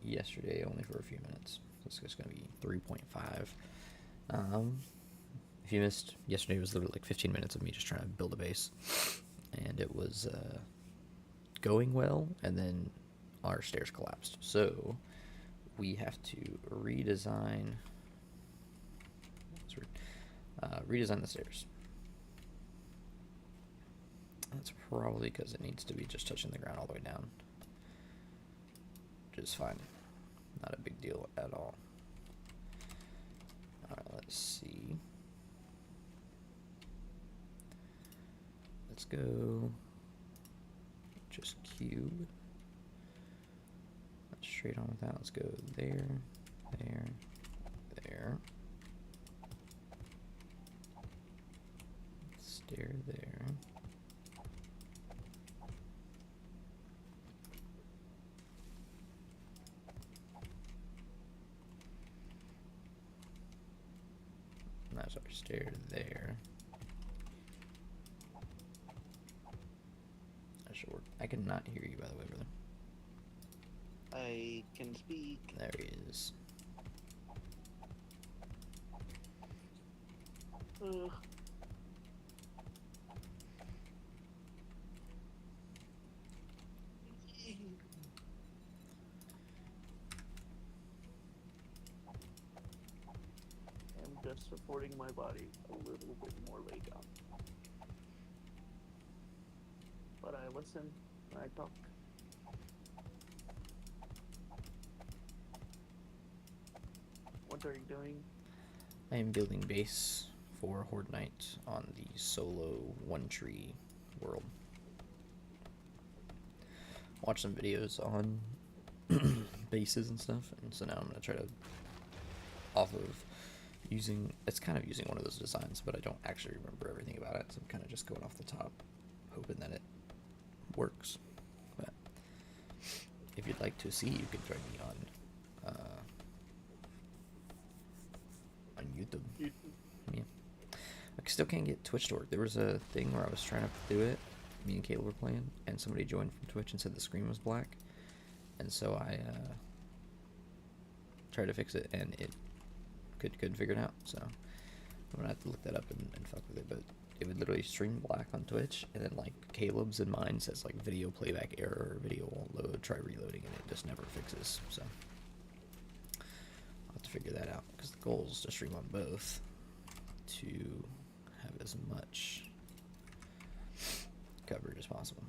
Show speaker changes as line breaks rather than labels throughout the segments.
yesterday only for a few minutes. This is going to be 3.5. If you missed, yesterday was literally like 15 minutes of me just trying to build a base. And it was going well, and then our stairs collapsed. So we have to redesign. Redesign the stairs. That's probably because it needs to be just touching the ground all the way down, which is fine. Not a big deal at all. Alright, let's see. Let's go just cube. Let's straight on with that. Let's go there, there, there. Stair there. And that's our stair there. That should work. I cannot hear you, by the way, brother.
I can speak.
There he is.
Ugh. I'm just supporting my body a little bit more laid down. But I listen when I talk. What are you doing?
I am building base for Horde Knight on the solo one tree world. Watch some videos on bases and stuff, and so now I'm gonna try to, off of using, it's kind of using one of those designs, but I don't actually remember everything about it, so I'm kind of just going off the top, hoping that it works. But if you'd like to see, you can join me on YouTube. Yeah. I still can't get Twitch to work. There was a thing where I was trying to do it. Me and Caleb were playing, and somebody joined from Twitch and said the screen was black. And so I tried to fix it, and it couldn't figure it out. So I'm gonna have to look that up and fuck with it. But it would literally stream black on Twitch, and then like Caleb's and mine says like video playback error, video won't load, try reloading, and it just never fixes. So I'll have to figure that out, because the goal is to stream on both to have as much coverage as possible.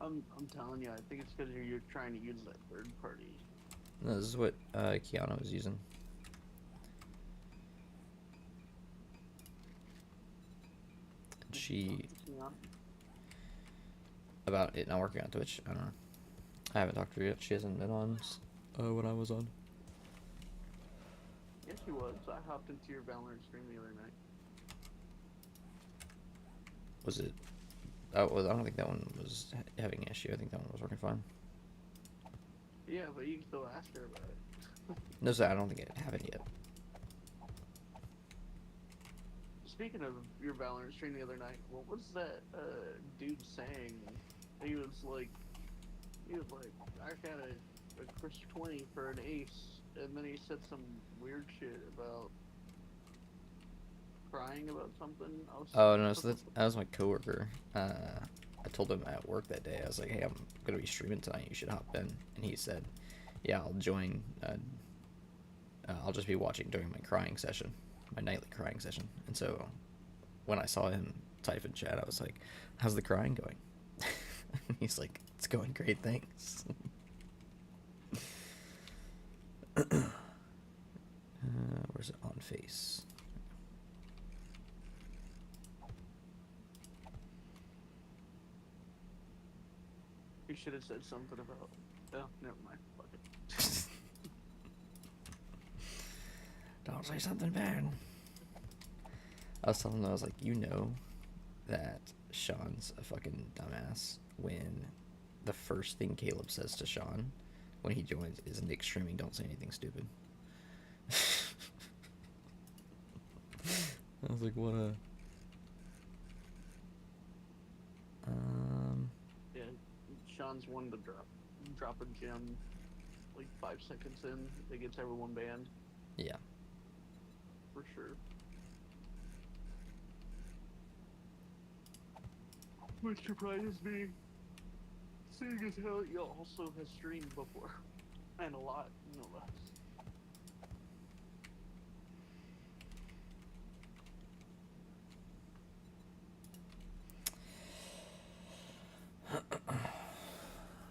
I'm telling you, I think it's because you're trying to use that third party.
No, this is what Kiana was using. She about it not working on Twitch. I don't know. I haven't talked to her yet. She hasn't been on when I was on.
Yes, she was. I hopped into your Valorant stream the other night.
Was it? I don't think that one was having an issue. I think that one was working fine.
Yeah, but you can still ask her about it.
No, sir, I don't think it happened yet.
Speaking of your Valorant stream the other night, what was that dude saying? He was like, I got a Chris 20 for an ace, and then he said some weird shit about crying about something.
Oh no, so that was my coworker. I told him at work that day. I was like, "Hey, I'm gonna be streaming tonight. You should hop in." And he said, "Yeah, I'll join. I'll just be watching during my crying session, my nightly crying session." And so, when I saw him type in chat, I was like, "How's the crying going?" And he's like, "It's going great, thanks." Where's it on face?
You should have said something about. Oh, never mind. Fuck it.
Don't say something bad. I was telling him, I was like, you know that Sean's a fucking dumbass when the first thing Caleb says to Sean when he joins is Nick streaming, don't say anything stupid. I was like, what a.
Yeah, Sean's one to drop a gem like 5 seconds in. It gets everyone banned
Yeah.
for sure. Which surprises me, seeing as how you also has streamed before, and a lot, no less.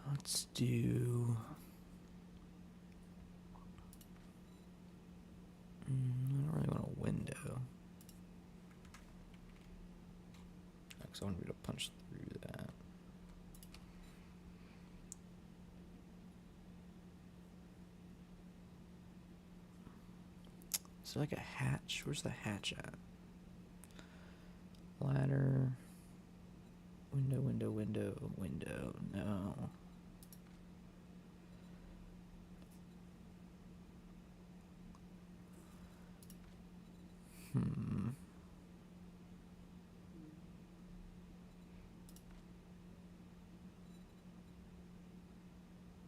Let's do. I don't really want a window. Because I want to be able to punch through that. Is there like a hatch? Where's the hatch at? Ladder. Window, window, window, window. No.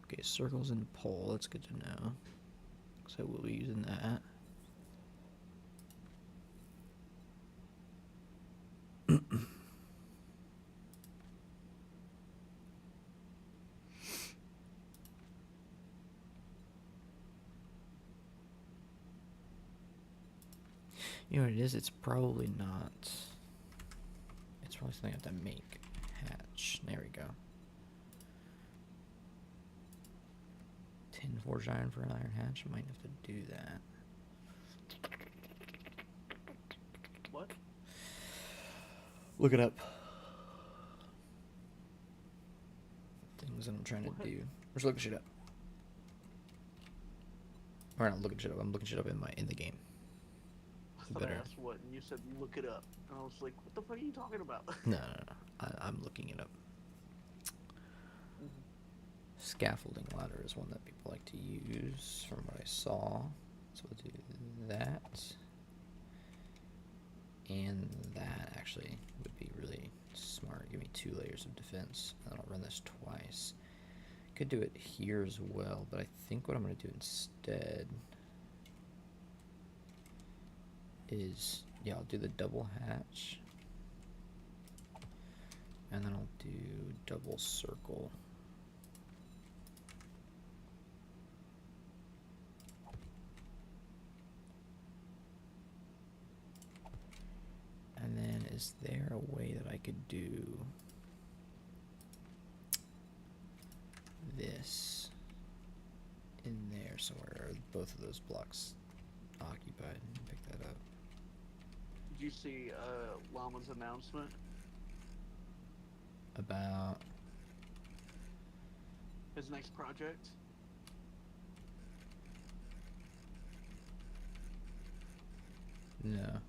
Okay, circles and pole. That's good to know. So we'll be using that. You know what it is? It's probably not. It's probably something I have to make. Hatch. There we go. Tin forged iron for an iron hatch. I might have to do that.
What?
Look it up. Things that I'm trying to do. We're just looking shit up. Or not looking shit up. I'm looking shit up in the game.
I thought I asked what, and you said look it up. And I was like, what the fuck are you talking about?
No. I'm looking it up. Scaffolding ladder is one that people like to use from what I saw. So we'll do that. And that actually would be really smart. Give me 2 layers of defense. And then I'll run this twice. Could do it here as well, but I think what I'm going to do instead is, yeah, I'll do the double hatch. And then I'll do double circle. And then is there a way that I could do this in there somewhere? Are both of those blocks occupied? Pick that up.
Did you see Llama's announcement?
About
his next project?
No.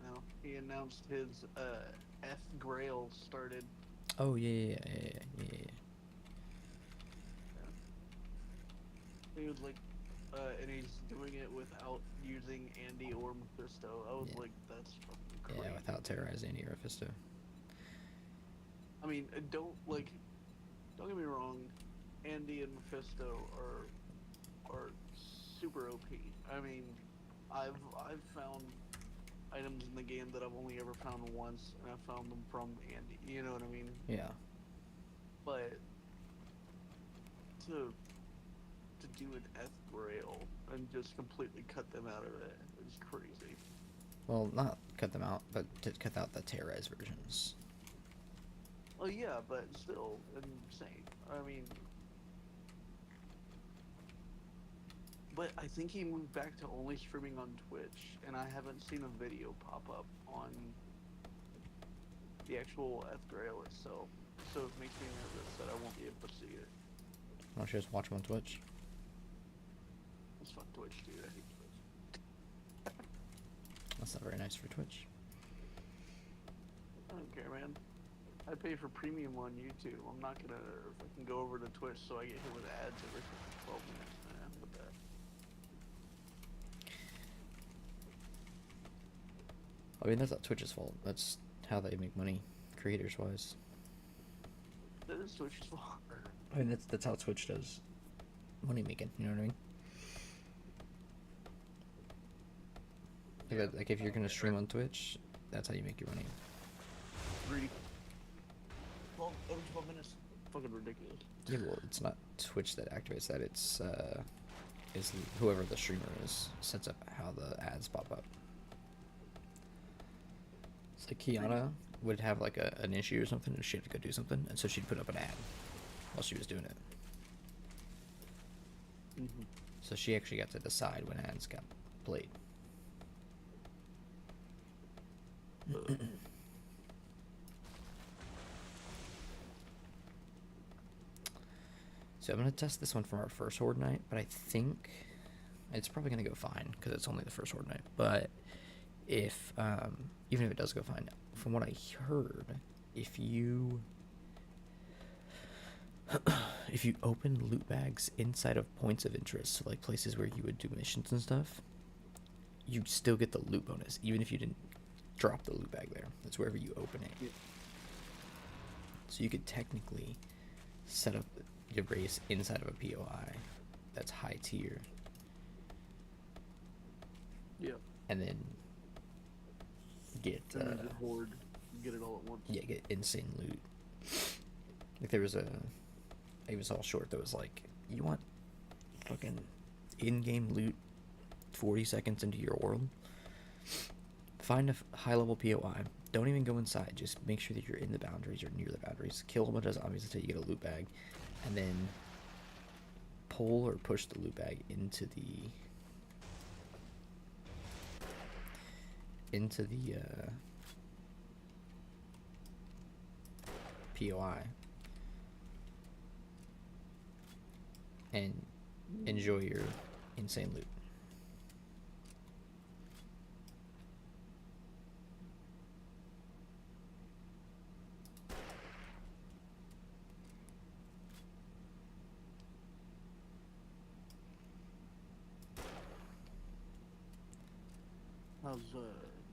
No, he announced his F Grail started.
Oh yeah.
He was like, and he's doing it without using Andy or Mephisto. I was like, that's fucking crazy.
Yeah, without terrorizing Andy or Mephisto.
I mean, don't get me wrong, Andy and Mephisto are super OP. I mean, I've found items in the game that I've only ever found once, and I found them from Andy. You know what I mean?
Yeah.
But to do an F Grail and just completely cut them out of it is crazy.
Well, not cut them out, but to cut out the terrorized versions.
Oh yeah, but still insane. I mean, but I think he moved back to only streaming on Twitch, and I haven't seen a video pop up on the actual F Grail itself. So it makes me nervous that I won't be able to see it.
Why don't you just watch him on Twitch?
Let's fuck Twitch, dude. I hate Twitch.
That's not very nice for Twitch.
I don't care, man. I pay for premium on YouTube. I'm not gonna fucking go over to Twitch so I get hit with ads every 12 minutes, man. What
I mean, that's not Twitch's fault. That's how they make money, creators wise.
That is Twitch's fault.
I mean, that's how Twitch does money making. You know what I mean? Like if you're gonna stream on Twitch, that's how you make your money.
Greedy. 12 minutes. Fucking ridiculous.
Yeah, well, it's not Twitch that activates that. It's whoever the streamer is sets up how the ads pop up. It's like Kiana would have like an issue or something, and she had to go do something, and so she'd put up an ad while she was doing it.
Mm-hmm.
So she actually got to decide when ads got played. So I'm gonna test this one from our first Horde night, but I think it's probably gonna go fine because it's only the first Horde night. But if even if it does go fine, from what I heard, if you open loot bags inside of points of interest, so like places where you would do missions and stuff, you still get the loot bonus, even if you didn't drop the loot bag there. That's wherever you open it.
Yeah.
So you could technically set up your race inside of a POI that's high tier.
Yeah.
And then get
And then just hoard, get it all at once.
yeah, get insane loot. Like there was it was all short that was like, you want fucking in-game loot 40 seconds into your world? Find a high-level POI. Don't even go inside. Just make sure that you're in the boundaries or near the boundaries. Kill a bunch of zombies until you get a loot bag. And then pull or push the loot bag into the POI and enjoy your insane loot.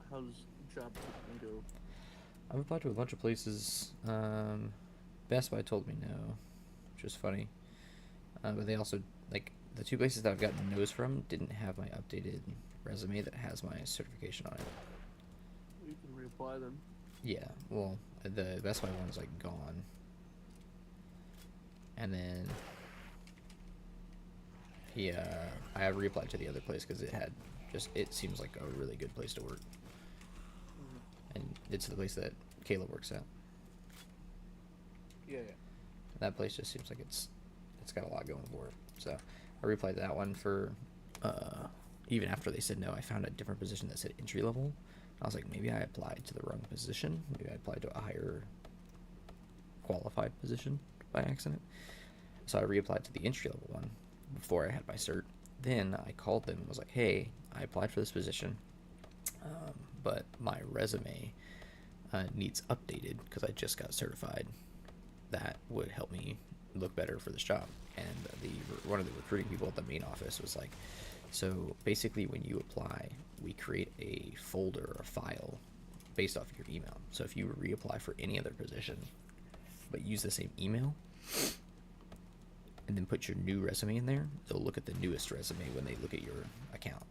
How's job hunting go?
I've applied to a bunch of places. Best Buy told me no, which was funny. But they also, like, the two places that I've gotten no's from didn't have my updated resume that has my certification on it.
You can reapply them.
Yeah, well, the Best Buy one's, like, gone. And then I have reapplied to the other place because it seems like a really good place to work. And it's the place that Kayla works at.
Yeah.
That place just seems like it's got a lot going for it. So I replied to that one for even after they said no, I found a different position that said entry level. I was like, maybe I applied to the wrong position. Maybe I applied to a higher qualified position by accident. So I reapplied to the entry level one before I had my cert. Then I called them and was like, hey, I applied for this position, but my resume needs updated because I just got certified. That would help me look better for this job. And one of the recruiting people at the main office was like, so basically when you apply, we create a folder or a file based off of your email. So if you reapply for any other position but use the same email and then put your new resume in there, they'll look at the newest resume when they look at your account.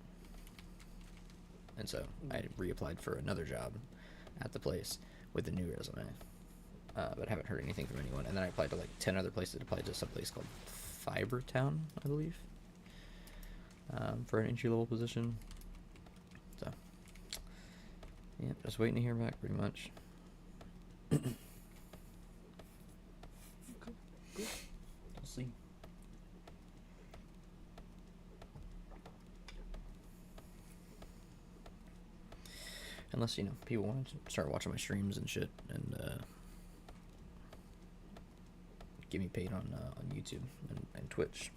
And so I reapplied for another job at the place with the new resume, but haven't heard anything from anyone. And then I applied to like 10 other places. I applied to some place called Fibertown, I believe, for an entry-level position. So, yeah, just waiting to hear back pretty much.
Okay. Good.
We'll see. Unless, people want to start watching my streams and shit and get me paid on YouTube and Twitch.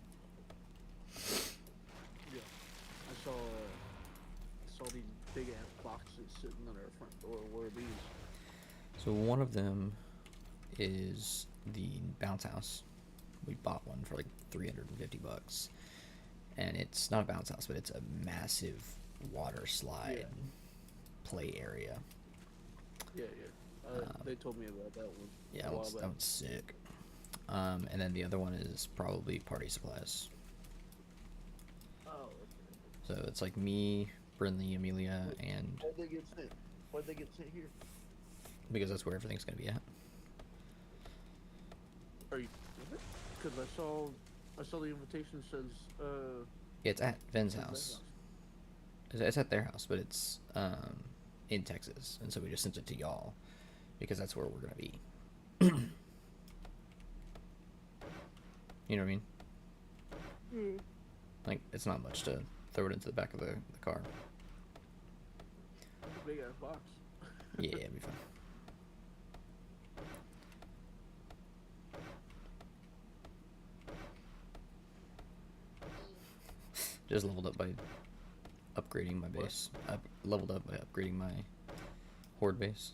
Yeah. I saw these big ass boxes sitting on our front door. What are these?
So one of them is the bounce house. We bought one for like $350, and it's not a bounce house, but it's a massive water slide play area.
Yeah, yeah. They told me about that one.
Yeah,
a while
that
back.
one's sick. And then the other one is probably party supplies.
Oh,
So it's like me, Brinley, Amelia,
okay.
and
Why'd they get sent? Why'd they get sent here?
because that's where everything's gonna be at.
Are you? Because I saw the invitation says
Yeah, it's at Ven's
says
house.
that
It's at their house, but it's in Texas, and so we just sent it to y'all because that's where we're gonna be. You know what I mean?
house.
Like it's not much to throw it into the back of the car.
Big ass box.
Yeah, it'd be fine. Just leveled up by upgrading my base. Leveled up by upgrading my horde base.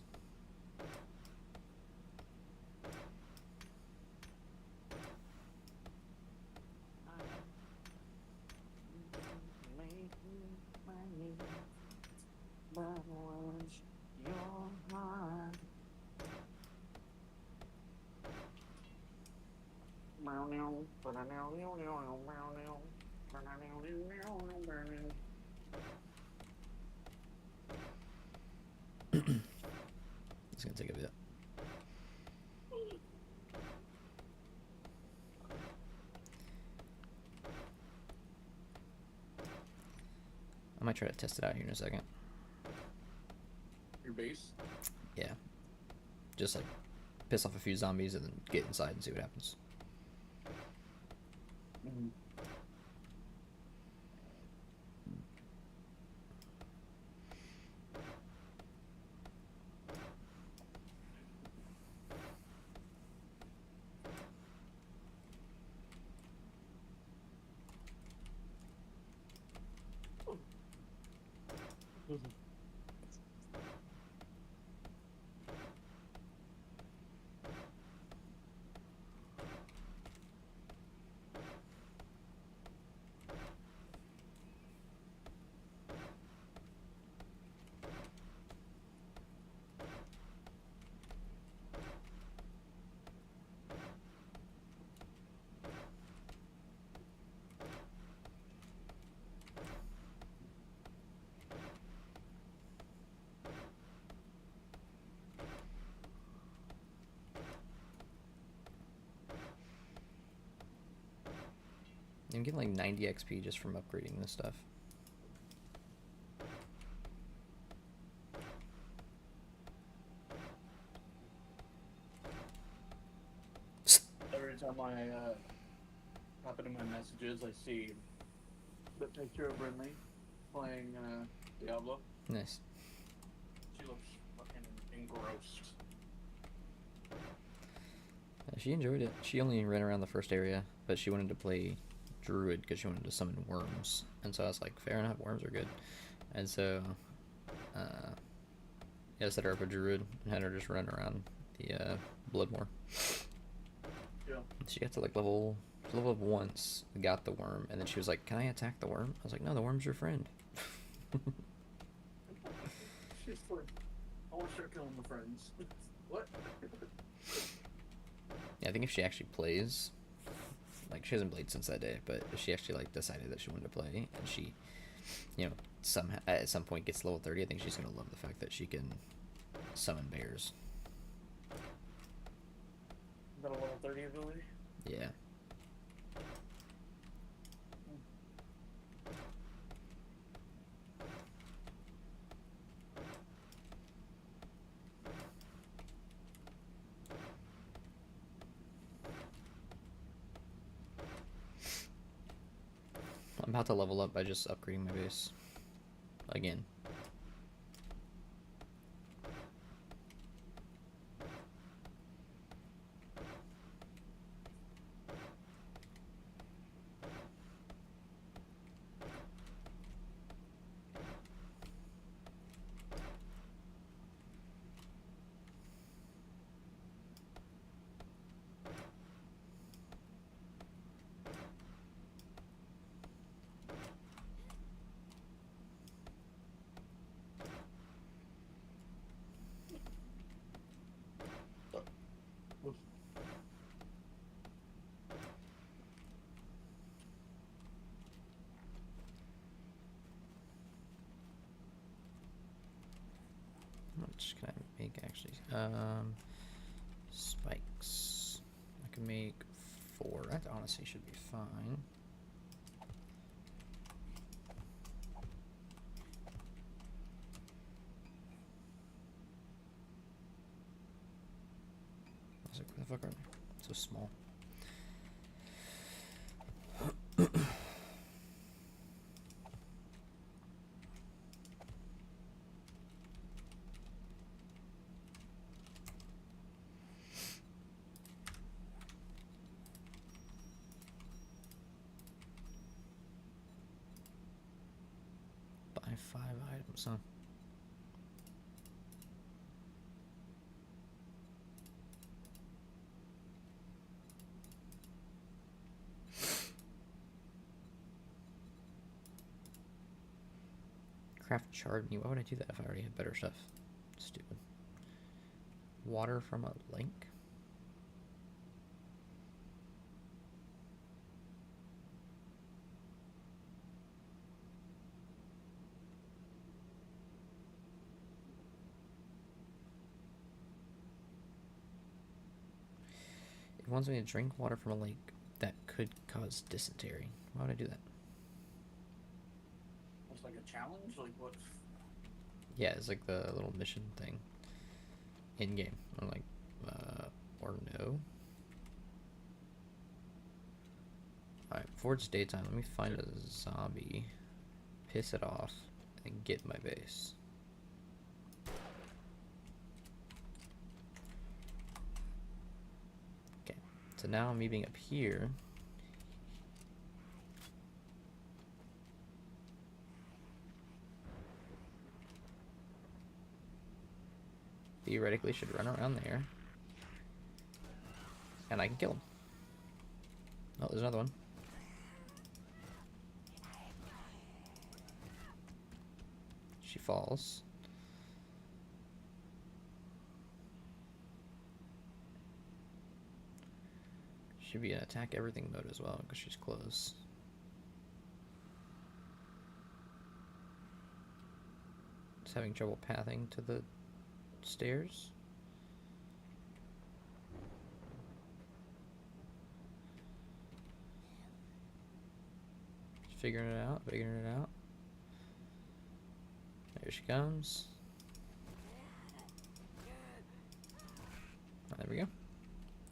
It's gonna take a bit. I might try to test it out here in a second.
Your base?
Yeah. Just like piss off a few zombies and then get inside and see what happens.
Mm-hmm.
I'm getting like 90 XP just from upgrading this stuff.
Every time I hop into my messages, I see the picture of Brinley playing Diablo.
Nice.
She looks fucking engrossed.
She enjoyed it. She only ran around the first area, but she wanted to play Druid because she wanted to summon worms. And so I was like, fair enough, worms are good. And so, yeah, I set her up a Druid and had her just run around the Bloodmoor.
Yeah.
She got to like level up once, got the worm, and then she was like, "Can I attack the worm?" I was like, "No, the worm's your friend."
She's like, I want to start killing my friends. What?
Yeah, I think if she actually plays, like she hasn't played since that day, but if she actually like decided that she wanted to play, and she, you know, somehow at some point gets level 30, I think she's gonna love the fact that she can summon bears.
Got a level 30 ability?
Yeah. I'm about to level up by just upgrading my base. Again. much can I make actually? Spikes. I can make 4. That honestly should be fine. I was like, where the fuck are they? So small. Buy 5 items, huh? Craft charred meat. Why would I do that if I already have better stuff? Stupid. Water from a lake? It wants me to drink water from a lake that could cause dysentery. Why would I do that?
It's like a challenge? Like what?
Yeah, it's like the little mission thing. In game. I'm like, or no. Alright, before it's daytime, let me find a zombie, piss it off, and get my base. Okay, so now me being up here, theoretically should run around there, and I can kill him. Oh, there's another one. She falls. Should be an attack everything mode as well because she's close. Just having trouble pathing to the stairs. Just figuring it out, figuring it out. There she comes. Oh, there we go.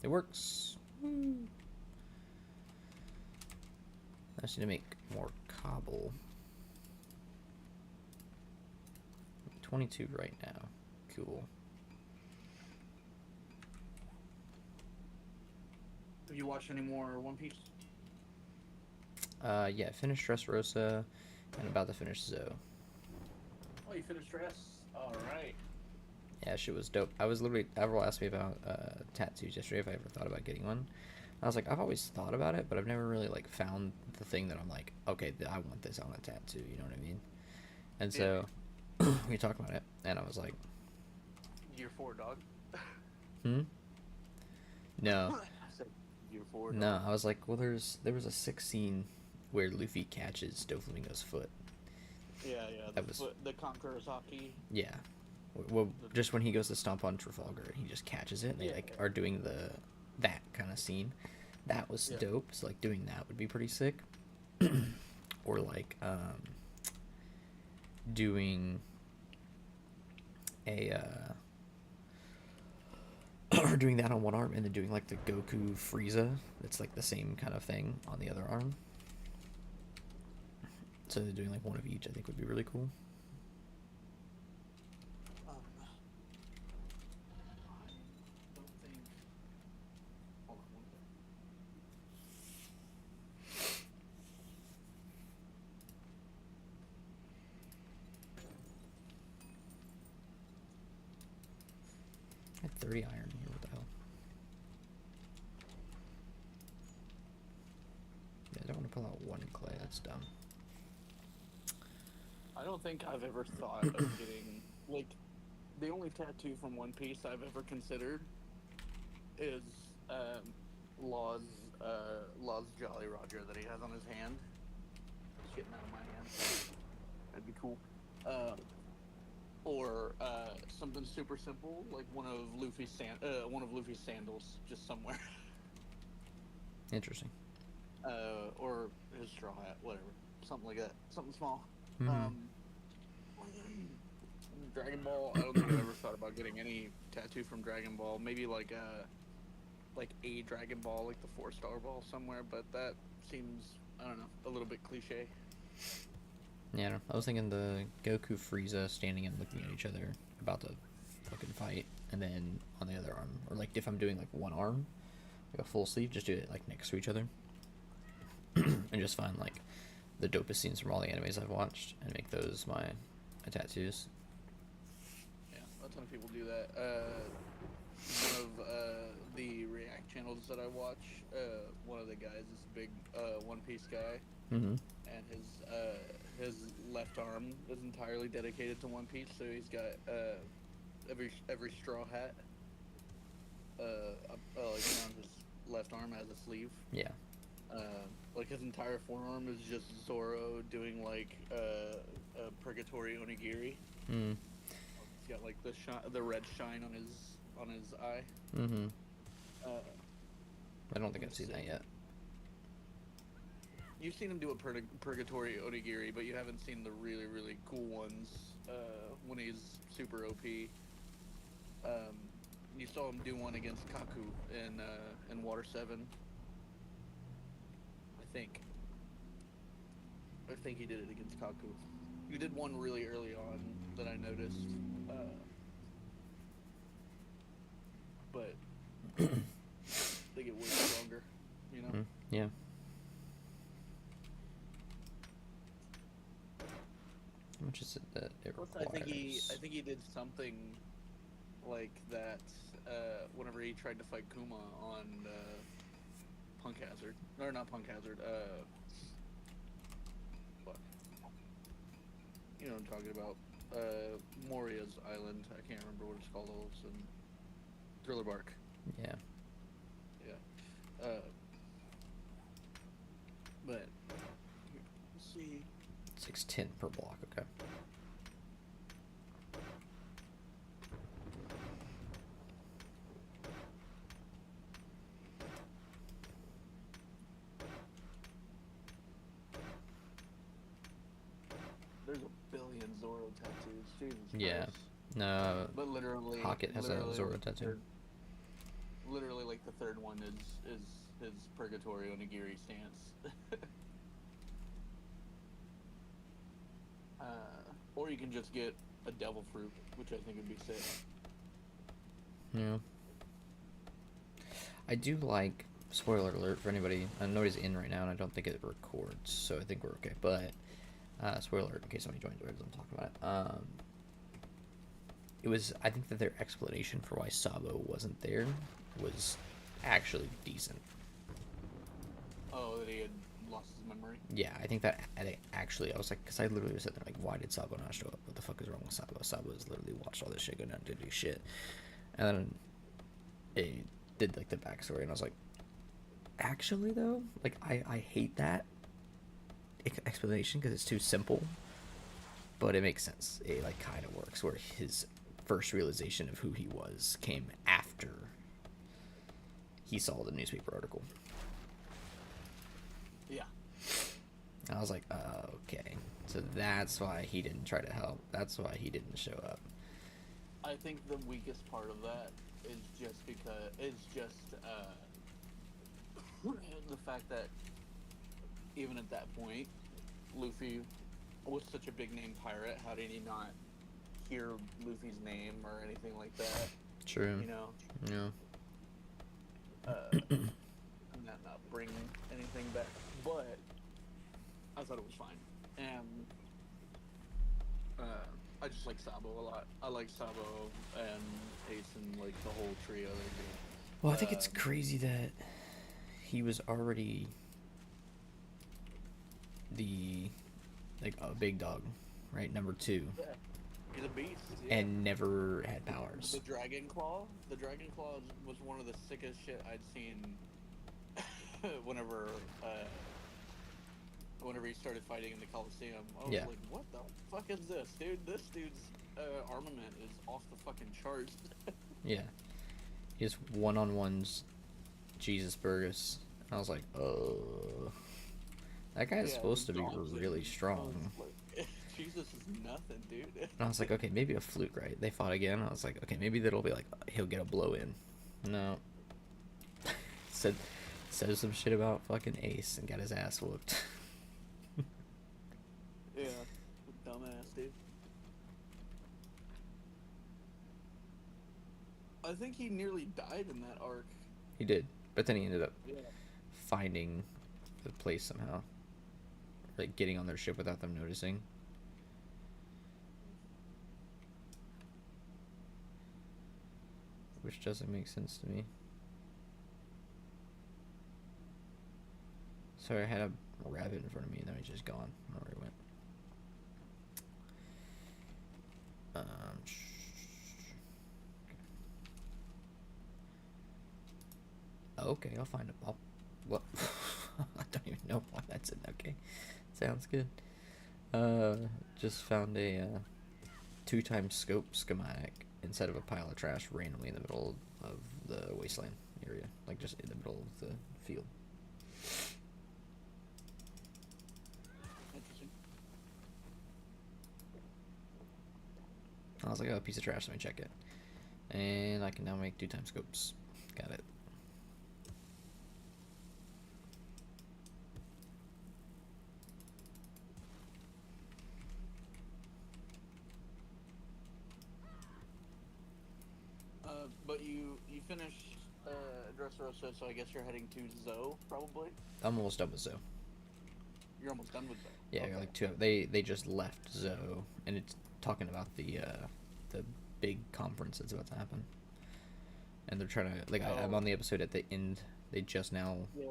It works. Woo. I just need to make more cobble. 22 right now. Cool.
Have you watched any more One Piece?
Yeah, finished Dressrosa and about to finish Zoe.
Oh, you finished Dress? Alright.
Yeah, she was dope. I was literally, Avril asked me about tattoos yesterday, if I ever thought about getting one. I was like, I've always thought about it, but I've never really like found the thing that I'm like, okay, I want this on a tattoo, you know what I mean? And so we talked about it, and I was like,
Year 4, dog.
No.
I said Year 4, dog.
No, I was like, well, there was a 6 scene where Luffy catches Doflamingo's foot.
Yeah,
That was
the Conqueror's Hockey.
Yeah. Well, just when he goes to stomp on Trafalgar, he just catches it, and they like are doing that kind of scene. That was dope. So like doing that would be pretty sick. Or like doing a or doing that on one arm and then doing like the Goku Frieza. It's like the same kind of thing on the other arm. So they're doing like one of each, I think would be really cool.
I don't think. Hold on one second.
I had 30 iron here, what the hell? Yeah, I don't want to pull out 1 clay, that's dumb.
I don't think I've ever thought of getting, like, the only tattoo from One Piece I've ever considered is Law's Jolly Roger that he has on his hand. It's getting out of my hand. That'd be cool. or something super simple like one of Luffy's sandals just somewhere,
Interesting.
or his straw hat, whatever, something like that, something small.
Mm-hmm.
Dragon Ball. I don't think I've ever thought about getting any tattoo from Dragon Ball. Maybe like a Dragon Ball, like the 4-star ball somewhere, but that seems, I don't know, a little bit cliche.
Yeah, I don't know. I was thinking the Goku Frieza standing and looking at each other about to fucking fight, and then on the other arm, or like if I'm doing like one arm, like a full sleeve, just do it like next to each other, and just find like the dopest scenes from all the animes I've watched and make those my tattoos.
Yeah, a ton of people do that. One of the React channels that I watch, one of the guys is a big One Piece guy,
Mm-hmm.
and his left arm is entirely dedicated to One Piece. So he's got every straw hat like around his left arm as a sleeve.
Yeah.
Like his entire forearm is just Zoro doing like a Purgatory Onigiri.
Mm.
He's got like the red shine on his eye.
Mm-hmm.
Uh,
I don't think I've seen that yet.
You've seen him do a Purgatory Onigiri, but you haven't seen the really, really cool ones when he's super OP. You saw him do one against Kaku in Water 7. I think he did it against Kaku. You did one really early on that I noticed. But they get way stronger, you know?
Mm. Yeah. How much is it that it requires?
I think he did something like that whenever he tried to fight Kuma on Punk Hazard. Or not Punk Hazard, fuck. You know what I'm talking about. Moria's Island. I can't remember what it's called. It's in Thriller Bark.
Yeah.
Yeah. But let's see.
610 per block. Okay.
There's a billion Zoro tattoos. Jesus
Yeah.
Christ.
No.
But literally,
Hocket has a Zoro tattoo.
Literally, like the third one is his Purgatory Onigiri stance. Or you can just get a devil fruit, which I think would be sick.
Yeah. I do like, spoiler alert for anybody, I know he's in right now and I don't think it records, so I think we're okay, but spoiler alert in case somebody joins as I'm talking about it. It was, I think that their explanation for why Sabo wasn't there was actually decent.
Oh, that he had lost his memory?
Yeah, I think that actually, I was like, because I literally was sitting there like, why did Sabo not show up? What the fuck is wrong with Sabo? Sabo has literally watched all this shit go down to do shit. And then it did like the backstory, and I was like, actually though, like I hate that explanation because it's too simple, but it makes sense. It like kind of works, where his first realization of who he was came after he saw the newspaper article.
Yeah.
And I was like, okay, so that's why he didn't try to help. That's why he didn't show up.
I think the weakest part of that is just because the fact that even at that point, Luffy was such a big name pirate. How did he not hear Luffy's name or anything like that?
True.
You know,
Yeah.
and that not bring anything back. But I thought it was fine, and I just like Sabo a lot. I like Sabo and Ace and like the whole trio.
Well, I think it's crazy that he was already the a big dog, right? Number 2.
Yeah, he's a beast. Yeah.
And never had powers.
The Dragon Claw was one of the sickest shit I'd seen. whenever he started fighting in the Coliseum, I was like, "What the fuck is this, dude? This dude's armament is off the fucking charts.
Yeah. He just one-on-ones Jesus Burgess. I was like, oh. That guy is
Yeah,
supposed to be
dogs him.
really
I
strong.
was like, Jesus is nothing, dude.
And I was like, okay, maybe a fluke, right? They fought again. I was like, okay, maybe that'll be like, he'll get a blow in. No. said some shit about fucking Ace and got his ass whooped.
Yeah, dumbass, dude. I think he nearly died in that arc.
He did, but then he ended up
Yeah.
finding the place somehow. Like getting on their ship without them noticing. Which doesn't make sense to me. Sorry, I had a rabbit in front of me and then he's just gone. I don't know where he went. Okay, I'll find him. What? I don't even know why that's in. Okay, sounds good. Just found a 2x scope schematic inside of a pile of trash randomly in the middle of the wasteland area, like just in the middle of the field.
Interesting.
I was like, oh, a piece of trash. Let me check it, and I can now make 2x scopes. Got it.
But you finished Dressrosa, so I guess you're heading to Zoe, probably?
I'm almost done with Zoe.
You're almost done with Zoe.
Yeah,
Okay.
like two. They just left Zoe, and it's talking about the big conference that's about to happen. And they're trying to I'm on the episode at the end. They just now.
Yeah.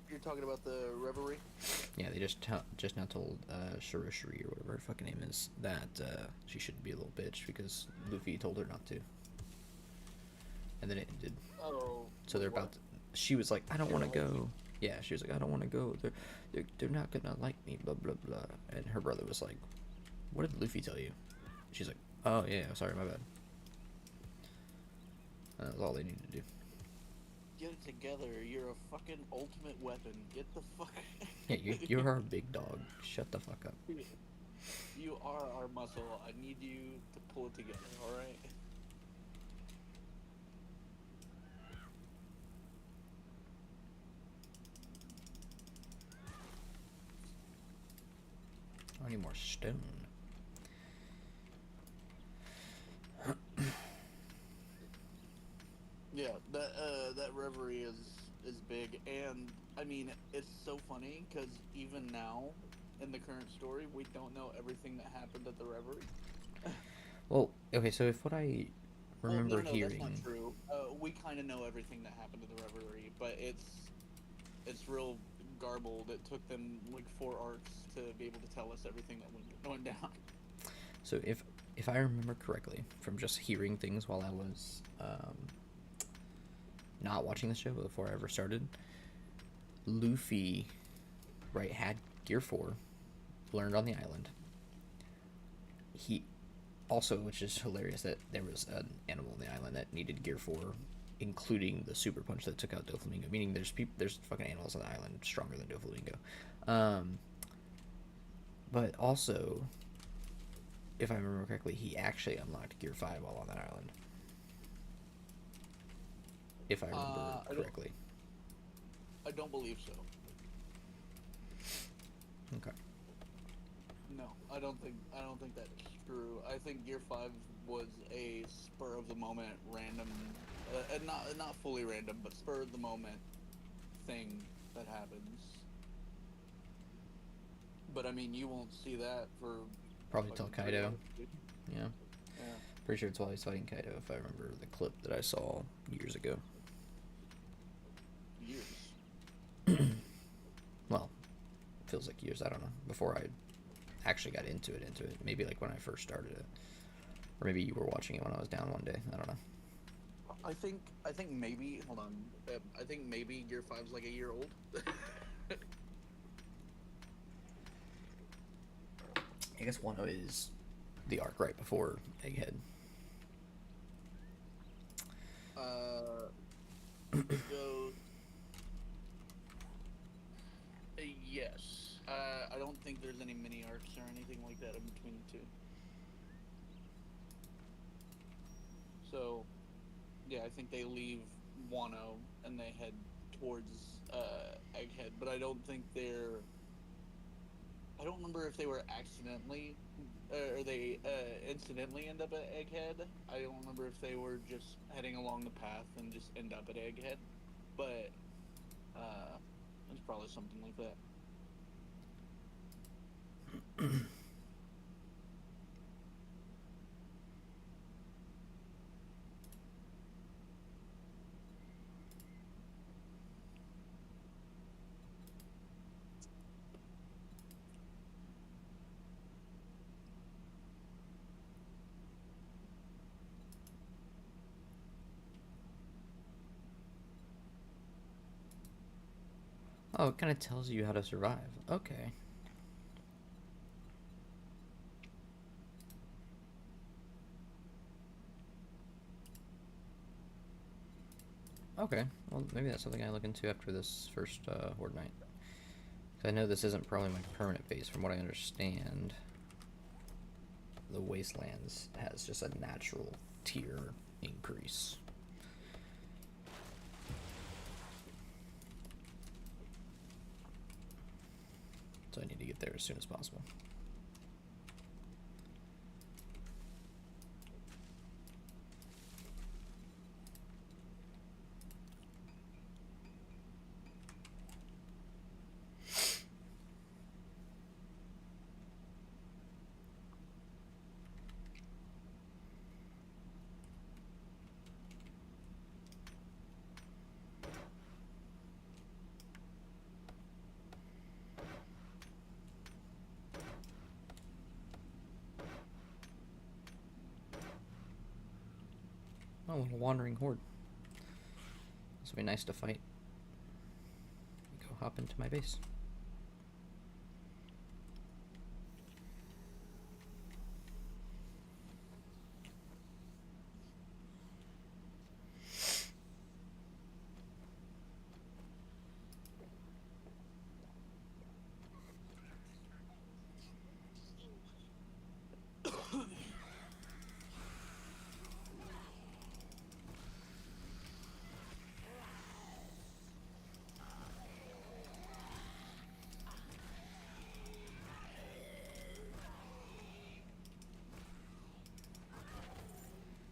You're talking about the Reverie?
Yeah, they just now told Shirishiri or whatever her fucking name is that she shouldn't be a little bitch because Luffy told her not to. And then it ended.
Oh.
So they're about to, she was like, I don't want to go. Yeah, she was like, I don't want to go. They're not gonna like me. Blah blah blah. And her brother was like, what did Luffy tell you? She's like, oh yeah, sorry, my bad. That was all they needed to do.
Get it together. You're a fucking ultimate weapon. Get the fuck.
Yeah, you're our big dog. Shut the fuck up.
You are our muscle. I need you to pull it together. All right.
I need more stone.
Yeah, that Reverie is big, and I mean it's so funny because even now, in the current story, we don't know everything that happened at the Reverie.
Well, okay, so if what I remember
well, no,
hearing.
that's not true. We kind of know everything that happened at the Reverie, but it's real garbled. It took them like 4 arcs to be able to tell us everything that went down.
So if I remember correctly from just hearing things while I was not watching the show before I ever started, Luffy, right, had Gear 4 learned on the island. He also, which is hilarious, that there was an animal on the island that needed Gear 4, including the super punch that took out Doflamingo. Meaning there's fucking animals on the island stronger than Doflamingo. But also, if I remember correctly, he actually unlocked Gear 5 while on that island. If I remember correctly.
I don't believe so.
Okay.
No, I don't think that's true. I think Gear 5 was a spur of the moment, random, and not fully random, but spur of the moment thing that happens. But I mean, you won't see that for
Probably till
fucking 3
Kaido.
hours, dude.
Yeah.
Yeah.
Pretty sure it's while he's fighting Kaido, if I remember the clip that I saw years ago.
Years.
Well, feels like years, I don't know. Before I actually got into it. Maybe like when I first started it. Or maybe you were watching it when I was down one day. I don't know.
I think maybe, hold on. I think maybe Gear 5's like a year old.
I guess Wano is the arc right before Egghead.
It goes. Yes. I don't think there's any mini arcs or anything like that in between the two. So, yeah, I think they leave Wano and they head towards Egghead, but I don't think they're. I don't remember if they were accidentally, or they incidentally end up at Egghead. I don't remember if they were just heading along the path and just end up at Egghead, but it's probably something like that.
Oh, it kind of tells you how to survive. Okay. Okay, well, maybe that's something I look into after this first Horde Night. Because I know this isn't probably my permanent base, from what I understand. The Wastelands has just a natural tier increase. So I need to get there as soon as possible. Oh, a little wandering horde. This will be nice to fight. Go hop into my base.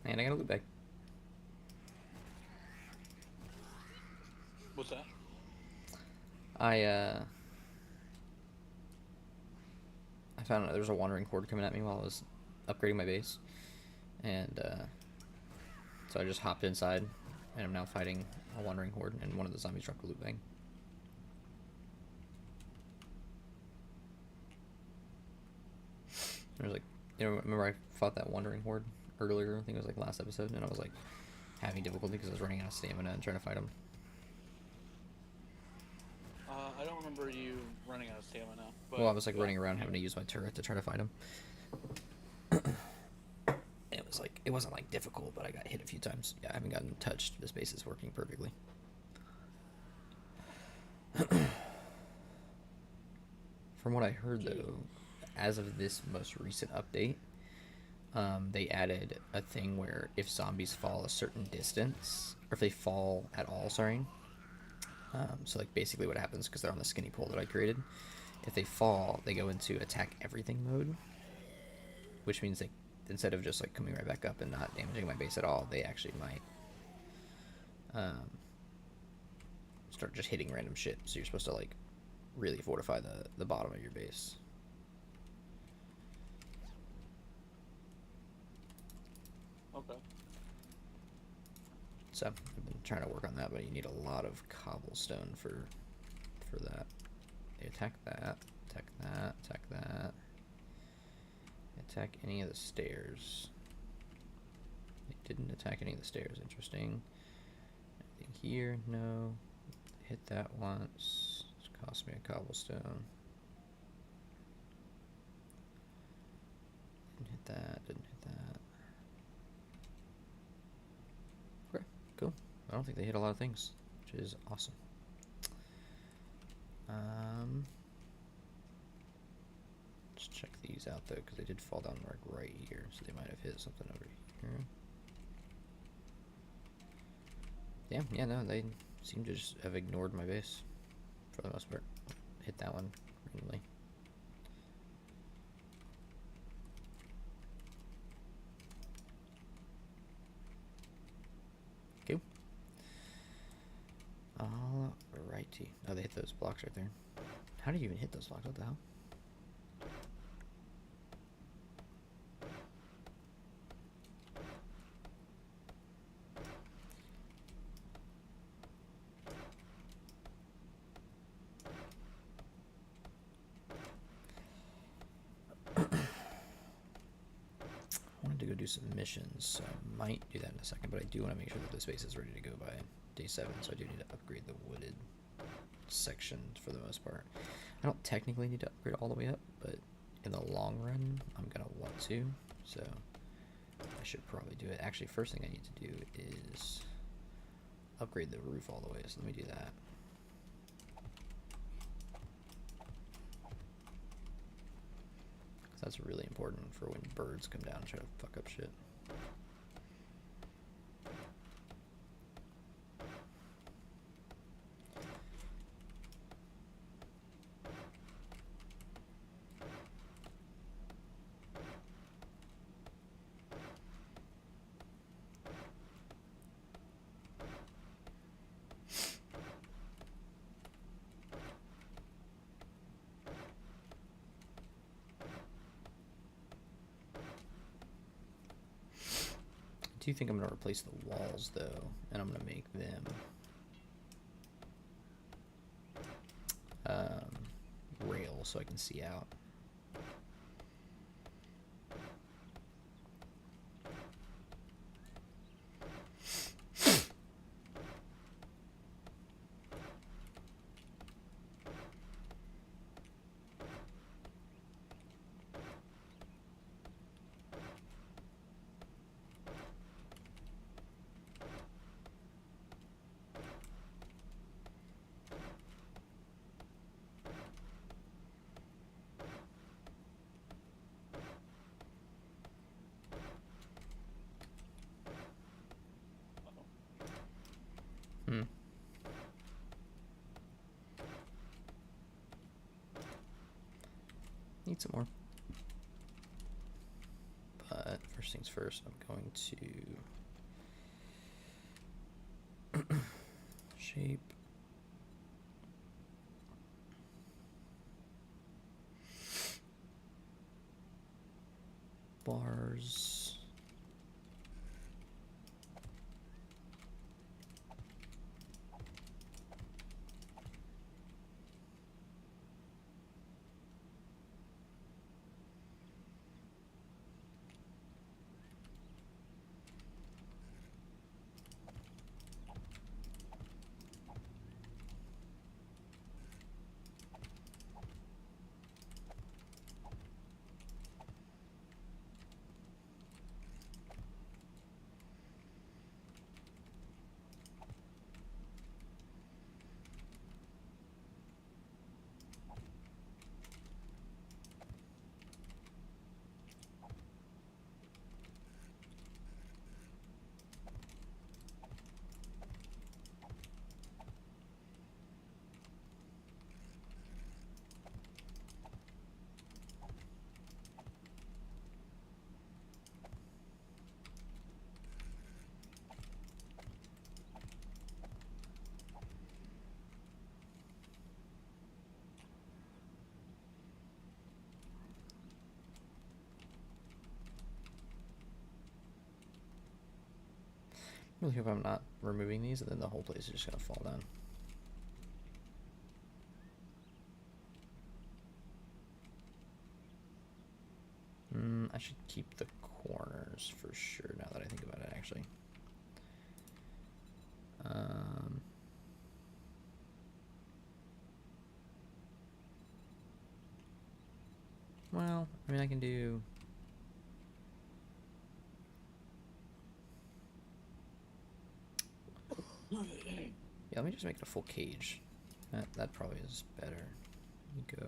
And I got a loot bag.
What's that?
I found out there was a wandering horde coming at me while I was upgrading my base. And so I just hopped inside, and I'm now fighting a wandering horde, and one of the zombies dropped a loot bag. There's like, remember I fought that wandering horde earlier? I think it was like last episode, and I was like having difficulty because I was running out of stamina and trying to fight him.
I don't remember you running out of stamina. But
Well, I was like running around having to use my turret to try to fight him. It was like, it wasn't like difficult, but I got hit a few times. Yeah, I haven't gotten touched. This base is working perfectly. From what I heard, though, as of this most recent update, they added a thing where if zombies fall a certain distance, or if they fall at all, sorry. So like basically what happens, because they're on the skinny pole that I created, if they fall, they go into attack everything mode, which means they, instead of just like coming right back up and not damaging my base at all, they actually might start just hitting random shit. So you're supposed to like really fortify the bottom of your base.
Okay.
So I've been trying to work on that, but you need a lot of cobblestone for that. They attack that, attack that, attack that. Attack any of the stairs. They didn't attack any of the stairs. Interesting. Anything here? No. Hit that once. It's cost me a cobblestone. Didn't hit that. Didn't hit that. Okay, cool. I don't think they hit a lot of things, which is awesome. Let's check these out though, because they did fall down like right here, so they might have hit something over here. Yeah, no, they seem to just have ignored my base for the most part. Hit that one randomly. Cool. Alrighty. Oh, they hit those blocks right there. How did you even hit those blocks? What the hell? To go do some missions, so I might do that in a second, but I do want to make sure that this base is ready to go by day 7, so I do need to upgrade the wooded section for the most part. I don't technically need to upgrade all the way up, but in the long run, I'm going to want to, so I should probably do it. Actually, first thing I need to do is upgrade the roof all the way, so let me do that. That's really important for when birds come down and try to fuck up shit. I do think I'm going to replace the walls though, and I'm going to make them rail so I can see out. Need some more. But first things first, I'm going to shape bars. Really hope I'm not removing these and then the whole place is just going to fall down. I should keep the corners for sure now that I think about it, actually. Well, I mean, I can do Yeah, let me just make it a full cage. That probably is better. Let me go.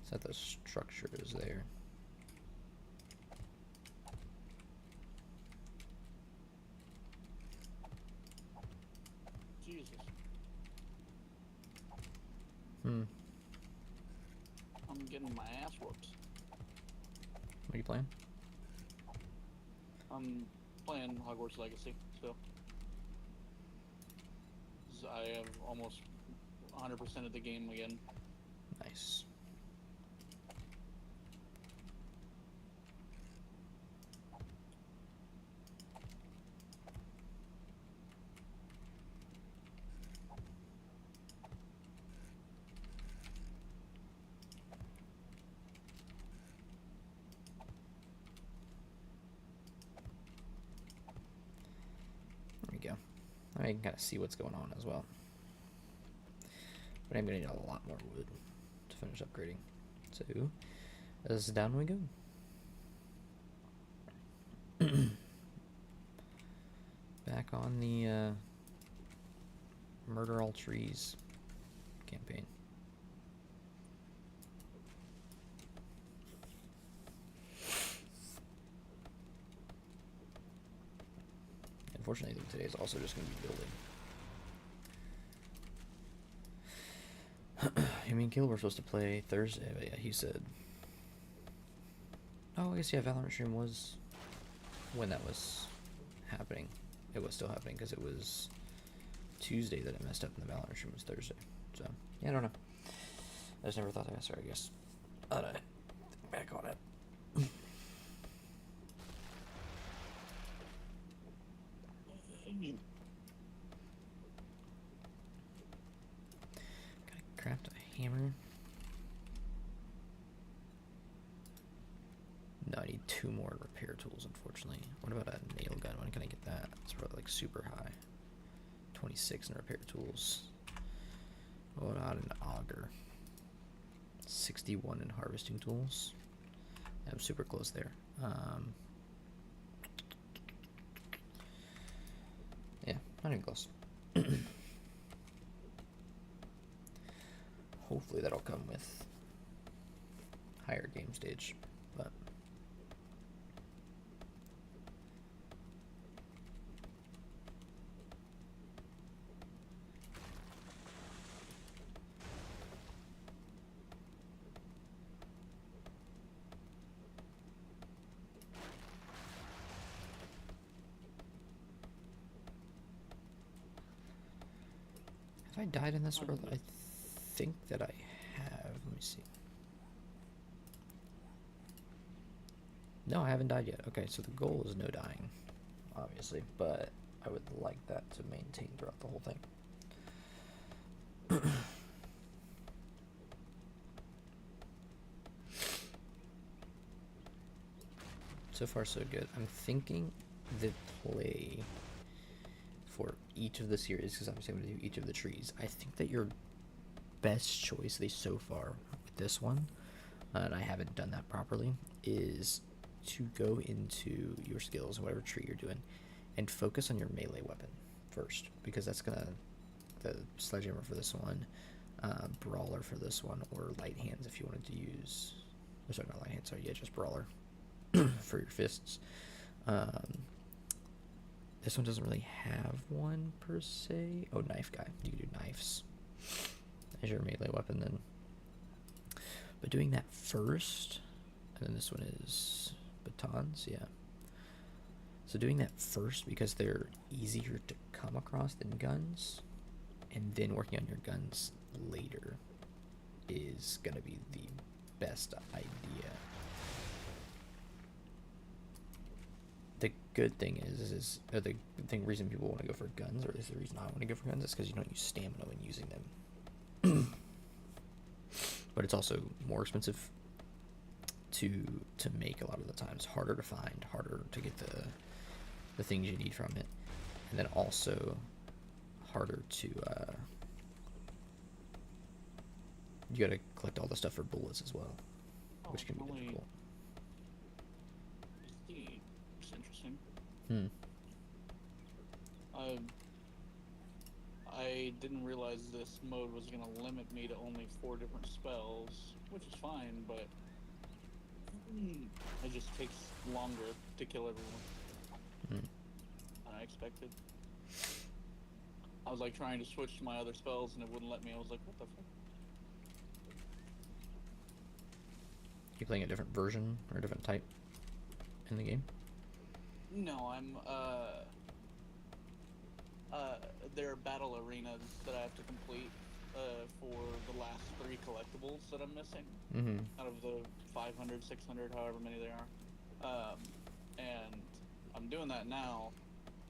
Set the structures there.
Jesus.
Hmm.
I'm getting my ass whooped.
What are you playing?
I'm playing Hogwarts Legacy still. I have almost 100% of the game again.
Nice. There we go. I can kind of see what's going on as well. But I'm gonna need a lot more wood to finish upgrading. So, as down we go. Back on the Murder All Trees campaign. Unfortunately, today is also just going to be building. I mean, Caleb, we're supposed to play Thursday, but yeah, he said. Oh, I guess yeah, Valorant stream was when that was happening. It was still happening because it was Tuesday that it messed up, and the Valorant stream was Thursday. So yeah, I don't know. I just never thought to ask her. I guess. But I think back on it. Gotta craft a hammer. No, I need 2 more repair tools, unfortunately. What about a nail gun? When can I get that? It's probably like super high. 26 in repair tools. What about an auger? 61 in harvesting tools. I'm super close there. Yeah, not even close. Hopefully that'll come with higher game stage, but have I died in this world? I think that I have. Let me see. No, I haven't died yet. Okay, so the goal is no dying, obviously, but I would like that to maintain throughout the whole thing. So far, so good. I'm thinking the play for each of the series, because obviously I'm going to do each of the trees. I think that your best choice, at least so far with this one, and I haven't done that properly, is to go into your skills, whatever tree you're doing, and focus on your melee weapon first, because that's gonna, the sledgehammer for this one, brawler for this one, or light hands if you wanted to use, or sorry, not light hands, sorry, yeah, just brawler for your fists. This one doesn't really have one per se. Oh, knife guy. You can do knives as your melee weapon then. But doing that first, and then this one is batons, yeah. So doing that first because they're easier to come across than guns, and then working on your guns later is gonna be the best idea. The good thing is or the reason people want to go for guns, or at least the reason I want to go for guns, is because you don't use stamina when using them. But it's also more expensive to make a lot of the times, harder to find, harder to get the things you need from it, and then also harder to you gotta collect all the stuff for bullets as well, which can be difficult.
It's interesting. didn't realize this mode was gonna limit me to only 4 different spells, which is fine, but it just takes longer to kill everyone
Hmm.
than I expected. I was like trying to switch to my other spells and it wouldn't let me. I was like, what the fuck?
You playing a different version or a different type in the game?
No, I'm there are battle arenas that I have to complete for the last 3 collectibles that I'm missing
Mm-hmm.
out of the 500, 600, however many there are. And I'm doing that now,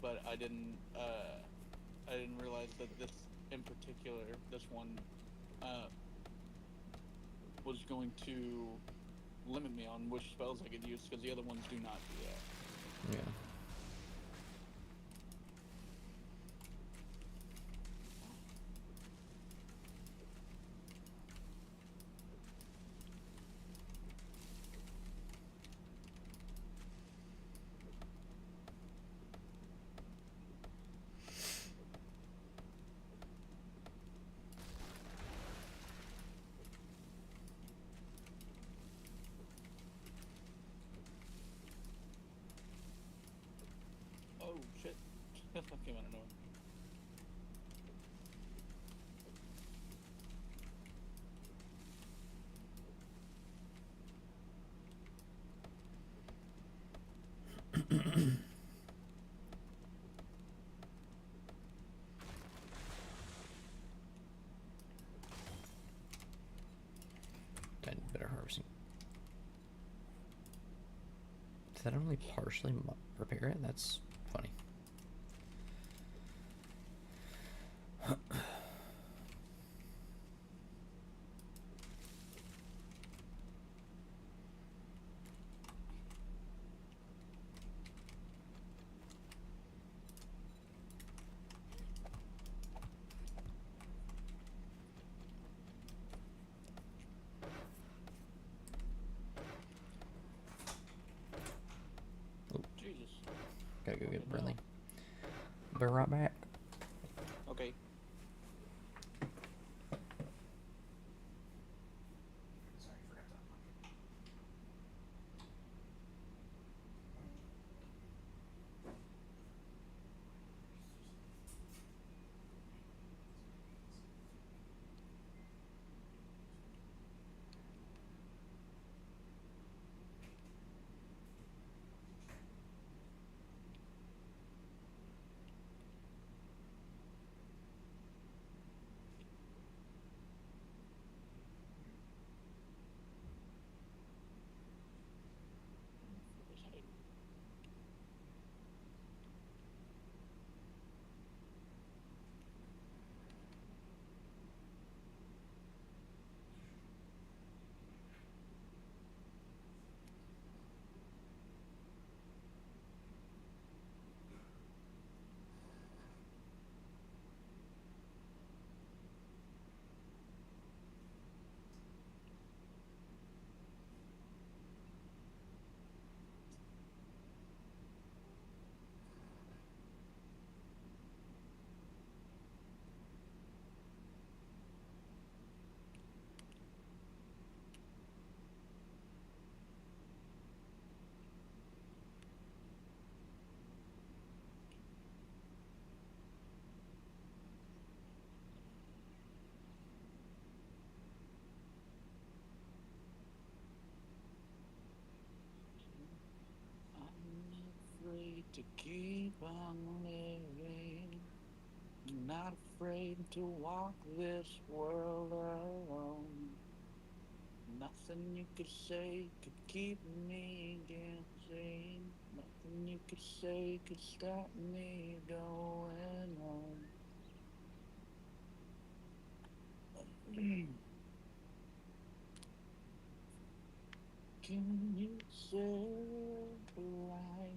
but I didn't realize that this in particular, this one, was going to limit me on which spells I could use because the other ones do not do that.
Yeah.
Oh shit! That came out of nowhere.
Done better harvesting. Does that only partially repair it? That's funny.
Jesus.
Gotta go get
Didn't know.
Brinley. Be right back.
Okay.
Sorry, forgot that.
I'm afraid to keep on living. Not afraid to walk this world alone. Nothing you could say could keep me dancing. Nothing you could say could stop me going on. Can you say blind?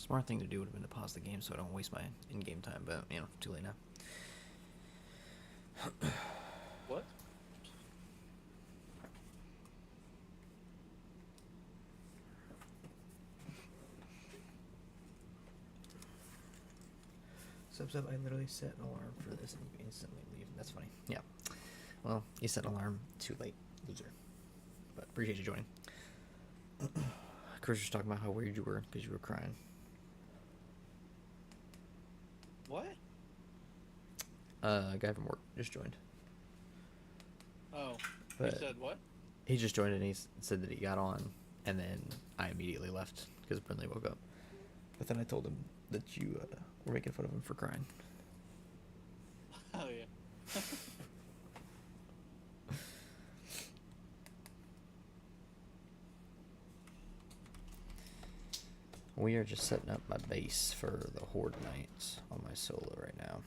Smart thing to do would have been to pause the game so I don't waste my in-game time, but, you know, too late now.
What?
Sub, I literally set an alarm for this and you instantly leave. That's funny. Yeah. Well, you set an alarm too late, loser. But appreciate you joining. Chris was talking about how weird you were because you were crying.
What?
A guy from work just joined.
Oh,
But
you said what?
he just joined and he said that he got on, and then I immediately left because Brinley woke up. But then I told him that you were making fun of him for crying.
Oh yeah.
We are just setting up my base for the Horde Night on my solo right now.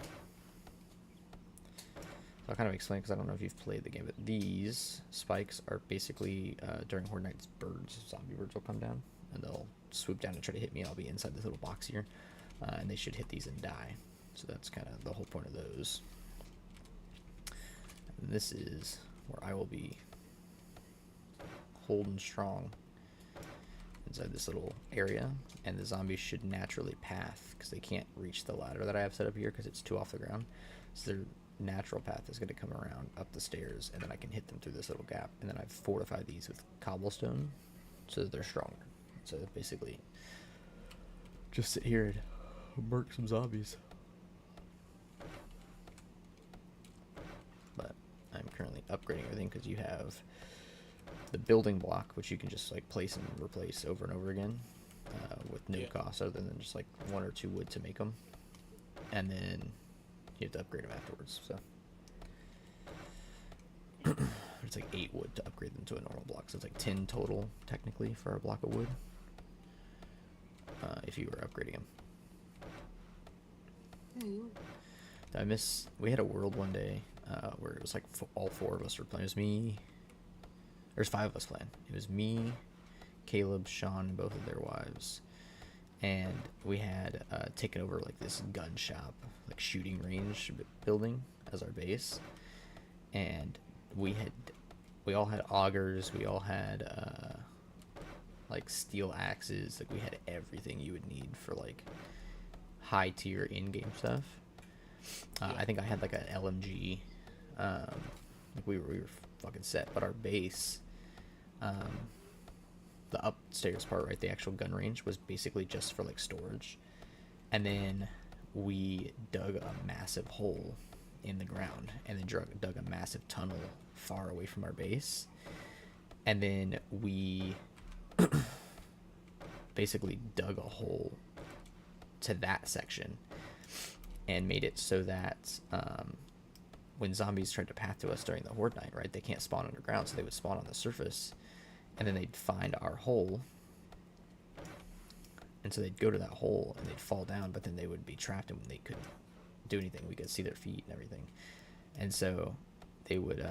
So I'll kind of explain because I don't know if you've played the game, but these spikes are basically, during Horde Nights, birds. Zombie birds will come down, and they'll swoop down and try to hit me. I'll be inside this little box here, and they should hit these and die. So that's kind of the whole point of those. And this is where I will be holding strong inside this little area, and the zombies should naturally path because they can't reach the ladder that I have set up here because it's too off the ground. So their natural path is going to come around up the stairs, and then I can hit them through this little gap. And then I've fortified these with cobblestone so that they're stronger. So basically, just sit here and murk some zombies. But I'm currently upgrading everything because you have the building block, which you can just like place and replace over and over again with no cost other than just like 1 or 2 wood to make them, and then you have to upgrade them afterwards. So it's like 8 wood to upgrade them to a normal block, so it's like 10 total technically for a block of wood if you were upgrading them. We had a world one day where it was like all 4 of us were playing. It was me. There's 5 of us playing. It was me, Caleb, Sean, and both of their wives. And we had taken over like this gun shop, like shooting range building as our base. And we all had augers. We all had like steel axes. Like we had everything you would need for like high tier in-game stuff. I think I had like an LMG. Like we were fucking set. But our base, the upstairs part, right, the actual gun range was basically just for like storage. And then we dug a massive hole in the ground, and then dug a massive tunnel far away from our base. And then we basically dug a hole to that section and made it so that when zombies tried to path to us during the Horde Night, right, they can't spawn underground, so they would spawn on the surface, and then they'd find our hole, and so they'd go to that hole and they'd fall down, but then they would be trapped and they couldn't do anything. We could see their feet and everything, and so they would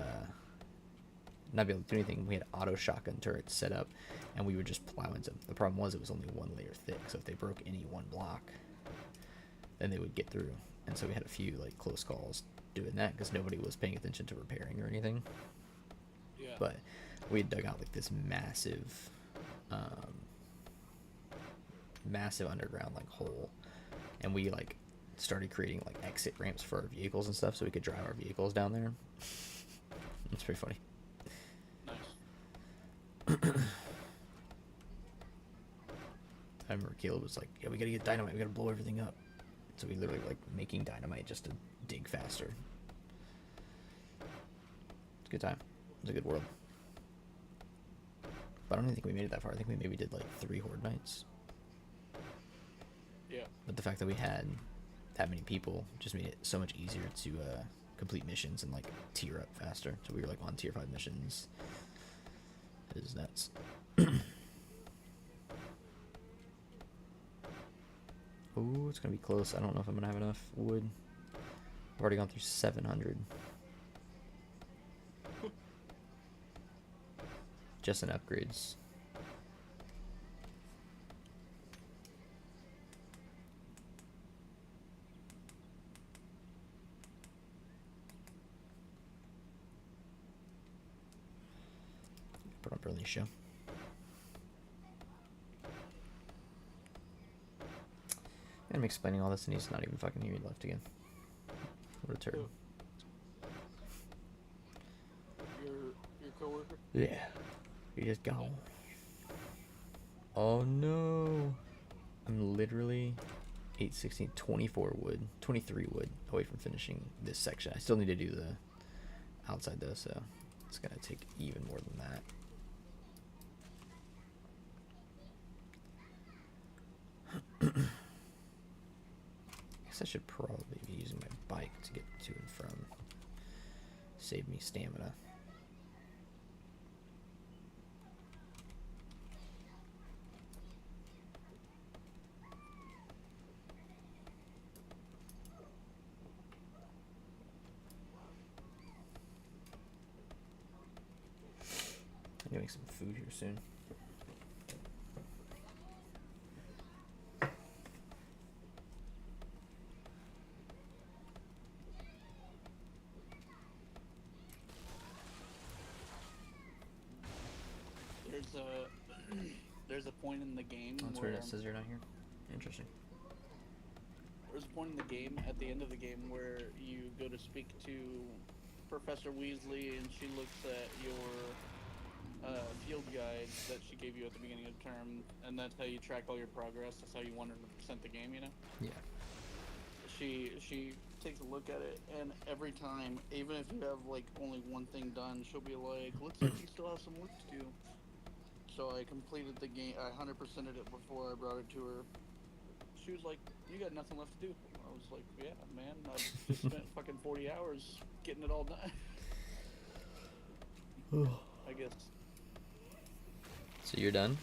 not be able to do anything. We had auto shotgun turrets set up, and we would just plow into them. The problem was it was only 1 layer thick, so if they broke any one block, then they would get through. And so we had a few like close calls doing that because nobody was paying attention to repairing or anything.
Yeah.
But we had dug out like this massive massive underground like hole, and we like started creating like exit ramps for our vehicles and stuff so we could drive our vehicles down there. It's pretty funny.
Nice.
I remember Caleb was like, yeah, we gotta get dynamite, we gotta blow everything up. So we literally were like making dynamite just to dig faster. It's a good time. It was a good world. But I don't even think we made it that far. I think we maybe did like 3 Horde Nights.
Yeah.
But the fact that we had that many people just made it so much easier to complete missions and like tier up faster. So we were like on tier 5 missions. It is nuts. Ooh, it's gonna be close. I don't know if I'm gonna have enough wood. I've already gone through 700. Just in upgrades. put on early show. And I'm explaining all this and he's not even fucking here. He left again. What a turd.
Your coworker?
Yeah. He just gone. Oh no. I'm literally 8:16, 24 wood, 23 wood away from finishing this section. I still need to do the outside though, so it's gonna take even more than that. I guess I should probably be using my bike to get to and from. Save me stamina. I'm gonna make some food here soon.
There's a point in the game
That's
where
weird. It says you're not here. Interesting.
there's a point in the game at the end of the game where you go to speak to Professor Weasley and she looks at your field guide that she gave you at the beginning of the term, and that's how you track all your progress. That's how you 100% the game, you know?
Yeah.
She takes a look at it, and every time, even if you have like only one thing done, she'll be like, looks like you still have some work to do. So I completed the game, I 100%ed it before I brought it to her. She was like, you got nothing left to do. I was like, yeah, man, I just spent fucking 40 hours getting it all done. I guess.
So you're done?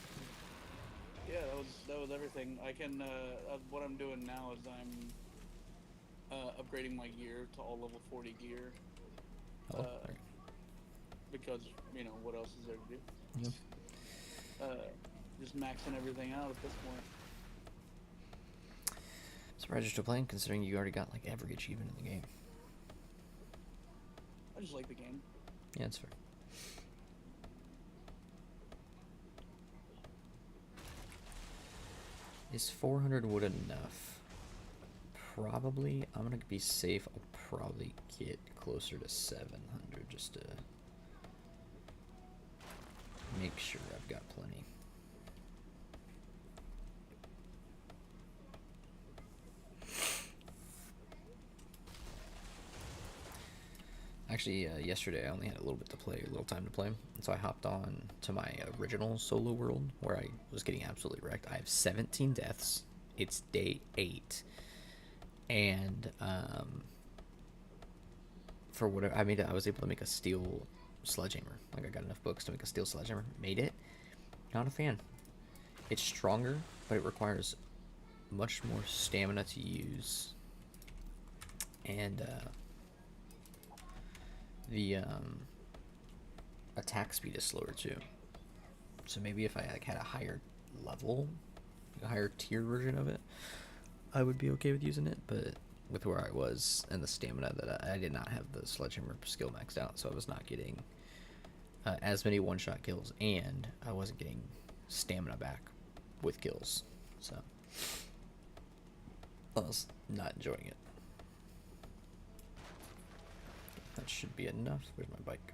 Yeah, that was everything. I can, what I'm doing now is I'm upgrading my gear to all level 40 gear.
Oh, okay.
Because, you know, what else is there to do?
Yeah.
Just maxing everything out at this point.
Surprised you're still playing, considering you already got like every achievement in the game.
I just like the game.
Yeah, that's fair. Is 400 wood enough? Probably. I'm gonna be safe. I'll probably get closer to 700 just to make sure I've got plenty. Actually, yesterday I only had a little little time to play, and so I hopped on to my original solo world where I was getting absolutely wrecked. I have 17 deaths. It's day 8, and for whatever I was able to make a steel sledgehammer. Like I got enough books to make a steel sledgehammer. Made it. Not a fan. It's stronger, but it requires much more stamina to use, and the attack speed is slower too. So maybe if I like had a higher level, a higher tier version of it, I would be okay with using it. But with where I was and the stamina that I did not have the sledgehammer skill maxed out, so I was not getting as many one-shot kills, and I wasn't getting stamina back with kills. So I was not enjoying it. That should be enough. Where's my bike?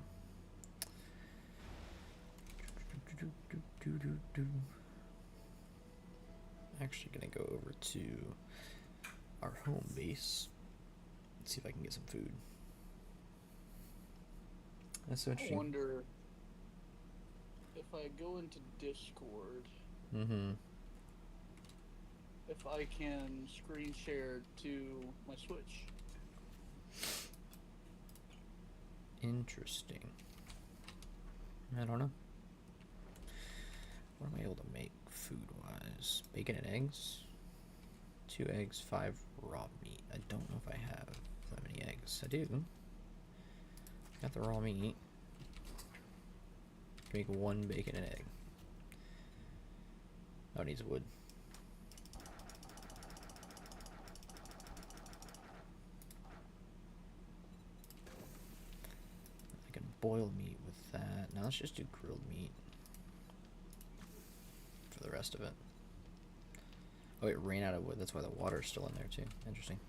Actually gonna go over to our home base. Let's see if I can get some food. That's so
I
interesting.
wonder if I go into Discord,
Mm-hmm.
if I can screen share to my Switch.
Interesting. I don't know. What am I able to make food-wise? Bacon and eggs? 2 eggs, 5 raw meat. I don't know if I have that many eggs. I do. Got the raw meat. Make 1 bacon and egg. Oh, it needs wood. I can boil meat with that. Now let's just do grilled meat for the rest of it. Oh, it ran out of wood. That's why the water's still in there too. Interesting.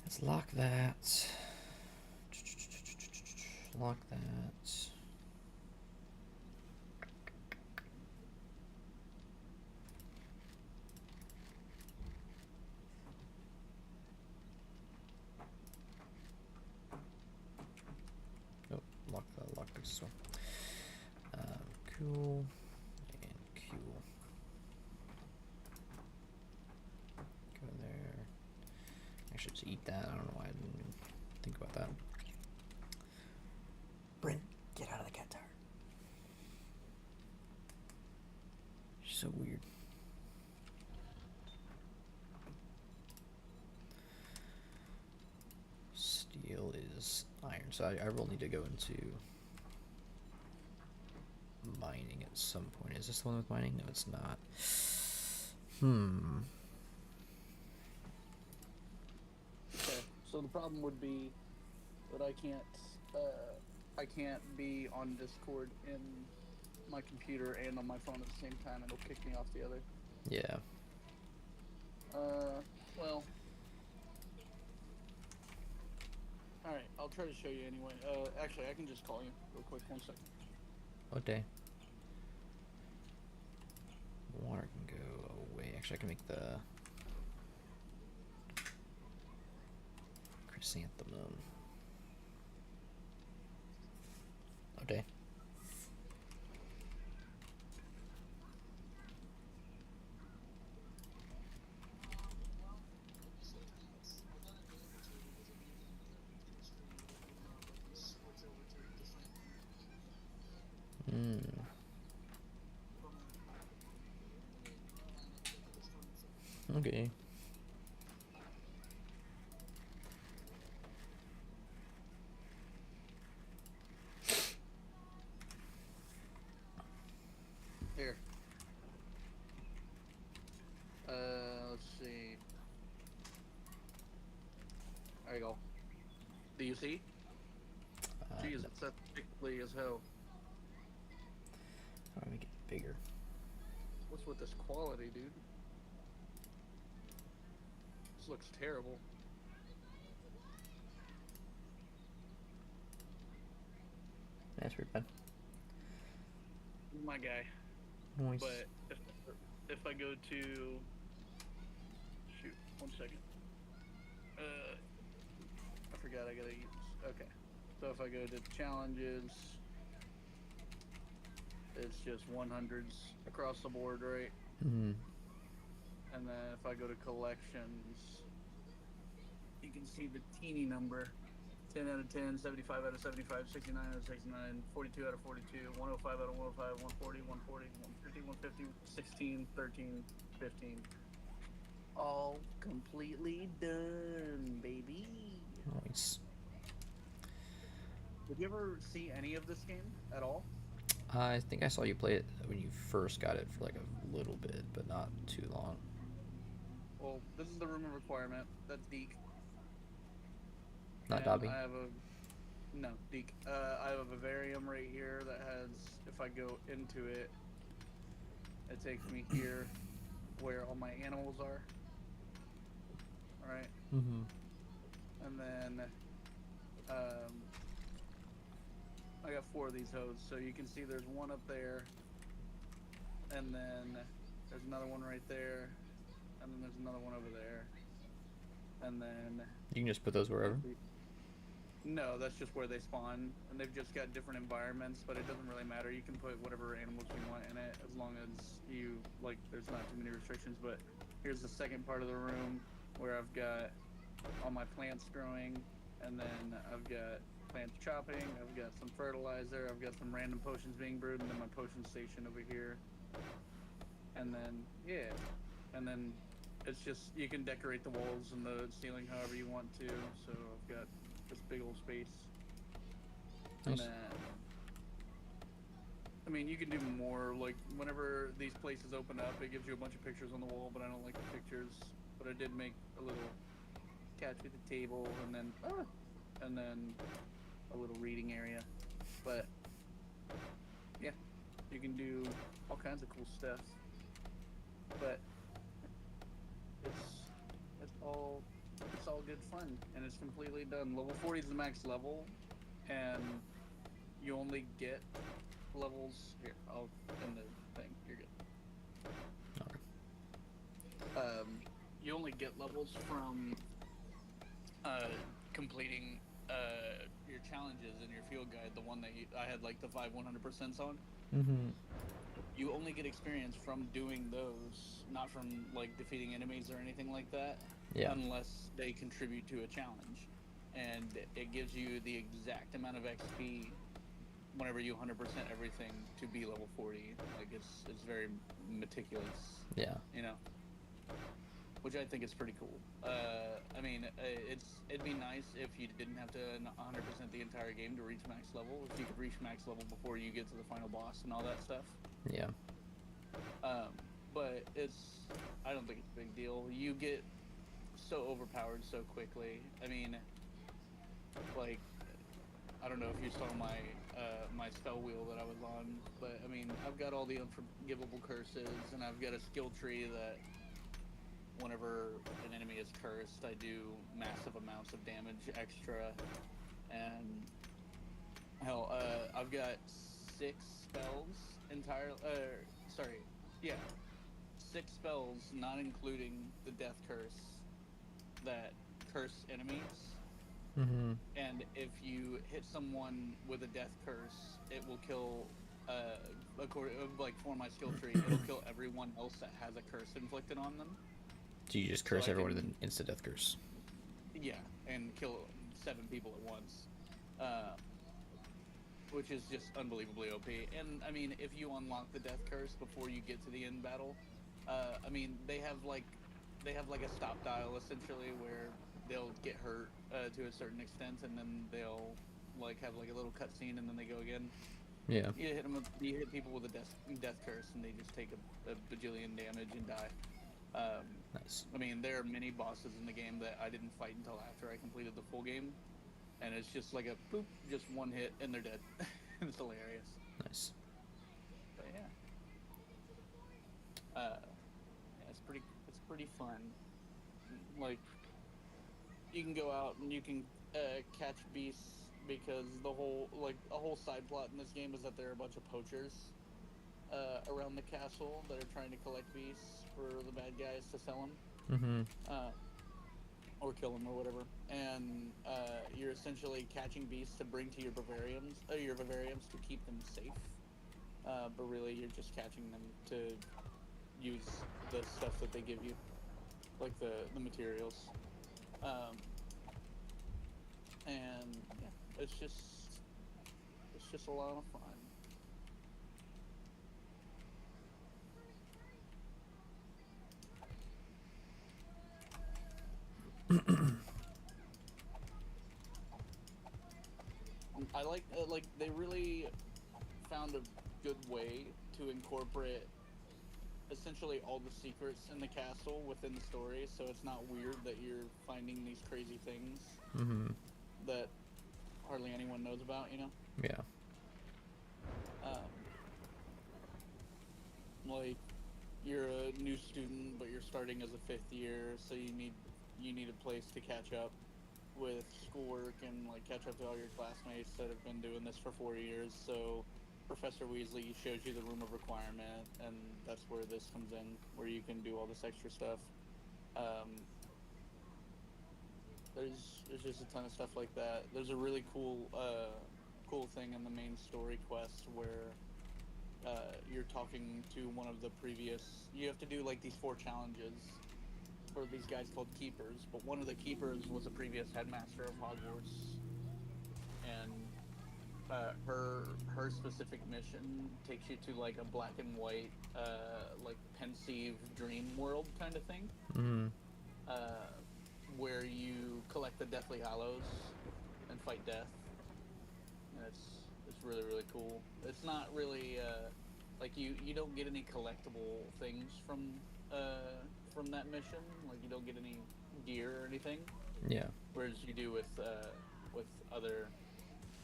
Let's lock that. Lock that. Oh, lock the lockpicks as well. Cool. And cool. Go in there. Actually, just eat that. I don't know why I didn't even think about that. Bryn, get out of the cat tower. You're so weird. Steel is iron, so I will need to go into mining at some point. Is this the one with mining? No, it's not.
Okay, so the problem would be that I can't be on Discord in my computer and on my phone at the same time. It'll kick me off the other.
Yeah.
Well. Alright, I'll try to show you anyway. Actually, I can just call you real quick. 1 second.
What day? Water can go away. Actually, I can make the chrysanthemum. Okay. Okay.
Here. Let's see. There you go. Do you see? Jeez,
No.
it's that thickly as hell.
I'll make it bigger.
What's with this quality, dude? This looks terrible.
That's pretty bad.
My guy.
Nice.
But if I go to shoot, 1 second. I forgot I gotta use. Okay. So if I go to challenges, it's just 100s across the board, right?
Mm-hmm.
And then if I go to collections, you can see the teeny number. 10 out of 10, 75 out of 75, 69 out of 69, 42 out of 42, 105 out of 105, 140, 140, 150, 150, 16, 13, 15. All completely done, baby.
Nice.
Did you ever see any of this game at all?
I think I saw you play it when you first got it for like a little bit, but not too long.
Well, this is the room of requirement. That's Deke.
Not
And
Dobby?
I have no, Deke. I have a vivarium right here that has, if I go into it, it takes me here where all my animals are. Alright?
Mm-hmm.
And then, I got 4 of these hoes, so you can see there's one up there, and then there's another one right there, and then there's another one over there, and then...
You can just put those wherever?
No, that's just where they spawn, and they've just got different environments, but it doesn't really matter. You can put whatever animals you want in it, as long as you, like, there's not too many restrictions. But here's the second part of the room, where I've got all my plants growing, and then I've got plants chopping, I've got some fertilizer, I've got some random potions being brewed, and then my potion station over here. And then, yeah, and then it's just, you can decorate the walls and the ceiling however you want to, so I've got this big old space.
Nice.
And then, I mean, you can do more, like, whenever these places open up, it gives you a bunch of pictures on the wall, but I don't like the pictures. But I did make a little couch with a table, and then a little reading area. But
can do all kinds of cool stuff. But it's it's all it's all good fun, and it's completely done. Level 40 is the max level, and you only get levels here. I'll end the thing. You're good.
Okay.
You only get levels from completing your challenges in your field guide. The one that I had like the 100% on.
Mm-hmm.
You only get experience from doing those, not from like defeating enemies or anything like that.
Yeah.
Unless they contribute to a challenge, and it gives you the exact amount of XP whenever you 100% everything to be level 40. Like it's very meticulous.
Yeah.
You know. Which I think is pretty cool. I mean, it'd be nice if you didn't have to 100% the entire game to reach max level. If you could reach max level before you get to the final boss and all that stuff.
Yeah.
But I don't think it's a big deal. You get so overpowered so quickly. I mean, like, I don't know if you saw my my spell wheel that I was on, but I mean, I've got all the unforgivable curses, and I've got a skill tree that whenever an enemy is cursed, I do massive amounts of damage extra, and hell, I've got 6 spells six spells, not including the death curse, that curse enemies.
Mm-hmm.
And if you hit someone with a death curse, it will kill, for my skill tree, it'll kill everyone else that has a curse inflicted on them.
Do you just curse everyone with an instant death curse?
Yeah, and kill 7 people at once. Which is just unbelievably OP. And, I mean, if you unlock the death curse before you get to the end battle, I mean, they have like a stop dial, essentially, where they'll get hurt to a certain extent, and then they'll like have like a little cutscene, and then they go again.
Yeah.
You hit people with a death curse, and they just take a bajillion damage and die.
Nice.
I mean, there are many bosses in the game that I didn't fight until after I completed the full game, and it's just like a boop, just one hit, and they're dead. It's hilarious.
Nice.
But yeah, it's pretty fun. Like, you can go out and you can catch beasts, because a whole side plot in this game is that there are a bunch of poachers around the castle that are trying to collect beasts for the bad guys to sell them, or kill them or whatever. And you're essentially catching beasts to bring to your vivariums to keep them safe. But really, you're just catching them to use the stuff that they give you, like the materials. And yeah, it's just a lot of fun. I like they really found a good way to incorporate essentially all the secrets in the castle within the story, so it's not weird that you're finding these crazy things that hardly anyone knows about, you know?
Yeah.
Like, you're a new student, but you're starting as a 5th year, so you need a place to catch up with schoolwork and like catch up to all your classmates that have been doing this for 4 years. So Professor Weasley shows you the room of requirement, and that's where this comes in, where you can do all this extra stuff. There's just a ton of stuff like that. There's a really cool thing in the main story quest where you're talking to one of the previous. You have to do like these 4 challenges for these guys called Keepers, but one of the Keepers was a previous headmaster of Hogwarts, and her specific mission takes you to like a black and white, like pensive dream world kind of thing, where you collect the Deathly Hallows and fight death. And it's really, really cool. It's not really like you don't get any collectible things from that mission. Like, you don't get any gear or anything.
Yeah.
Whereas you do with other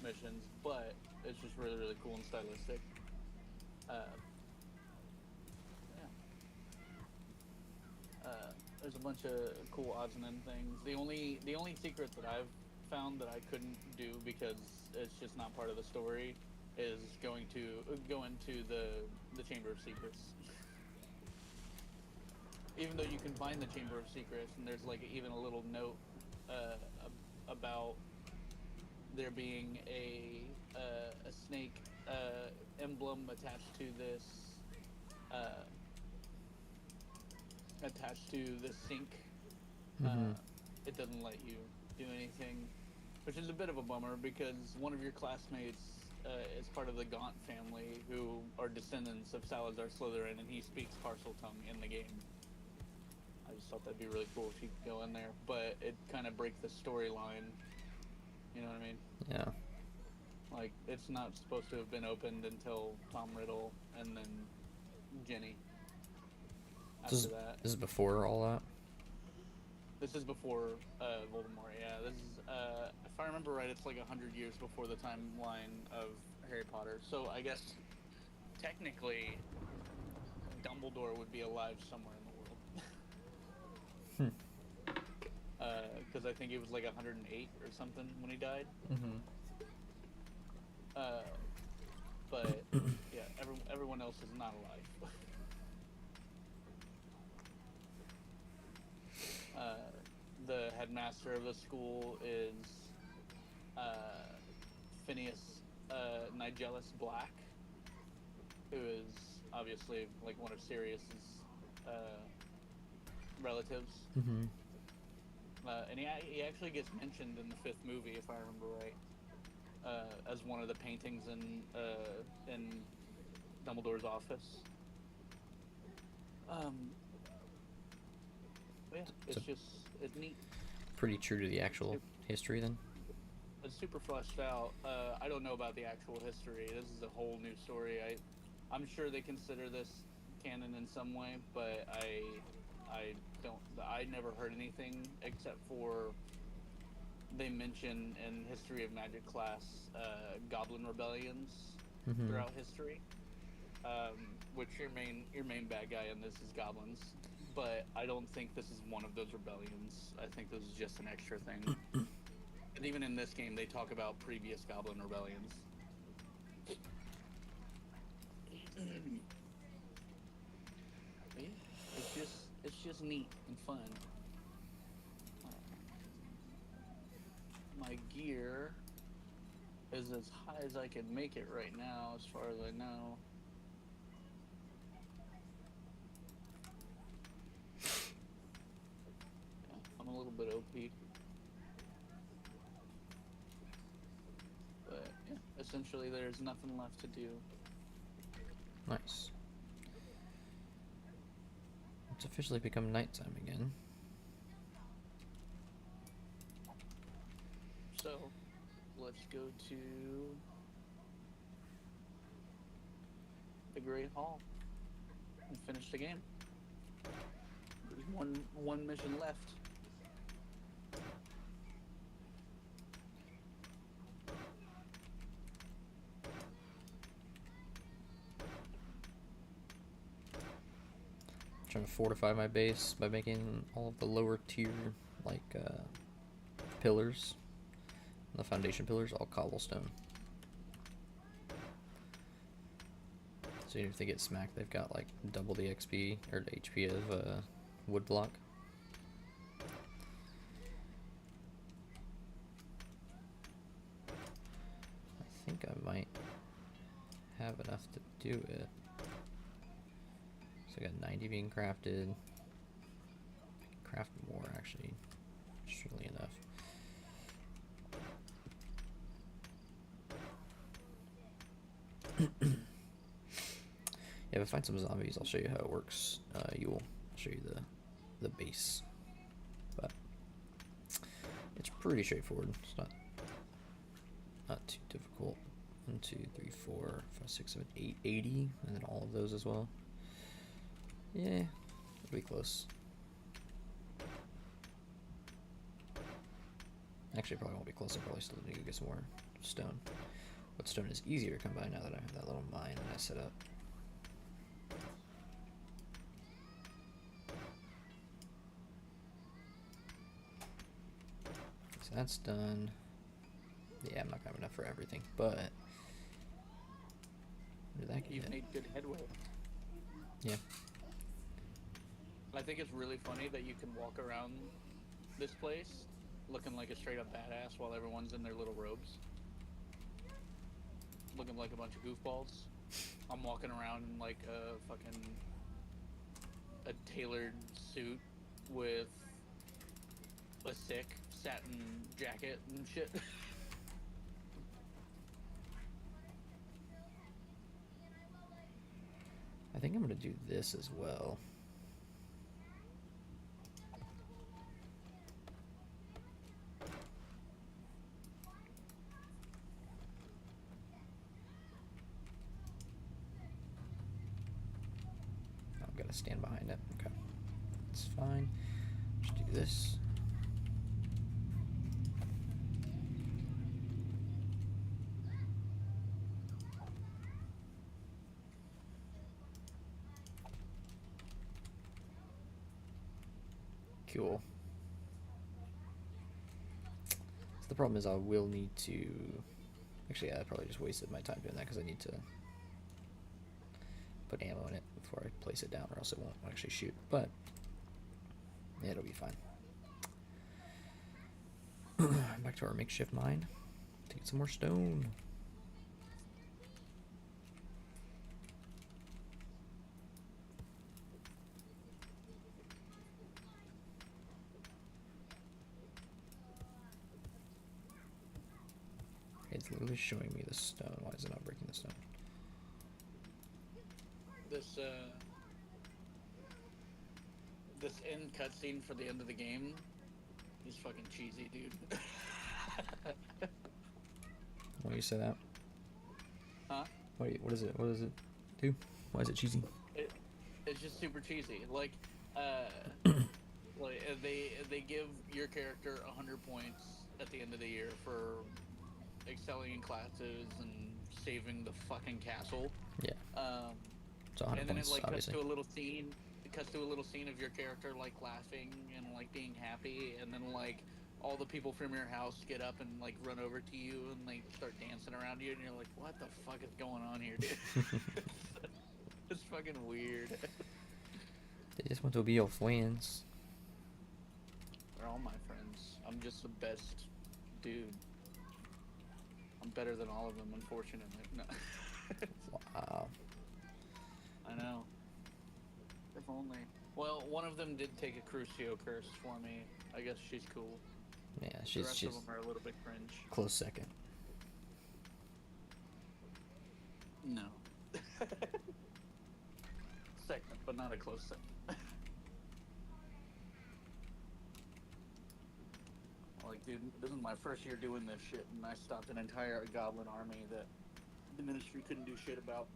missions, but it's just really, really cool and stylistic.
Uh, yeah. There's a bunch of cool odds and end things. The only secret that I've found that I couldn't do because it's just not part of the story is go into the Chamber of Secrets. Even though you can find the Chamber of Secrets, and there's like even a little note about there being a snake emblem attached to this uh, sink.
Mhm.
It doesn't let you do anything, which is a bit of a bummer because one of your classmates is part of the Gaunt family, who are descendants of Salazar Slytherin, and he speaks Parseltongue in the game. I just thought that'd be really cool if you could go in there, but it kind of breaks the storyline. You know what I mean?
Yeah.
Like, it's not supposed to have been opened until Tom Riddle and then Jenny. After
This is,
that,
this is before all that.
this is before Voldemort. Yeah, this is if I remember right, it's like 100 years before the timeline of Harry Potter. So I guess technically, Dumbledore would be alive somewhere in the world. Because I think he was like 108 or something when he died.
Mhm.
But yeah, everyone else is not alive. The headmaster of the school is Phineas Nigellus Black, who is obviously like one of Sirius's relatives.
Mhm.
And he actually gets mentioned in the 5th movie, if I remember right, as one of the paintings in Dumbledore's office. Yeah, it's neat.
Pretty true to the actual history then.
It's super fleshed out. I don't know about the actual history. This is a whole new story. I'm sure they consider this canon in some way, but I never heard anything except for they mention in History of Magic class goblin rebellions
Mhm.
throughout history, which your main bad guy in this is goblins, but I don't think this is one of those rebellions. I think this is just an extra thing. And even in this game, they talk about previous goblin rebellions. But yeah, it's just neat and fun. My gear is as high as I can make it right now, as far as I know. Yeah, I'm a little bit OP. But yeah, essentially there's nothing left to do.
Nice. It's officially become nighttime again.
So, let's go to the Great Hall and finish the game. There's one mission left.
Trying to fortify my base by making all of the lower tier like pillars, the foundation pillars, all cobblestone. So even if they get smacked, they've got like double the XP or the HP of wood block. I think I might have enough to do it. So I got 90 being crafted. I can craft more actually, surely enough. Yeah, if I find some zombies, I'll show you how it works. I'll show you the base, but it's pretty straightforward. It's not too difficult. 1, 2, 3, 4, 5, 6, 7, 8, 80, and then all of those as well. Yeah, it'll be close. Actually, probably won't be close. I probably still need to get some more stone. But stone is easier to come by now that I have that little mine that I set up. So that's done. Yeah, I'm not gonna have enough for everything, but where did that get?
You've made good headway.
Yeah.
I think it's really funny that you can walk around this place looking like a straight up badass while everyone's in their little robes. Looking like a bunch of goofballs. I'm walking around in like a tailored suit with a sick satin jacket and shit.
I think I'm gonna do this as well. I'm gonna stand behind it. Okay, it's fine. Just do this. Cool. So the problem is I will need to... Actually, I probably just wasted my time doing that because I need to put ammo in it before I place it down, or else it won't actually shoot. But yeah, it'll be fine. Back to our makeshift mine to get some more stone. It's literally showing me the stone. Why is it not breaking the stone?
This end cutscene for the end of the game is fucking cheesy, dude.
Why do you say that?
Huh?
What is it? What does it do? Why is it cheesy?
It's just super cheesy. Like, they give your character 100 points at the end of the year for excelling in classes and saving the fucking castle.
Yeah. So 100
and then
points,
it like
obviously.
cuts to a little scene. It cuts to a little scene of your character like laughing and like being happy, and then like all the people from your house get up and like run over to you and like start dancing around you, and you're like, what the fuck is going on here, dude? It's fucking weird.
They just want to be your friends.
They're all my friends. I'm just the best dude. I'm better than all of them, unfortunately. No.
Wow.
I know. If only. Well, one of them did take a Crucio curse for me. I guess she's cool.
Yeah,
The
she's
rest of them are a little bit cringe.
close second.
No. Second, but not a close second. Like, dude, this is my first year doing this shit, and I stopped an entire goblin army that the ministry couldn't do shit about.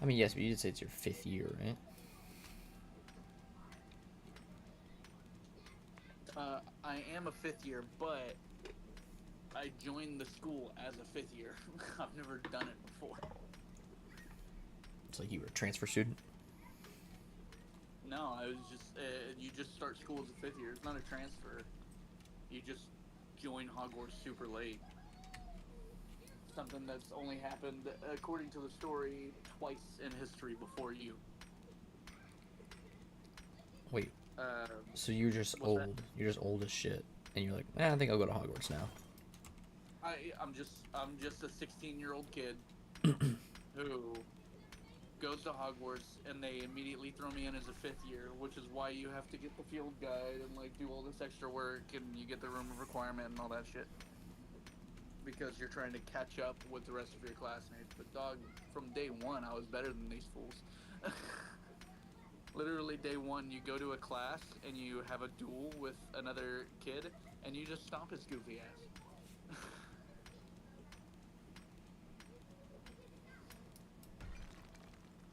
I mean, yes, but you did say it's your 5th year, right?
I am a 5th year, but I joined the school as a 5th year. I've never done it before.
It's like you were a transfer student.
No, I was just, you just start school as a 5th year. It's not a transfer. You just join Hogwarts super late. Something that's only happened, according to the story, twice in history before you.
Wait, so you're just
what's
old.
that?
You're just old as shit, and you're like, I think I'll go to Hogwarts now.
I'm just a 16-year-old kid who goes to Hogwarts, and they immediately throw me in as a 5th year, which is why you have to get the field guide and like do all this extra work, and you get the room of requirement and all that shit. Because you're trying to catch up with the rest of your classmates. But dog, from day one, I was better than these fools. Literally day one, you go to a class and you have a duel with another kid, and you just stomp his goofy ass.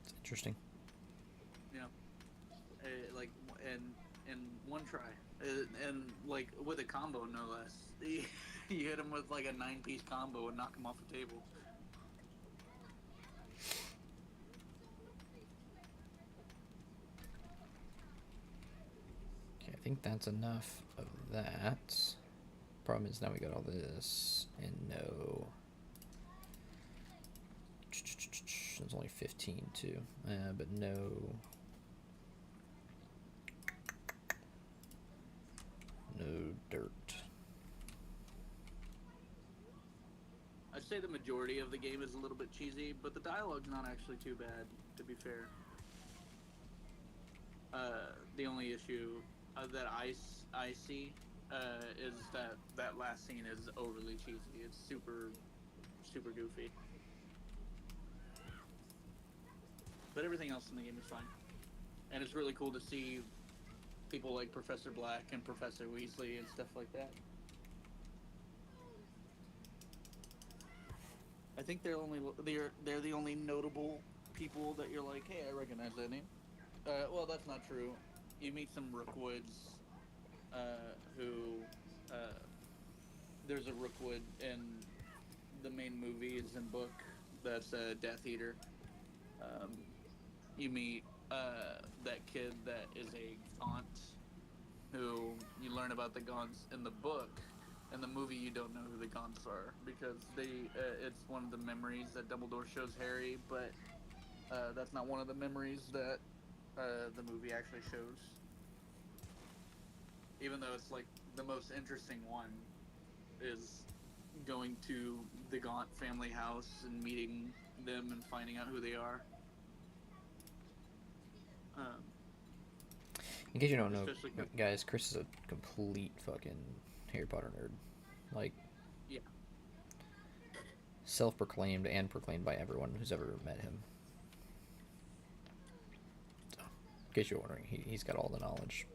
It's interesting.
Yeah. Like, in one try, and like with a combo, no less. You hit him with like a 9-piece combo and knock him off the table.
Okay, I think that's enough of that. Problem is now we got all this and no. There's only 15 too, but no. No dirt.
I'd say the majority of the game is a little bit cheesy, but the dialogue's not actually too bad, to be fair. The only issue that I see is that last scene is overly cheesy. It's super goofy. But everything else in the game is fine. And it's really cool to see people like Professor Black and Professor Weasley and stuff like that. I think they're the only notable people that you're like, hey, I recognize that name. Well, that's not true. You meet some Rookwoods, who there's a Rookwood in the main movies and book that's a Death Eater. You meet that kid that is a Gaunt, who you learn about the Gaunts in the book. In the movie, you don't know who the Gaunts are because it's one of the memories that Dumbledore shows Harry, but that's not one of the memories that the movie actually shows. Even though it's like the most interesting one is going to the Gaunt family house and meeting them and finding out who they are.
In case you don't know,
Especially-
guys, Chris is a complete fucking Harry Potter nerd. Like,
Yeah.
self-proclaimed and proclaimed by everyone who's ever met him. So, in case you're wondering, he's got all the knowledge.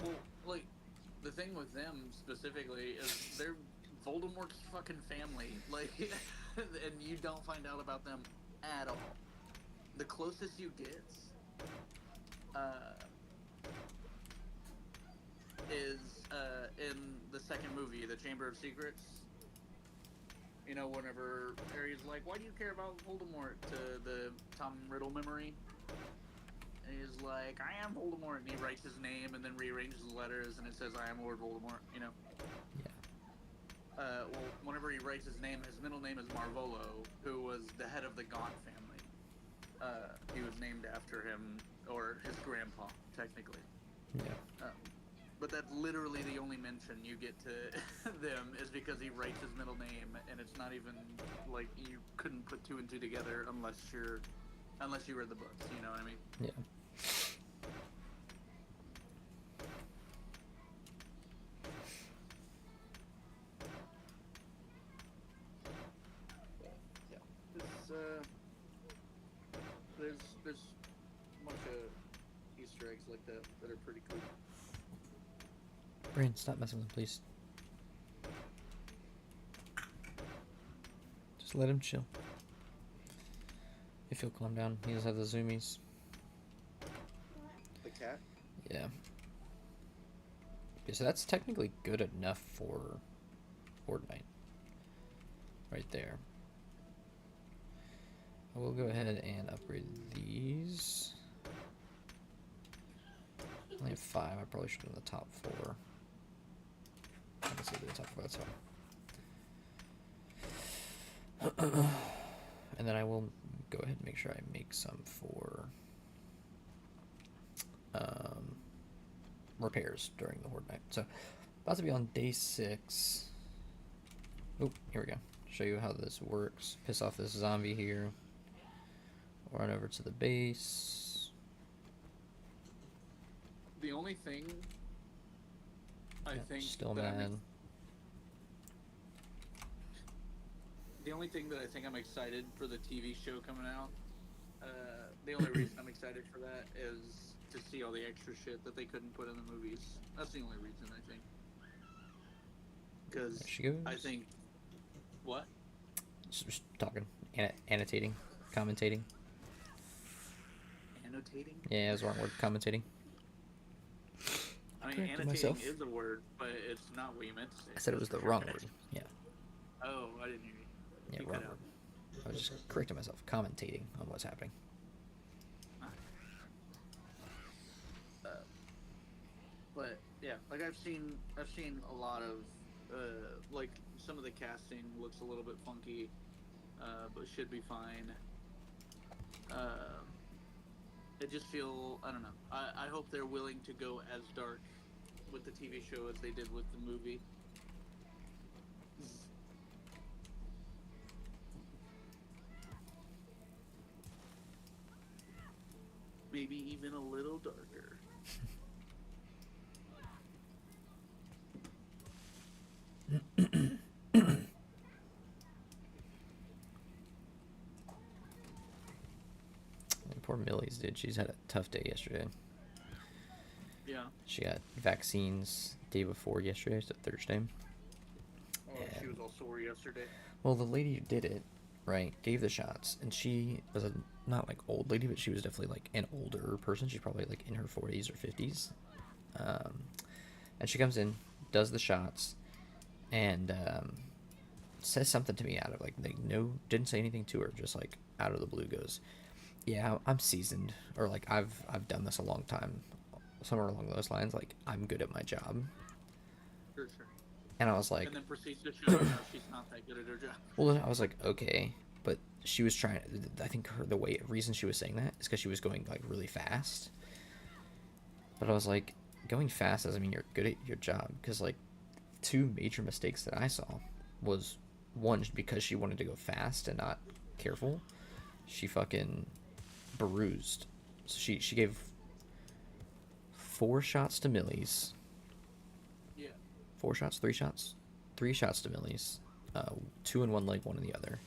Well, like, the thing with them specifically is they're Voldemort's fucking family. Like, and you don't find out about them at all. The closest you get is in the second movie, The Chamber of Secrets. You know, whenever Harry's like, why do you care about Voldemort, to the Tom Riddle memory? And he's like, I am Voldemort, and he writes his name and then rearranges the letters and it says, I am Lord Voldemort, you know?
Yeah.
Well, whenever he writes his name, his middle name is Marvolo, who was the head of the Gaunt family. He was named after him, or his grandpa, technically.
Yeah.
But that's literally the only mention you get to them is because he writes his middle name, and it's not even like you couldn't put two and two together unless you read the books. You know what I mean?
Yeah.
Yeah. There's a bunch of Easter eggs like that are pretty cool.
Brandon, stop messing with him, please. Just let him chill. If he'll calm down, he does have the zoomies.
The cat?
Yeah. Okay, so that's technically good enough for Horde Night. Right there. I will go ahead and upgrade these. I only have 5. I probably should have the top 4. I can see the top 4, that's fine. And then I will go ahead and make sure I make some for repairs during the Horde Night. So, about to be on day 6. Oh, here we go. Show you how this works. Piss off this zombie here. Run over to the base.
The only thing I
Yeah,
think
still
that
mad.
The only thing that I think I'm excited for the TV show coming out, the only reason I'm excited for that is to see all the extra shit that they couldn't put in the movies. That's the only reason, I think. Because
There she goes.
I think... What?
Just talking, annotating, commentating.
Annotating?
Yeah, that's the wrong word. Commentating.
I mean,
corrected
annotating
myself.
is a word, but it's not what you meant to say.
I said it was the wrong word. Yeah.
Oh, I didn't hear you.
Yeah,
You
wrong
cut
word.
out.
I was just correcting myself, commentating on what's happening.
But yeah, like I've seen a lot of like some of the casting looks a little bit funky, but should be fine. Uh, I just feel I don't know. I hope they're willing to go as dark with the TV show as they did with the movie. Maybe even a little darker.
Poor Millie's, dude. She's had a tough day yesterday.
Yeah.
She got vaccines day before yesterday, so Thursday.
Oh, she was all sore yesterday.
Well, the lady who did it, right, gave the shots, and she was a not like old lady, but she was definitely like an older person. She's probably like in her 40s or 50s. And she comes in, does the shots, and says something to me out of like no, didn't say anything to her, just like out of the blue goes, "Yeah, I'm seasoned," or like I've done this a long time, somewhere along those lines. Like I'm good at my job.
Sure.
And I was like,
And then proceeds to show how she's not that good at her job.
well, then I was like, okay, but she was trying. I think the reason she was saying that is because she was going like really fast. But I was like, going fast doesn't mean you're good at your job, because like two major mistakes that I saw was one, because she wanted to go fast and not careful, she fucking bruised. So she gave 4 shots to Millie's.
Yeah.
4 shots, 3 shots, 3 shots to Millie's. 2 in one leg, 1 in the other.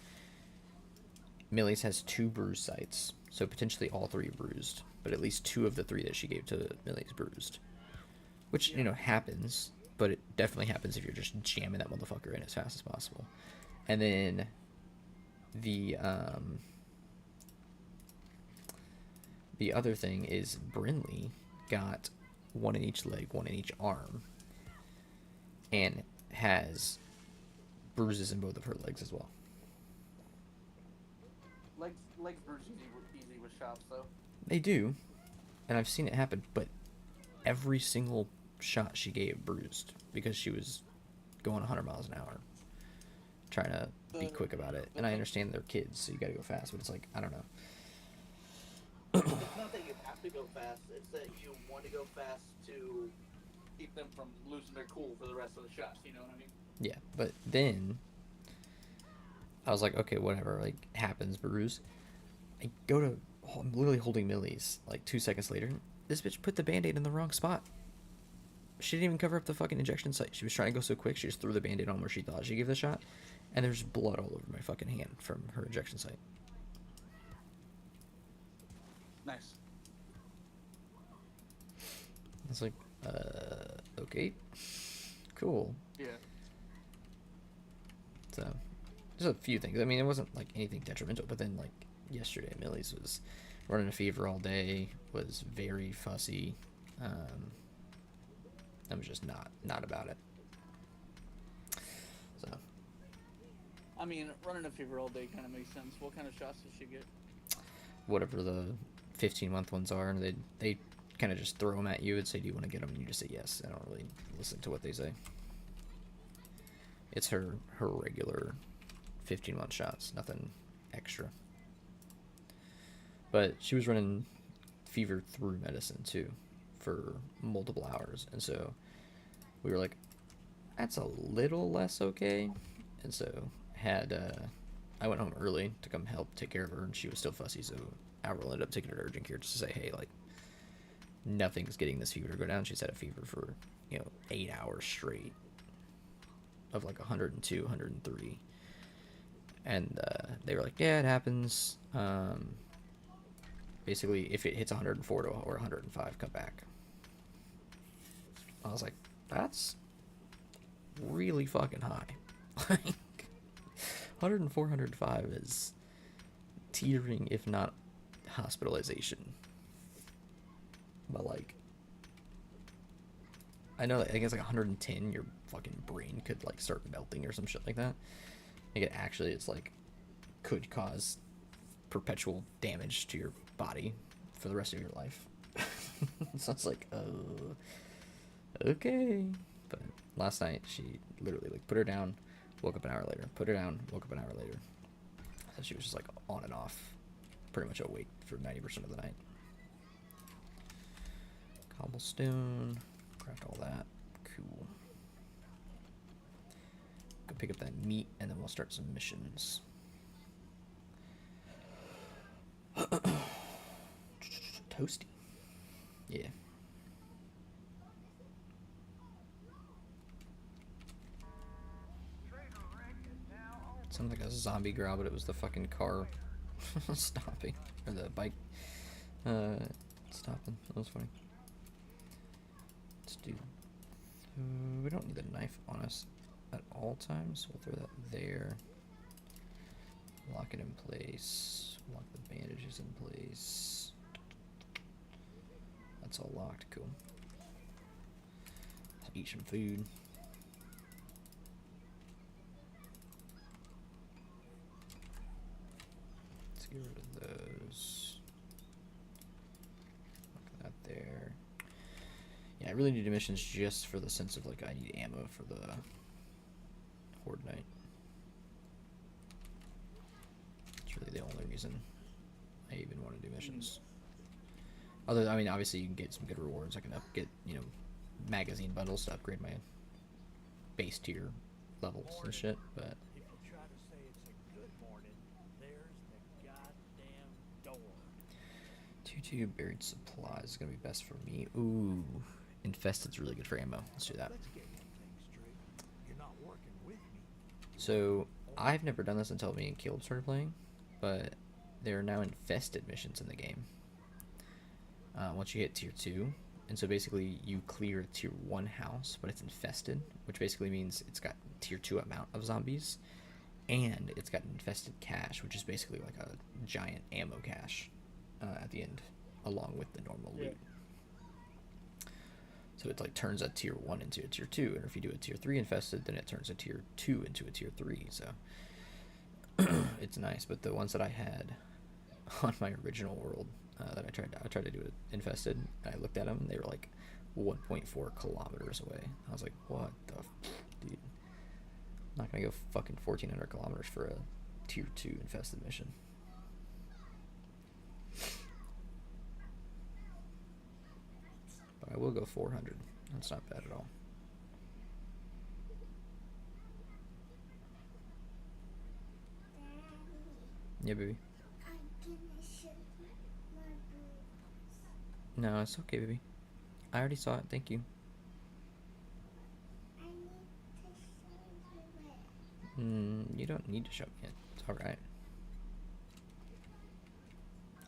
Millie's has 2 bruised sites, so potentially all 3 bruised, but at least 2 of the 3 that she gave to Millie's bruised. Which, you know, happens, but it definitely happens if you're just jamming that motherfucker in as fast as possible. And then the other thing is Brinley got 1 in each leg, 1 in each arm, and has bruises in both of her legs as well.
Legs bruise easy with shots though.
They do, and I've seen it happen, but every single shot she gave bruised, because she was going 100 miles an hour, trying to be quick about it. And I understand they're kids, so you gotta go fast, but it's like, I don't know.
It's not that you have to go fast, it's that you want to go fast to keep them from losing their cool for the rest of the shots, you know what I mean?
Yeah, but then I was like, okay, whatever, like, happens, bruise. I'm literally holding Millie's, like, 2 seconds later, this bitch put the Band-Aid in the wrong spot. She didn't even cover up the fucking injection site. She was trying to go so quick, she just threw the Band-Aid on where she thought she gave the shot, and there's blood all over my fucking hand from her injection site.
Nice.
I was like, okay, cool.
Yeah.
So, there's a few things. I mean, it wasn't like anything detrimental, but then like yesterday, Millie's was running a fever all day, was very fussy. I was just not about it. So,
I mean, running a fever all day kind of makes sense. What kind of shots did she get?
whatever the 15-month ones are, and they kind of just throw them at you and say, do you want to get them? And you just say yes. I don't really listen to what they say. It's her regular 15-month shots, nothing extra. But she was running fever through medicine too for multiple hours, and so we were like, that's a little less okay. And so I went home early to come help take care of her, and she was still fussy, so Avril ended up taking her to urgent care just to say, hey, like, nothing's getting this fever to go down. She's had a fever for 8 hours straight of like 102, 103, and they were like, yeah, it happens. Basically, if it hits 104 or 105, come back. I was like, that's really fucking high. Like, 104, 105 is teetering, if not hospitalization. But like, I know, I think it's like 110. Your fucking brain could like start melting or some shit like that. Like it actually, it's like could cause perpetual damage to your body for the rest of your life. So it's like, okay. But last night she literally like put her down, woke up an hour later, put her down, woke up an hour later. So she was just like on and off, pretty much awake for 90% of the night. Cobblestone, craft all that, cool. Go pick up that meat and then we'll start some missions. Toasty. Yeah. Sounds like a zombie growl, but it was the fucking car stopping. Or the bike stopping. That was funny. Let's do... we don't need the knife on us at all times. We'll throw that there. Lock it in place. Lock the bandages in place. That's all locked. Cool. Let's eat some food. Let's get rid of those. Look at that there. Yeah, I really need missions just for the sense of like I need ammo for the Horde Night. It's really the only reason I even want to do missions. Other, I mean, obviously you can get some good rewards. I can get, you know, magazine bundles to upgrade my base tier levels and shit. But
If you try to say it's a good morning, there's the goddamn door.
2-2 buried supplies is gonna be best for me. Ooh, infested's really good for ammo. Let's do that.
Let's get one thing straight. You're not working with me.
So I've never done this until me and Caleb started playing, but there are now infested missions in the game. Once you hit tier 2, and so basically you clear a tier 1 house, but it's infested, which basically means it's got tier 2 amount of zombies, and it's got infested cache, which is basically like a giant ammo cache at the end, along with the normal loot. So it like turns a tier 1 into a tier 2, and if you do a tier 3 infested, then it turns a tier 2 into a tier 3, so it's nice. But the ones that I had on my original world that I tried to do it infested, I looked at them and they were like 1.4 kilometers away. I was like, what the dude, I'm not gonna go fucking 1,400 kilometers for a tier 2 infested mission. But I will go 400. That's not bad at all. Yeah, baby. No, it's okay, baby. I already saw it. Thank you. You don't need to show me it. It's alright.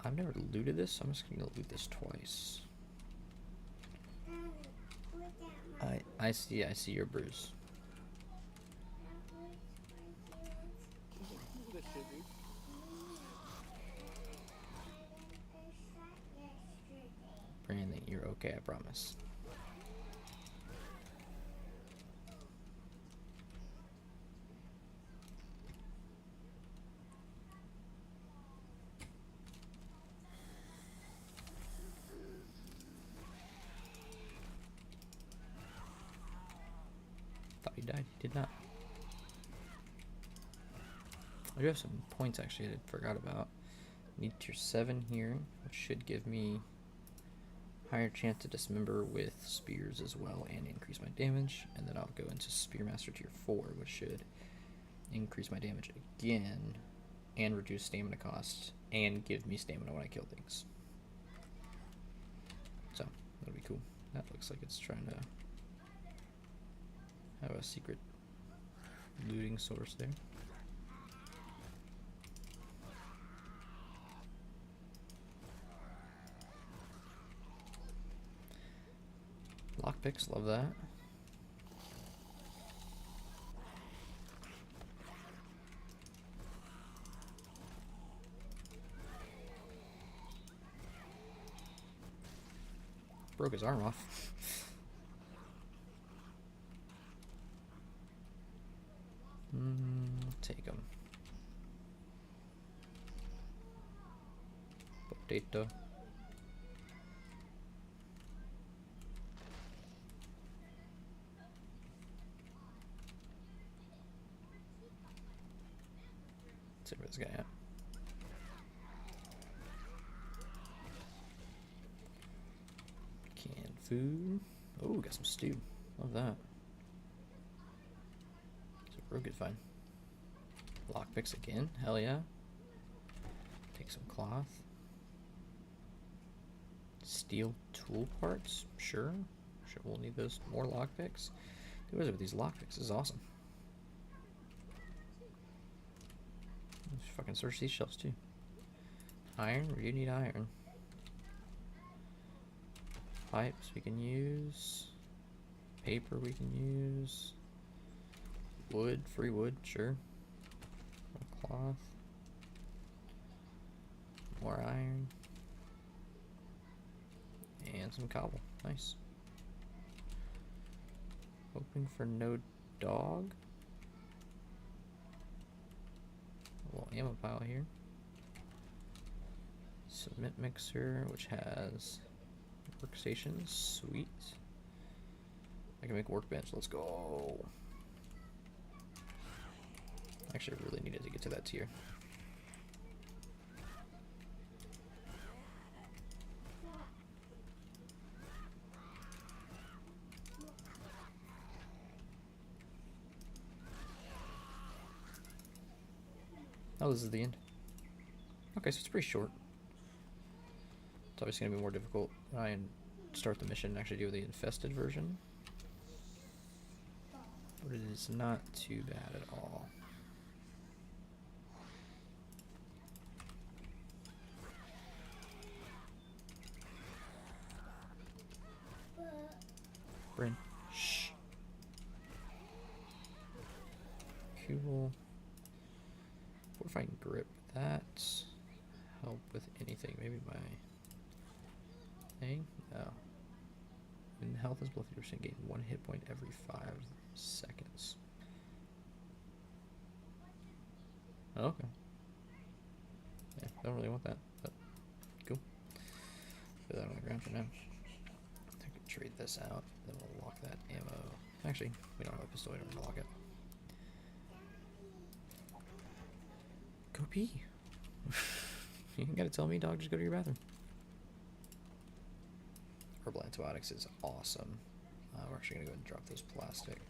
I've never looted this, so I'm just gonna loot this twice. I see your bruise.
This should be.
Brandon, you're okay, I promise. Thought he died. He did not. I do have some points actually I forgot about. Need tier 7 here, which should give me higher chance to dismember with spears as well and increase my damage. And then I'll go into Spearmaster tier 4, which should increase my damage again and reduce stamina cost and give me stamina when I kill things. So that'll be cool. That looks like it's trying to have a secret looting source there. Lockpicks, love that. Broke his arm off. Take them. Potato. Let's see where this guy at. Canned food. Oh, got some stew. Love that. It's a real good find. Lockpicks again. Hell yeah. Take some cloth. Steel tool parts. Sure. Sure, we'll need those. More lockpicks. Dude, what is it with these lockpicks? This is awesome. Let's fucking search these shelves too. Iron? We do need iron. Pipes we can use. Paper we can use. Wood, free wood, sure. More cloth. More iron. And some cobble. Nice. Hoping for no dog. A little ammo pile here. Cement mixer, which has workstations. Sweet. I can make workbench. Let's go. Actually, I really needed to get to that tier. Oh, this is the end. Okay, so it's pretty short. It's obviously going to be more difficult when I start the mission and actually do the infested version. But it is not too bad at all. Bryn, shh. Cool. Fortifying grip. That help with anything. Maybe my thing? No. When health is below 50%, gain 1 hit point every 5 seconds. Oh, okay. Yeah, don't really want that, but cool. Put that on the ground for now. I can trade this out, then we'll lock that ammo. Actually, we don't have a pistol, we don't need to lock it. Go pee. You ain't gotta tell me, dog, just go to your bathroom. Herbal antibiotics is awesome. We're actually gonna go ahead and drop those plastic.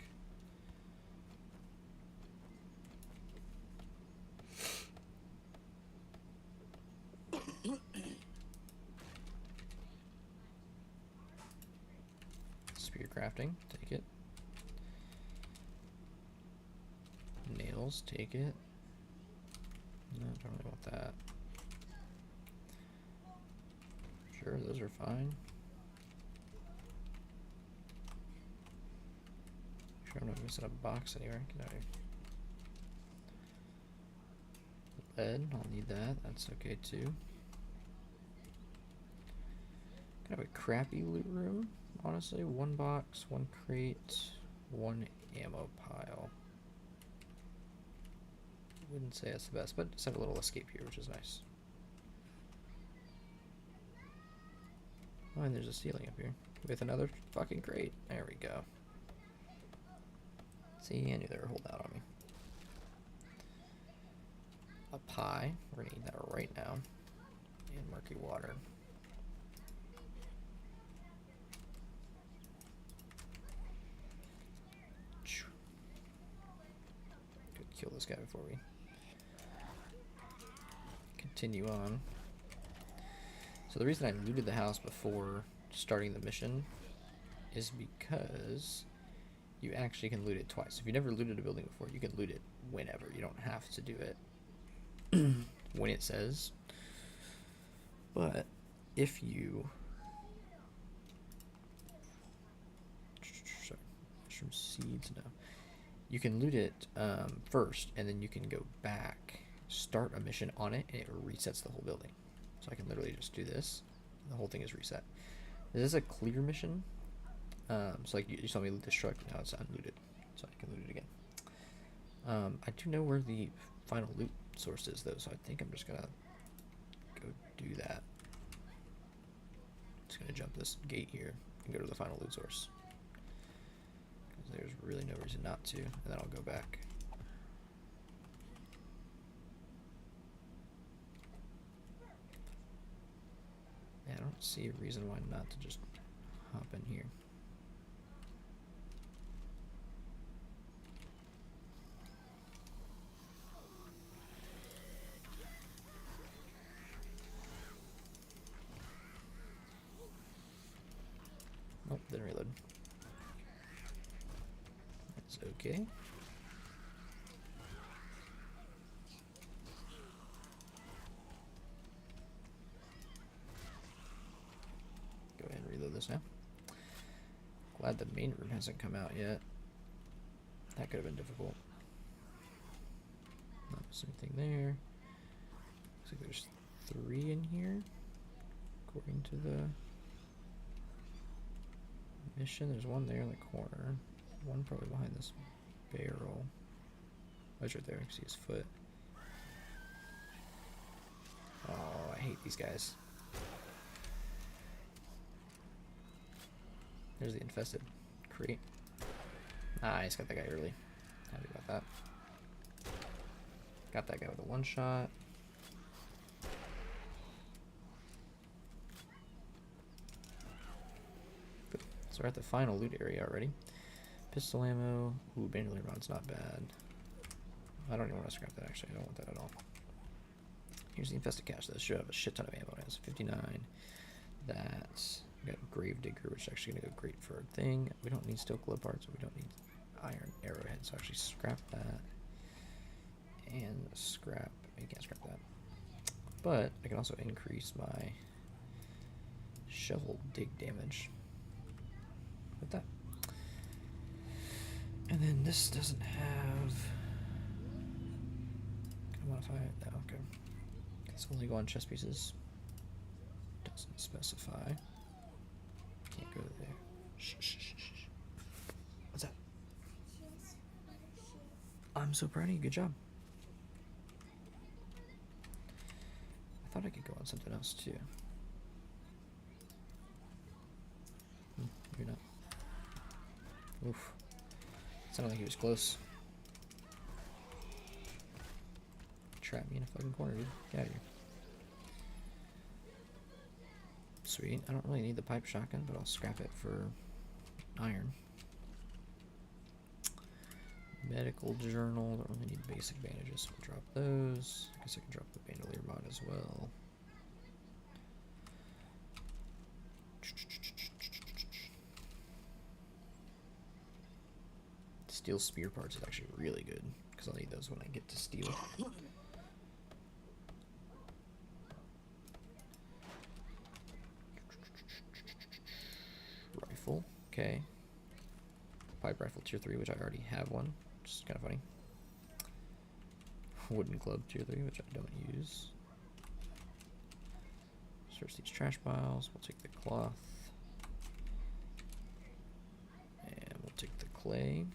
Spear crafting, take it. Nails, take it. No, don't really want that. Sure, those are fine. Sure, I'm not missing a box anywhere. Get out of here. Lead, I'll need that. That's okay too. Kind of a crappy loot room, honestly. 1 box, 1 crate, 1 ammo pile. Wouldn't say that's the best, but just have a little escape here, which is nice. Oh, and there's a ceiling up here with another fucking crate. There we go. See, I knew they were holding out on me. A pie. We're gonna eat that right now. And murky water. Could kill this guy before we continue on. So the reason I looted the house before starting the mission is because you actually can loot it twice. If you never looted a building before, you can loot it whenever. You don't have to do it when it says. But if you... Sorry, mushroom seeds, no. You can loot it first, and then you can go back, start a mission on it, and it resets the whole building. So I can literally just do this. The whole thing is reset. This is a clear mission. So like you saw me loot this truck, now it's unlooted. So I can loot it again. I do know where the final loot source is, though, so I think I'm just gonna go do that. Just gonna jump this gate here and go to the final loot source. Because there's really no reason not to, and then I'll go back. Yeah, I don't see a reason why not to just hop in here. Oh, didn't reload. That's okay. Go ahead and reload this now. Glad the main room hasn't come out yet. That could have been difficult. Not anything there. Looks like there's 3 in here, according to the mission. There's 1 there in the corner. 1 probably behind this barrel. Oh, it's right there. I can see his foot. Oh, I hate these guys. There's the infested crate. Nice, got that guy early. Happy about that. Got that guy with a 1-shot. Good. So we're at the final loot area already. Pistol ammo. Ooh, bandolier rod's not bad. I don't even want to scrap that, actually. I don't want that at all. Here's the infested cache. This should have a shit ton of ammo. It has 59. That's... We got Gravedigger, which is actually going to go great for a thing. We don't need steel glow parts, we don't need iron arrowhead, so actually scrap that. And scrap... You can't scrap that. But I can also increase my shovel dig damage with that. And then this doesn't have... Can I modify it? No, okay. It's only go on chest pieces. Doesn't specify. Can't go there. Shh, shh, shh, shh. What's that? I'm so proud of you. Good job. I thought I could go on something else too. You're not. Oof. Sounded like he was close. Trap me in a fucking corner, dude. Get out of here. Sweet. I don't really need the pipe shotgun, but I'll scrap it for iron. Medical journal. Don't really need basic bandages, so we'll drop those. I guess I can drop the bandolier mod as well. Steel spear parts is actually really good because I'll need those when I get to steel. Rifle, okay. Pipe rifle tier 3, which I already have one, which is kind of funny. Wooden club tier 3, which I don't use. Search these trash piles. We'll take the cloth. And we'll take the clay.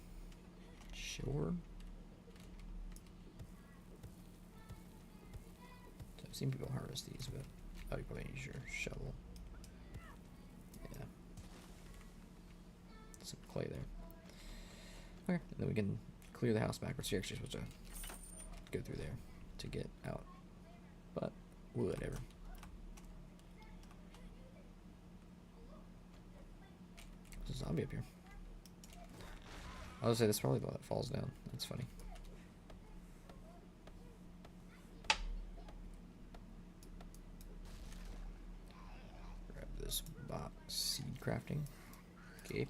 Sure. So I've seen people harvest these, but oh, you probably use your shovel. Yeah. Some clay there. Okay, and then we can clear the house backwards. You're actually supposed to go through there to get out. But whatever. There's a zombie up here. I was gonna say that's probably the one that falls down. That's funny. Grab this box seed crafting. Okay.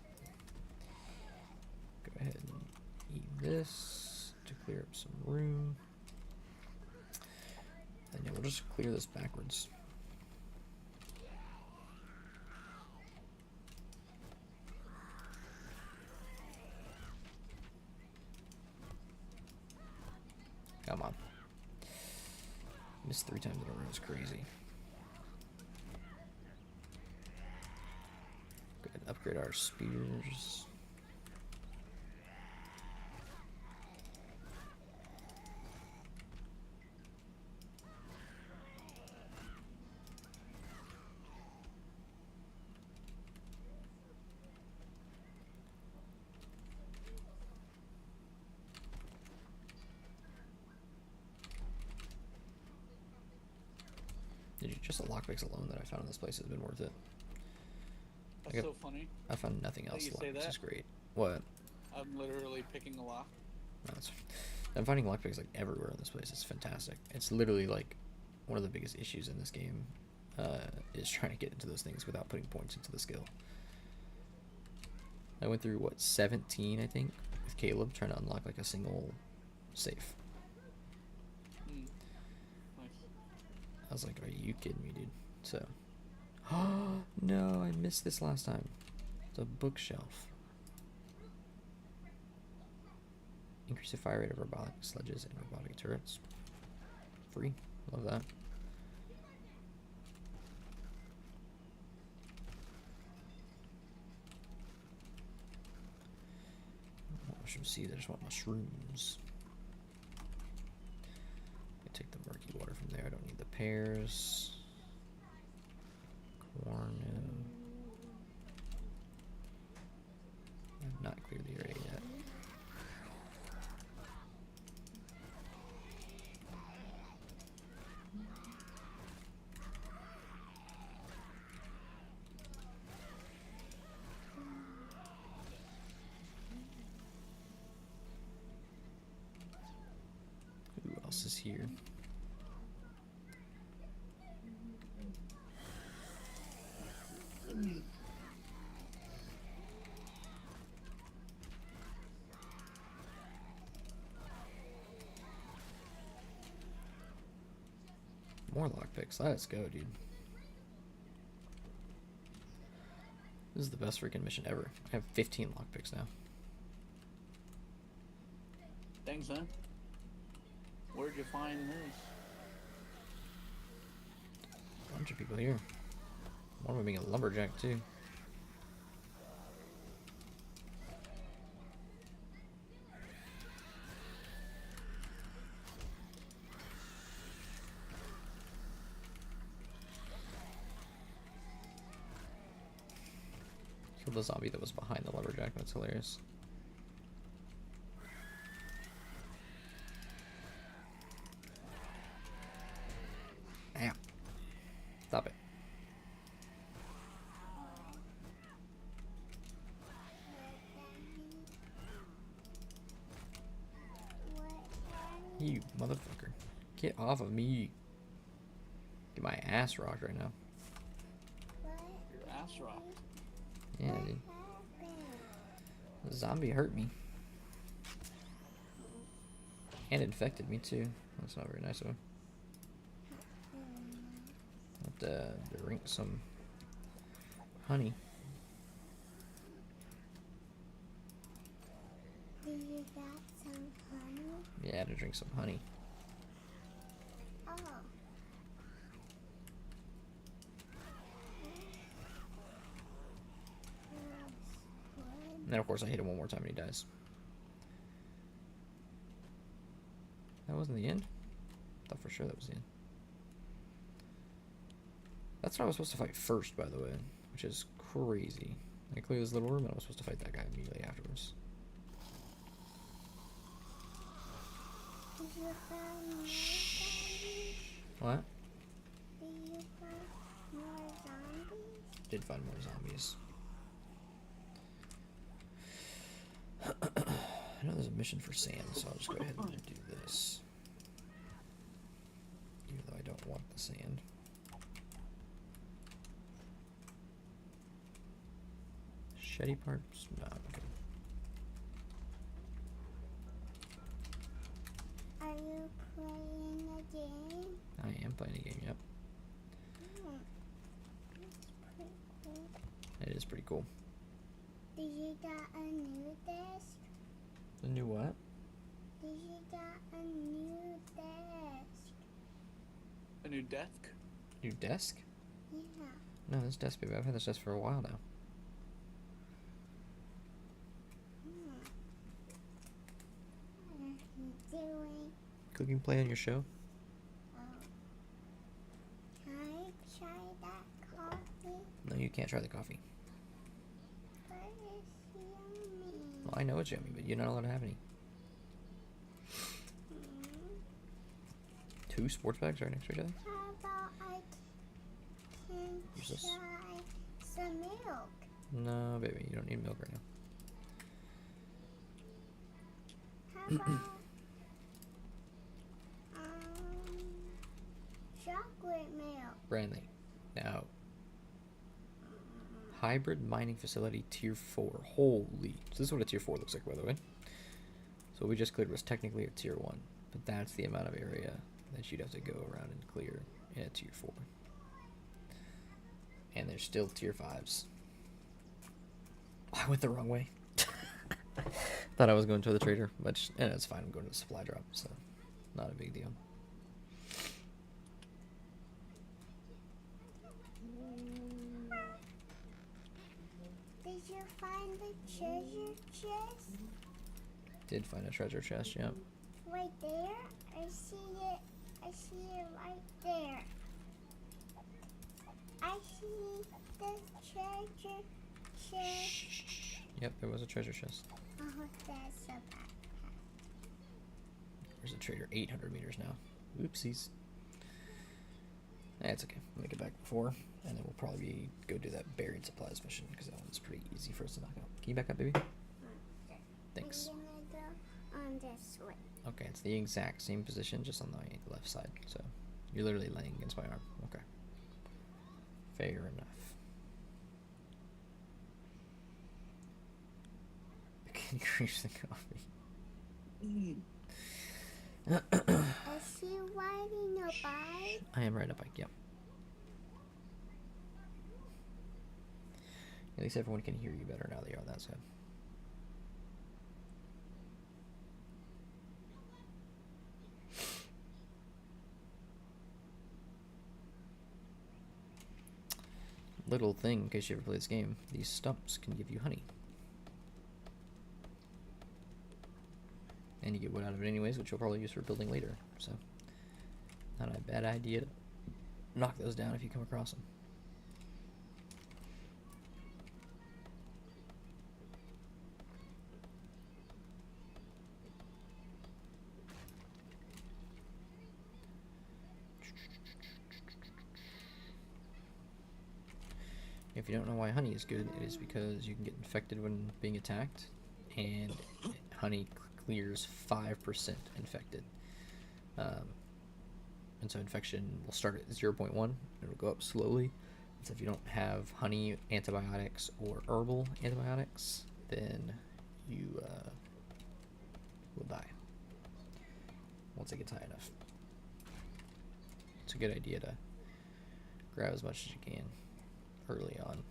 Go ahead and eat this to clear up some room. And then we'll just clear this backwards. Come on. Missed 3 times in a row. It's crazy. Go ahead and upgrade our spears. Just the lockpicks alone that I found in this place has been worth it.
That's
got-
so funny.
I found nothing
That
else.
you
to
say
lock. This
that?
is great. What?
I'm literally picking a lock.
No, I'm finding lockpicks like everywhere in this place. It's fantastic. It's literally like one of the biggest issues in this game is trying to get into those things without putting points into the skill. I went through what 17 I think with Caleb trying to unlock like a single safe.
Mm. Nice.
I was like, are you kidding me, dude? So, no, I missed this last time. It's a bookshelf. Increase the fire rate of robotic sledges and robotic turrets. Free. Love that. Mushroom seeds. I just want mushrooms. I take the murky water from there. I don't need the pears. Corn. No. I have not cleared the area yet. Who else is here? More lockpicks. Let's go, dude. This is the best freaking mission ever. I have 15 lockpicks now.
Thanks, son. Where'd you find this?
Bunch of people here. One of them being a lumberjack too. Killed the zombie that was behind the lumberjack. That's hilarious. Ow. Stop it. You motherfucker. Get off of me. Get my ass rocked right now.
Your ass rocked.
Yeah, dude. The zombie hurt me. And infected me too. That's not very nice of him. Have to drink some honey.
Do you got some honey?
Yeah, to drink some honey.
Oh.
And then of course I hit him one more time and he dies. That wasn't the end? Thought for sure that was the end. That's what I was supposed to fight first, by the way, which is crazy. I cleared this little room and I was supposed to fight that guy immediately afterwards.
Did you find more zombies?
What?
Did you find more zombies?
Did find more zombies. I know there's a mission for sand, so I'll just go ahead and do this. Even though I don't want the sand. Shetty parts? No, I'm good.
Are you playing a game?
I am playing a game, yep.
Oh, that's pretty cool.
It is pretty cool.
Did you get a new desk?
The new what?
Did you get a new desk?
A new desk?
New desk?
Yeah.
No, this desk, baby. I've had this desk for a while now.
What are you doing?
Cooking play on your show?
Oh. Can I try that coffee?
No, you can't try the coffee.
But it's yummy.
Well, I know it's yummy, but you're not allowed to have any.
Mm.
2 sports bags right next to each other?
How about I and
Use this.
try some milk.
No, baby, you don't need milk right now.
How about chocolate milk?
Brantley. Now, hybrid mining facility tier 4. Holy. So this is what a tier 4 looks like, by the way. So what we just cleared was technically a tier 1. But that's the amount of area that you'd have to go around and clear in a tier 4. And there's still tier 5s. I went the wrong way. Thought I was going to the trader, but and it's fine. I'm going to the supply drop, so not a big deal.
Did you find the treasure chest?
Did find a treasure chest, yep.
Right there? I see it. I see it right there. I see the treasure chest.
Yep, there was a treasure chest.
Oh, that's a backpack.
There's a trader 800 meters now. Oopsies. That's okay. We'll make it back before, and then we'll probably go do that buried supplies mission because that one's pretty easy for us to knock out. Can you back up, baby? Thanks.
I'm gonna go on this way.
Okay, it's the exact same position, just on the left side. So you're literally laying against my arm. Okay. Fair enough. Increase the coffee.
Is he riding a bike?
I am riding a bike, yep. At least everyone can hear you better now that you're on that side. Little thing, in case you ever play this game, these stumps can give you honey. And you get wood out of it anyways, which you'll probably use for building later. So, not a bad idea to knock those down if you come across them. If you don't know why honey is good, it is because you can get infected when being attacked, and honey clears 5% infected. And so infection will start at 0.1, and it'll go up slowly. So if you don't have honey antibiotics or herbal antibiotics, then you will die once it gets high enough. It's a good idea to grab as much as you can early on,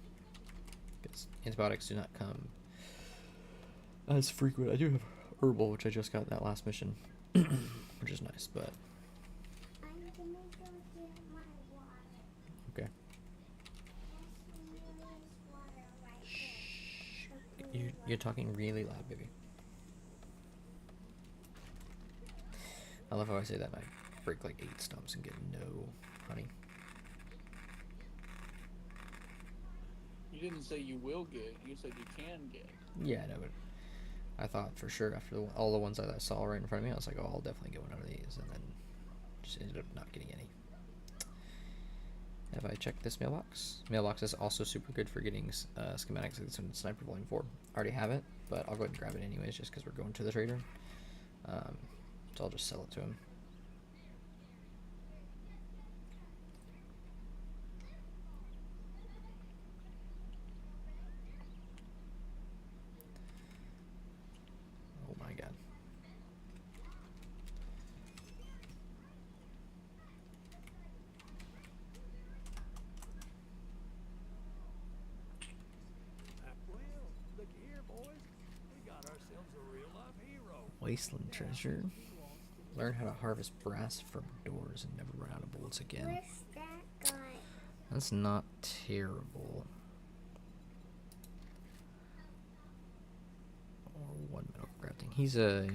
because antibiotics do not come as frequent. I do have herbal, which I just got in that last mission, which is nice, but
I'm gonna go get my water.
okay.
There's water right there.
You're talking really loud, baby. I love how I say that and I break like 8 stumps and get no honey.
You didn't say you will get. You said you can get.
Yeah, I know, but I thought for sure after all the ones that I saw right in front of me, I was like, oh, I'll definitely get one out of these, and then just ended up not getting any. Have I checked this mailbox? Mailbox is also super good for getting schematics like this one, Sniper Volume 4. I already have it, but I'll go ahead and grab it anyways just because we're going to the trader. So I'll just sell it to him. Oh my god.
Well, look here, boys. We got ourselves a real life hero.
Wasteland treasure. Learn how to harvest brass from doors and never run out of bullets again.
Where's that guy?
That's not terrible. Or 1 metal crafting. He's a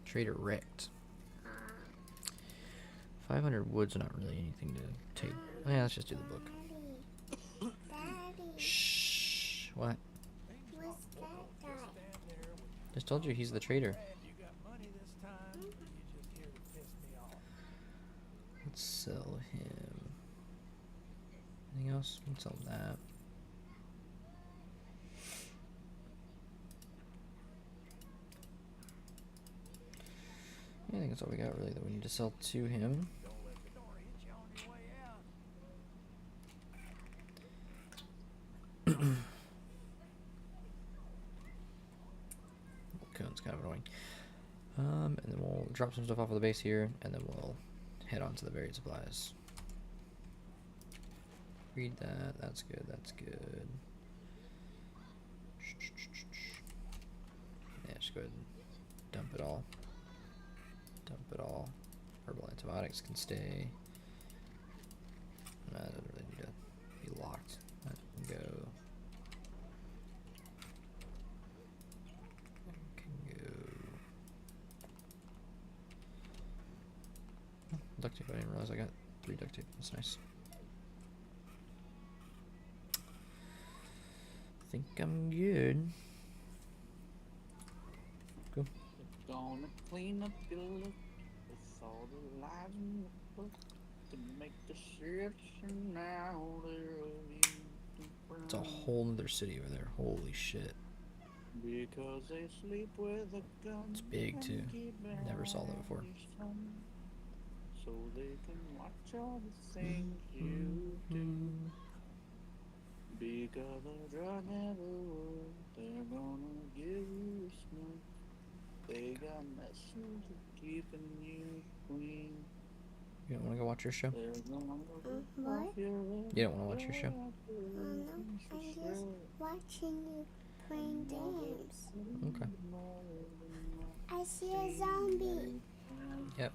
trader wrecked. 500 wood's not really anything to take. Oh, yeah, let's just do the book.
Daddy. Daddy.
Shh. What?
Where's that guy?
Just told you he's the trader.
Glad you got money this time. You just here to piss me off.
Let's sell him. Anything else? What's on that? Yeah, I think that's all we got really that we need to sell to him.
Don't let the door hit you on your way out.
Cone's kind of annoying. And then we'll drop some stuff off of the base here, and then we'll head on to the varied supplies. Read that. That's good. That's good. Yeah, just go ahead and dump it all. Dump it all. Herbal antibiotics can stay. That doesn't really need to be locked. That can go. That can go. Oh, duct tape. I didn't realize I got 3 duct tape. That's nice. I think I'm good. Cool.
Gonna clean up your look with all the lies in the book to make deception out of you.
It's a whole nother city over there. Holy shit.
Because they sleep with a gun.
It's big, too.
and keep
Never saw that before.
behind your son, so they can watch all the things you do. Because the drug never would, they're gonna give you a smoke. They got messages of keeping you clean.
You don't want to go watch your show?
They're gonna
What?
off your
You don't want to watch your show?
No, I'm just watching you playing games.
Okay.
I see a zombie.
Yep.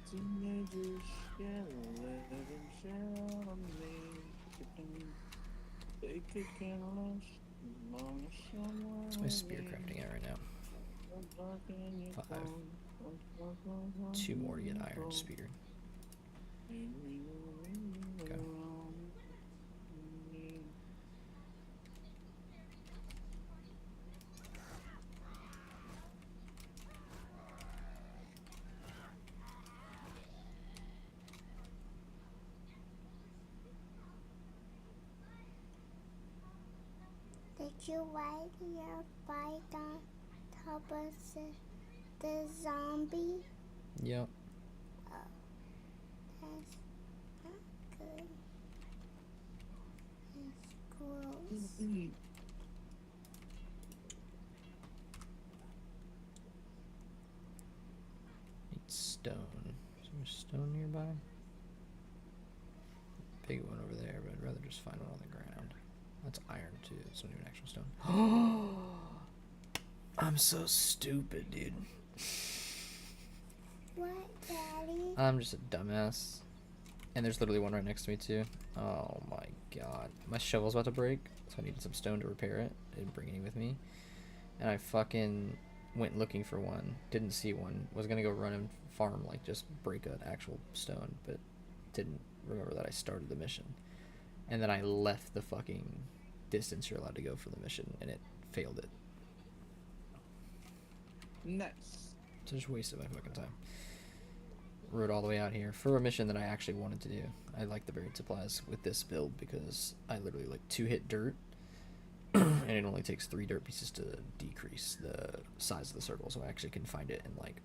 Teenagers, yeah, let them shout on me. They could care less among somewhere.
What's my spear crafting at right now? 5. 2 more to get iron spear. Go.
Did you ride your bike on top of the zombie?
Yep.
That's not good. It's gross.
Need stone. Is there a stone nearby? Big one over there, but I'd rather just find one on the ground. That's iron too. It's not even actual stone. I'm so stupid, dude.
What, Daddy?
I'm just a dumbass. And there's literally one right next to me too. Oh my god. My shovel's about to break, so I needed some stone to repair it. I didn't bring any with me. And I fucking went looking for one. Didn't see one. Was gonna go run and farm, like just break an actual stone, but didn't remember that I started the mission. And then I left the fucking distance you're allowed to go for the mission, and it failed it.
Nice.
So just wasted my fucking time. Rode all the way out here for a mission that I actually wanted to do. I like the buried supplies with this build because I literally like 2-hit dirt, and it only takes 3 dirt pieces to decrease the size of the circle, so I actually can find it in like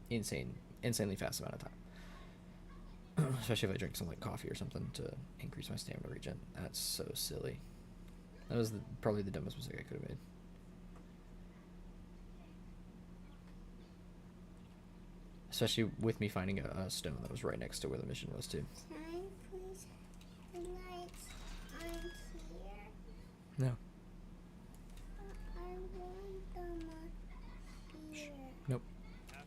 insanely fast amount of time. Especially if I drink some like coffee or something to increase my stamina regen. That's so silly. That was probably the dumbest mistake I could have made. Especially with me finding a stone that was right next to where the mission was too.
Can I please the lights on here?
No.
I want them on here.
Nope.
Afternoon.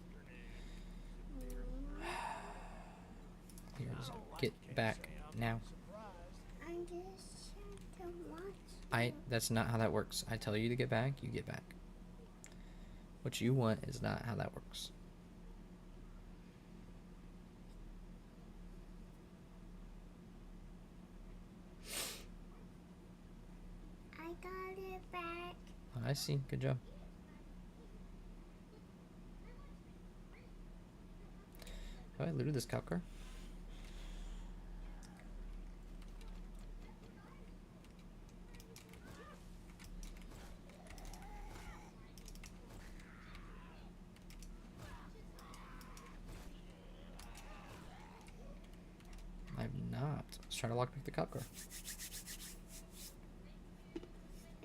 Here, just
I don't like
get
to
back
say I'm
now.
surprised.
I'm just trying to watch.
That's not how that works. I tell you to get back, you get back. What you want is not how that works.
I got it back.
I see. Good job. Have I looted this cow car? Let's try to lockpick the cop car.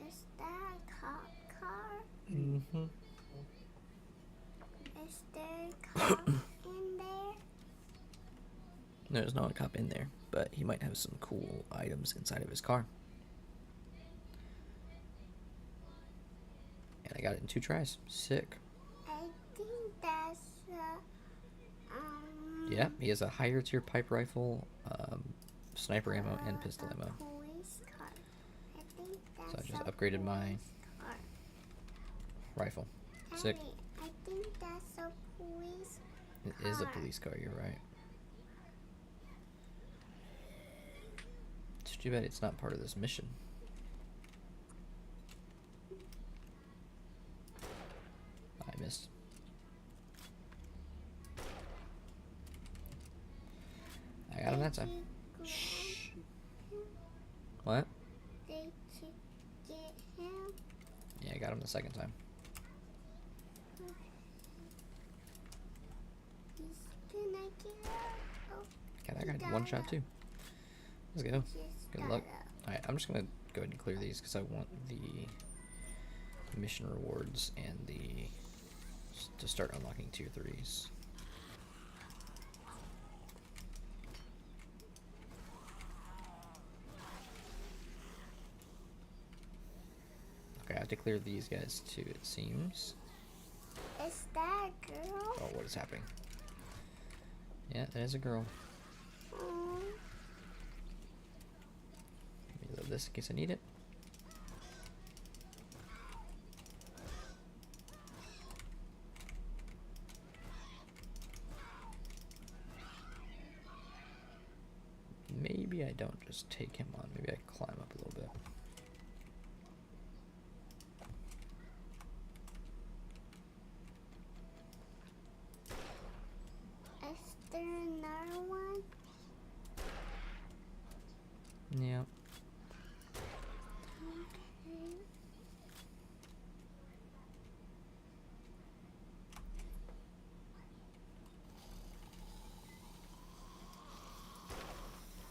Is that a cop car?
Mm-hmm.
Is there a cop in there?
There's not a cop in there, but he might have some cool items inside of his car. And I got it in 2 tries. Sick.
I think that's
Yeah, he has a higher tier pipe rifle, sniper ammo, and pistol
a
ammo.
police car. I think that's
So I just
a
upgraded my
police car.
rifle. Sick.
Daddy, I think that's a police
It is a
car.
police car, you're right. It's too bad it's not part of this mission. I missed. I got him that time. Shh. What?
Did you get him?
Yeah, I got him the second time.
He's gonna get up. Oh,
Okay, that guy
he
did one
got
shot
up.
too. Let's go.
Just
Good
got
luck.
up.
Alright, I'm just gonna go ahead and clear these because I want the mission rewards and the to start unlocking tier 3s. Okay, I have to clear these guys too, it seems.
Is that a girl?
Oh, what is happening? Yeah, there's a girl.
Oh,
Let me load this in case I need it. Maybe I don't just take him on. Maybe I climb up a little bit.
is there another one?
Yeah.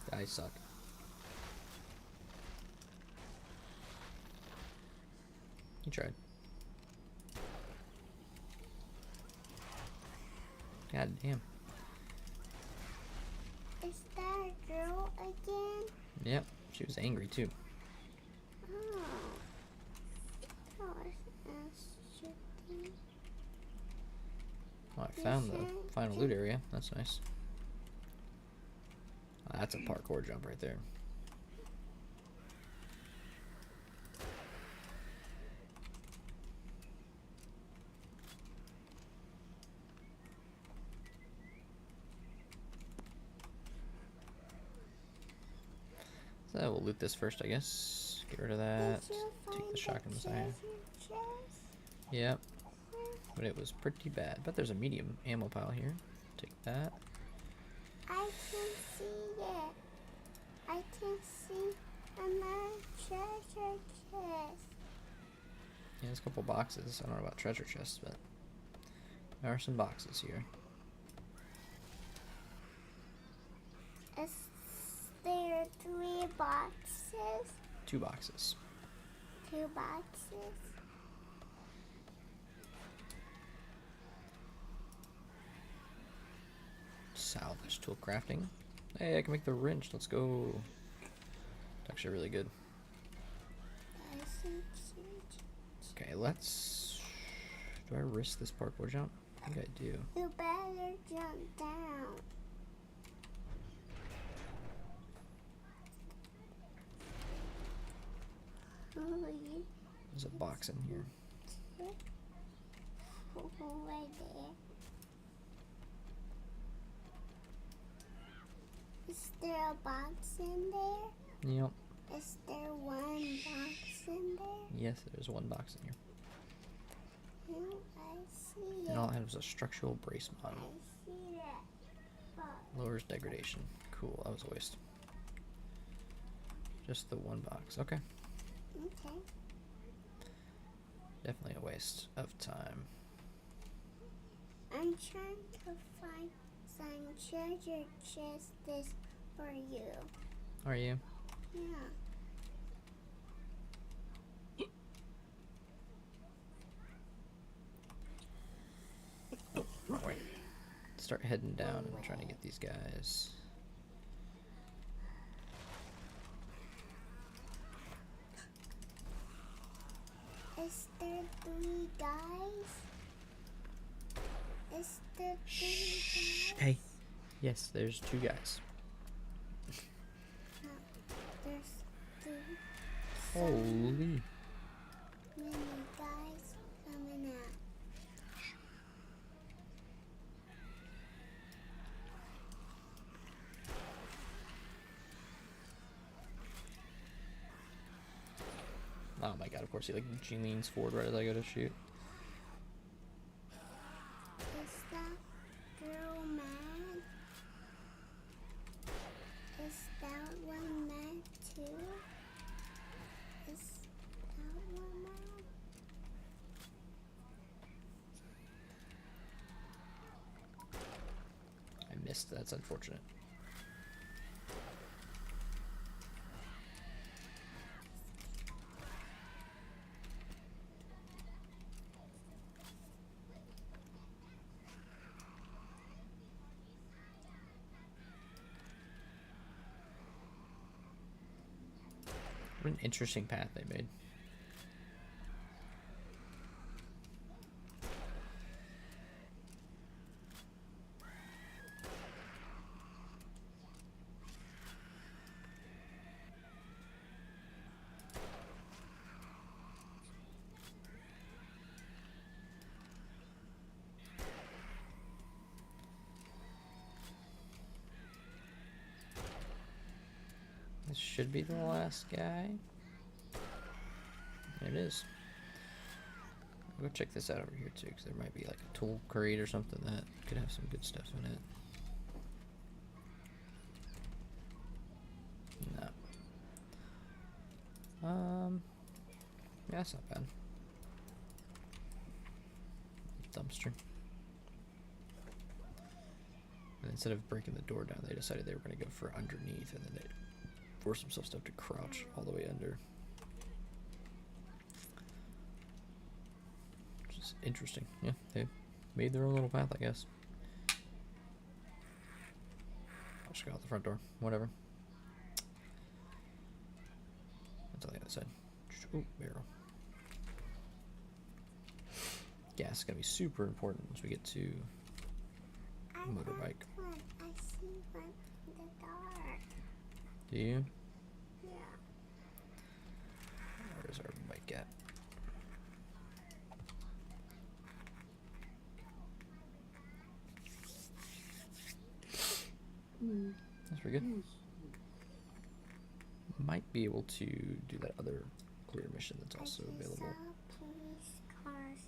Okay.
I suck. He tried. God damn.
Is that a girl again?
Yep, she was angry too.
Oh. That was interesting.
Oh, I found the final loot area. That's nice. Ah, that's a parkour jump right there. So we'll loot this first, I guess. Get rid of that.
Did you
Take
find
the shotgun
treasure
Messiah.
chest?
Yep. But it was pretty bad. But there's a medium ammo pile here. Take that.
I can see it. I can see another treasure chest.
Yeah, there's a couple boxes. I don't know about treasure chests, but there are some boxes here.
Is there 3 boxes?
2 boxes.
2 boxes?
Salvage tool crafting. Hey, I can make the wrench. Let's go. It's actually really good.
I see.
Okay, let's... Do I risk this parkour jump? I think I do.
You better jump down. Holy
There's a box in here.
shit. Right there. Is there a box in there?
Yep.
Is there one box in there?
Yes, there's one box in here.
No, I see
And all
it.
I had was a structural brace
I
model.
see it. But
Lowers degradation. Cool, that was a waste. Just the one box. Okay.
okay.
Definitely a waste of time.
I'm trying to find some treasure chests for you.
Are you?
Yeah.
Wrong way. Start heading down and trying to get these guys.
Is there 3 guys? Is there 3 guys?
Hey. Yes, there's 2 guys.
No, there's 3.
Holy.
Many guys coming out.
Oh my god, of course he like leans forward right as I go to shoot.
Is that girl mad? Is that one mad too? Is that one mad?
I missed, that's unfortunate. What an interesting path they made. This should be the last guy. There it is. I'll go check this out over here too, because there might be like a tool crate or something that could have some good stuff in it. No. Yeah, that's not bad. Dumpster. And instead of breaking the door down, they decided they were going to go for underneath, and then they forced themselves to have to crouch all the way under. Which is interesting. Yeah, they made their own little path, I guess. I'll just go out the front door. Whatever. That's on the other side. Ooh, barrel. Gas is going to be super important once we get to
I
motorbike.
found one. I see one in the dark.
Do you?
Yeah.
Where's our bike at? That's pretty good. Might be able to do that other clear mission that's also
I just
available.
saw police cars.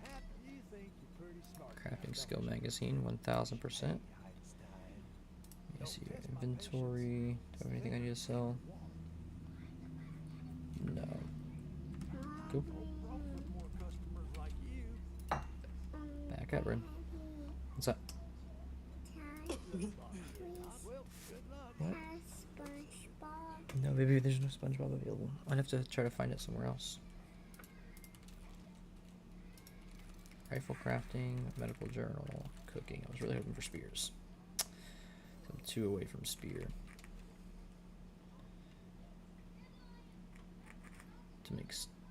Hap, you think you're pretty smart.
Crafting skill magazine, 1000%. Let me see your inventory. Do I have anything I need to sell? No. Cool.
More customers like you.
Back up, Bryn. What's up?
Please
Well, good luck.
What?
have SpongeBob.
No, baby, there's no SpongeBob available. I'd have to try to find it somewhere else. Rifle crafting, medical journal, cooking. I was really hoping for spears. So I'm 2 away from spear.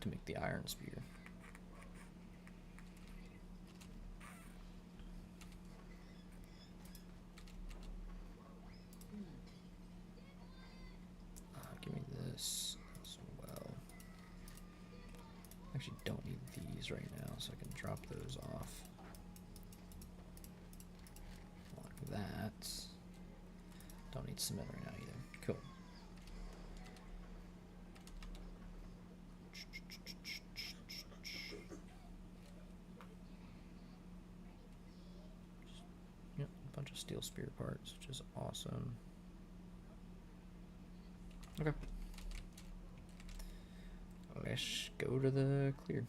To make the iron spear. Give me this as well. Actually, don't need these right now, so I can drop those off. Like that. Don't need cement right now either. Cool. Yep, a bunch of steel spear parts, which is awesome. Okay. Let's go to the clear.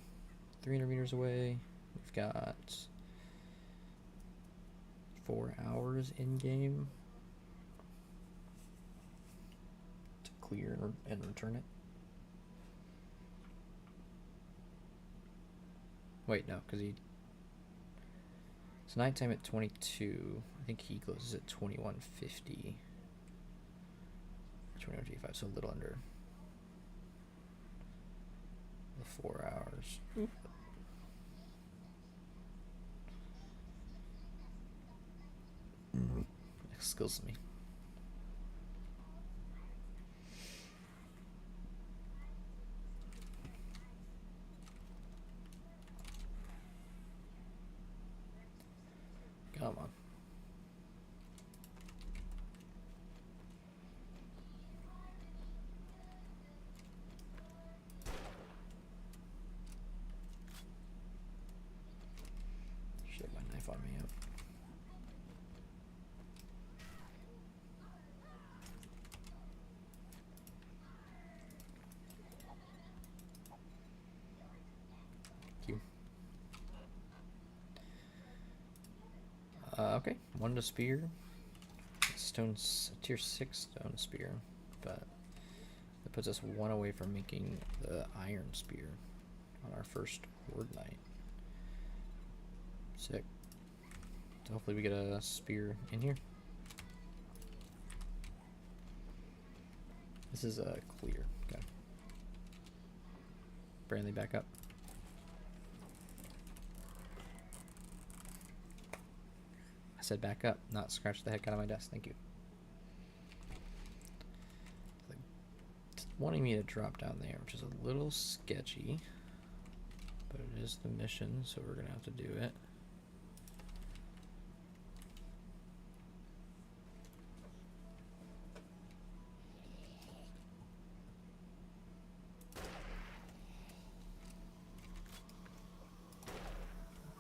300 meters away. We've got 4 hours in game to clear and return it. Wait, no, because it's nighttime at 22. I think he closes at 21:50. 21:55, so a little under the 4 hours. Excuse me. Come on. Shit, my knife on me up. Okay, 1 to spear. Stone's tier 6 stone spear, but that puts us 1 away from making the iron spear on our first horde night. Sick. So hopefully we get a spear in here. This is a clear. Okay. Brantley back up. I said back up, not scratch the heck out of my desk. Thank you. It's wanting me to drop down there, which is a little sketchy, but it is the mission, so we're gonna have to do it.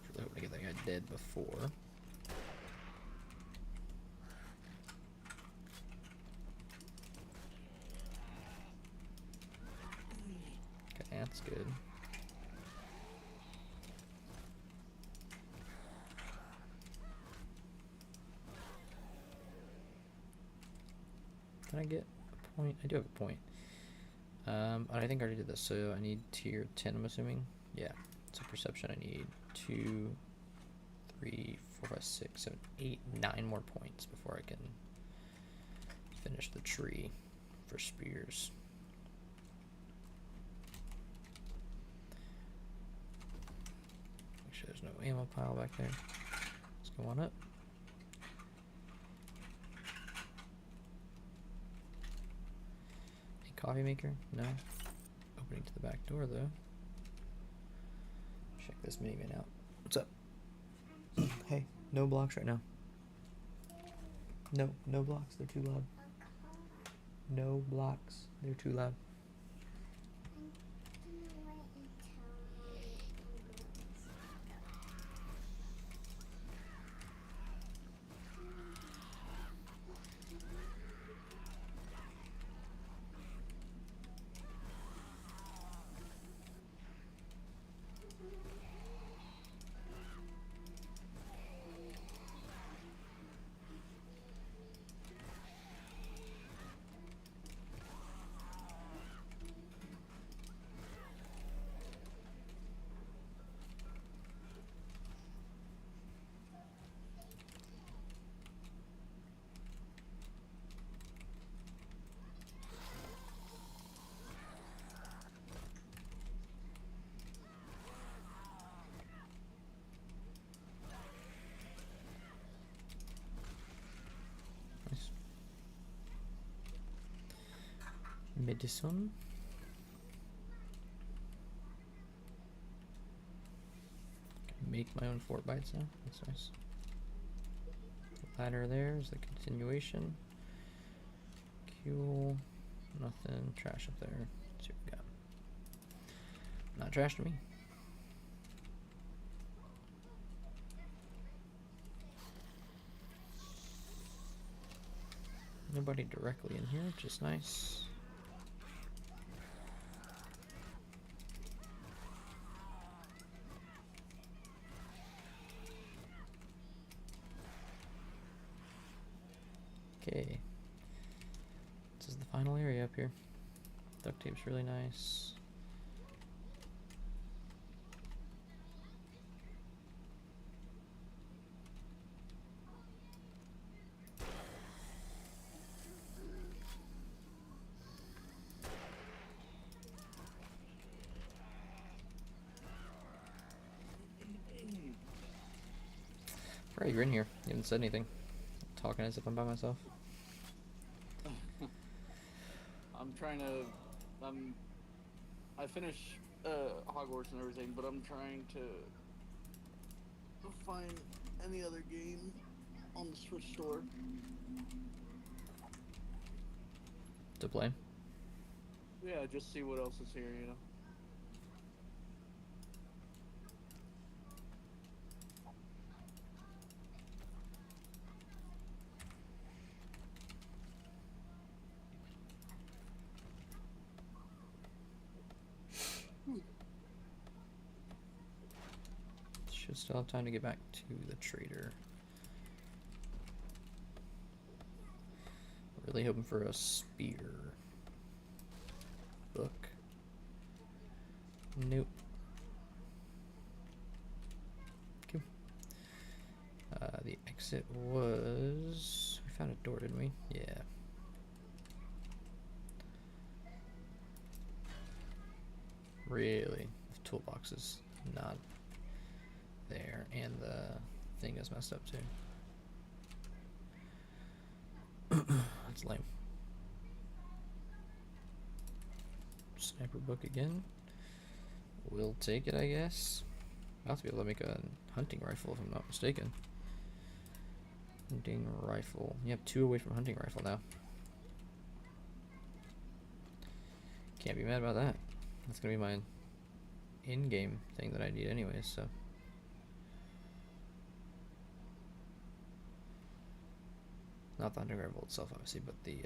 Really hoping to get that guy dead before. That's good. Did I get a point? I do have a point. I think I already did this, so I need tier 10, I'm assuming. Yeah. So perception, I need 2, 3, 4, 5, 6, 7, 8, 9 more points before I can finish the tree for spears. There's no ammo pile back there. Let's go on up. A coffee maker? No. Opening to the back door though. Check this minivan out. What's up? Hey, no blocks right now. No blocks. They're too loud. No blocks. They're too loud. Medicine. Can make my own fort bites now. That's nice. Ladder there is the continuation. Fuel. Nothing. Trash up there. Let's see what we got. Not trash to me. Nobody directly in here, which is nice. Okay. This is the final area up here. Duct tape's really nice. Right, you're in here. You haven't said anything. Talking as if I'm by myself.
I'm trying to. I finished Hogwarts and everything, but I'm trying to find any other game on the Switch store.
To play.
Yeah, just see what else is here, you know.
Should still have time to get back to the trader. Really hoping for a spear. Book. Nope. Cool. The exit was... We found a door, didn't we? Yeah. Really? The toolbox is not there, and the thing is messed up too. That's lame. Sniper book again. We'll take it, I guess. I'll have to be able to make a hunting rifle if I'm not mistaken. Hunting rifle. You have 2 away from hunting rifle now. Can't be mad about that. That's gonna be my in-game thing that I need anyways, so. Not the hunting rifle itself, obviously, but the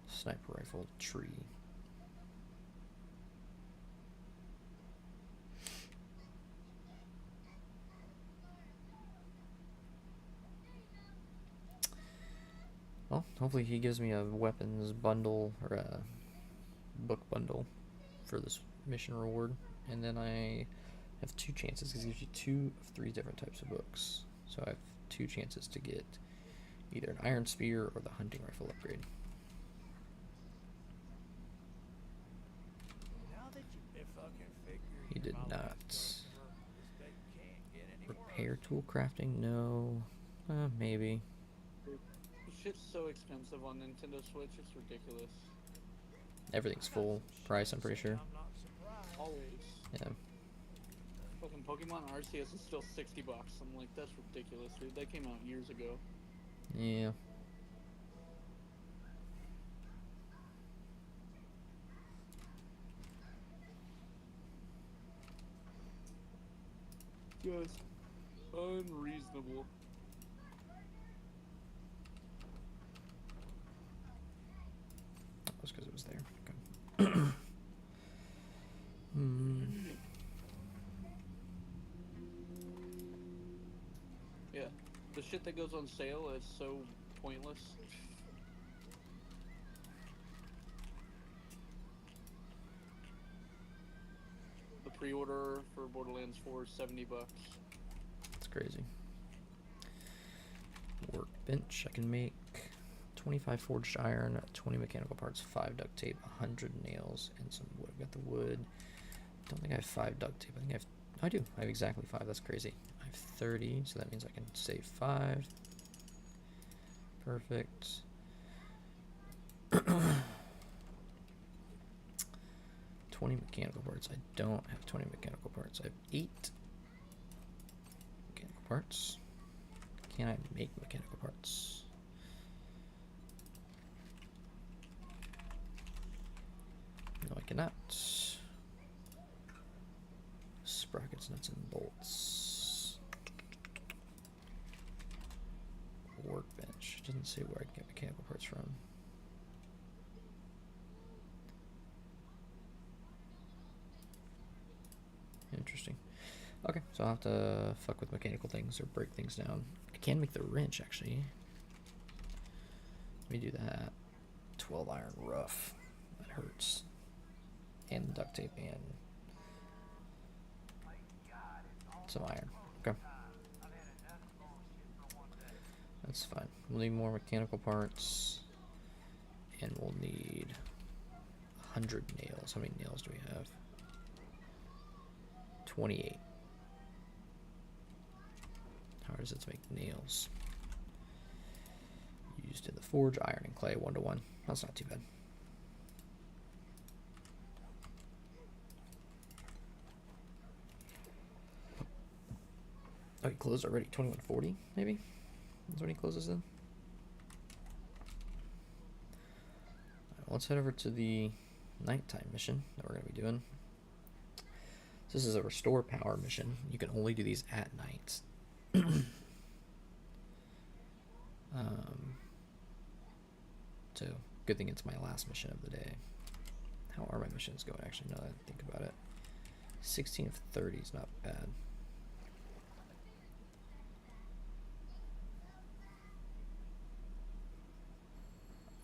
sniper rifle tree. Well, hopefully he gives me a weapons bundle or a book bundle for this mission reward, and then I have 2 chances because it gives you 2 of 3 different types of books. So I have 2 chances to get either an iron spear or the hunting rifle upgrade.
Now that you've been fucking figuring
He did
my
not.
last work, this can't get any
Repair
worse.
tool crafting? No. Maybe.
Shit's so expensive on Nintendo Switch, it's ridiculous.
Everything's full price, I'm pretty sure.
I'm not surprised.
Always.
Yeah.
Fucking Pokemon Arceus is still $60. I'm like, that's ridiculous, dude. That came out years ago.
Yeah.
Just unreasonable.
That was because it was there. Okay.
Yeah, the shit that goes on sale is so pointless. The pre-order for Borderlands 4 is $70.
That's crazy. Workbench. I can make 25 forged iron, 20 mechanical parts, 5 duct tape, 100 nails, and some wood. I've got the wood. Don't think I have 5 duct tape. I think I do. I have exactly 5. That's crazy. I have 30, so that means I can save 5. Perfect. 20 mechanical parts. I don't have 20 mechanical parts. I have 8 mechanical parts. Can I make mechanical parts? No, I cannot. Sprockets, nuts, and bolts. doesn't say where I can get mechanical parts from. Interesting. Okay, so I'll have to fuck with mechanical things or break things down. I can make the wrench, actually. Let me do that. 12 iron rough. That hurts. And duct tape and some iron. Okay. That's fine. We'll need more mechanical parts. And we'll need 100 nails. How many nails do we have? 28. How hard is it to make nails? Used in the forge, iron and clay, 1-to-1. That's not too bad. Oh, he closed already. 2140, maybe? That's when he closes in. Alright, let's head over to the nighttime mission that we're going to be doing. So this is a restore power mission. You can only do these at night. So, good thing it's my last mission of the day. How are my missions going, actually, now that I think about it? 16 of 30 is not bad.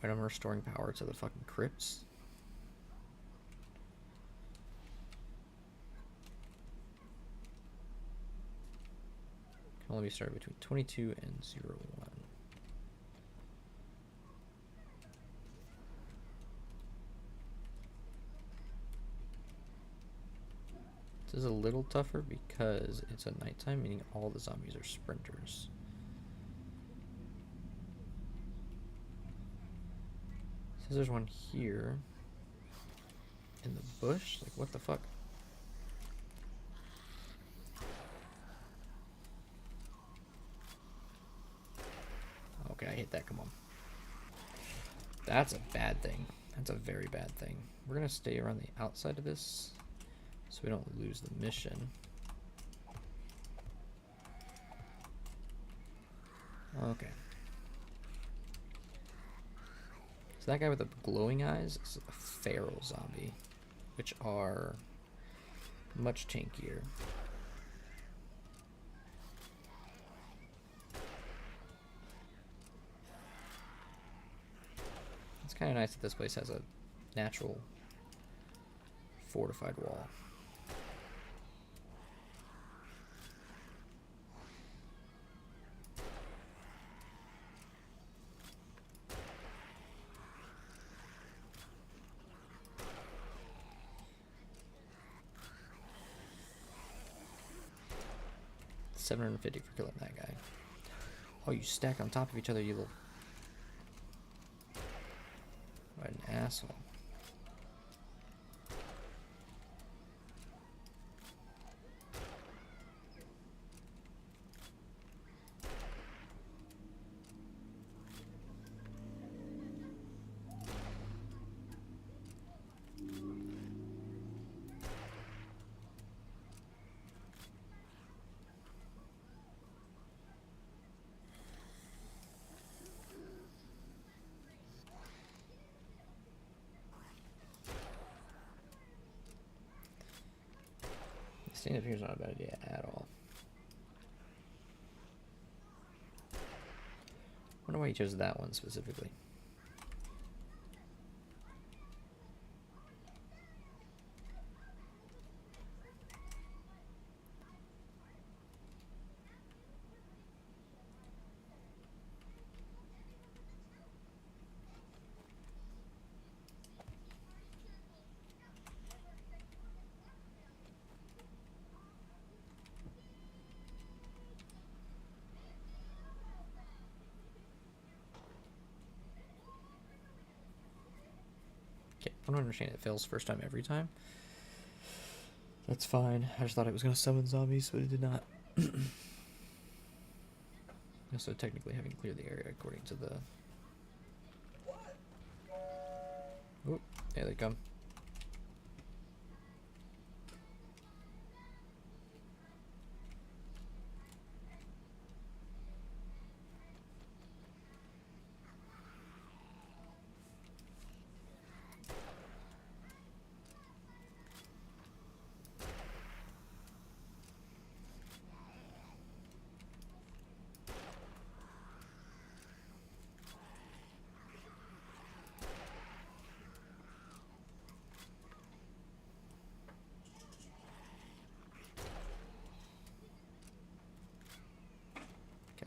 Wait, I'm restoring power to the fucking crypts? Can only be started between 22 and 01. This is a little tougher because it's at nighttime, meaning all the zombies are sprinters. Says there's one here in the bush. Like, what the fuck? Okay, I hit that. Come on. That's a bad thing. That's a very bad thing. We're gonna stay around the outside of this so we don't lose the mission. Okay. So that guy with the glowing eyes is a feral zombie, which are much tankier. It's kind of nice that this place has a natural fortified wall. $750 for killing that guy. Oh, you stack on top of each other, you little... What an asshole. Staying up here is not a bad idea at all. Wonder why he chose that one specifically. Okay, I don't understand it fails first time every time. That's fine. I just thought it was going to summon zombies, but it did not. Also, technically having cleared the area according to the... Oh, there they come.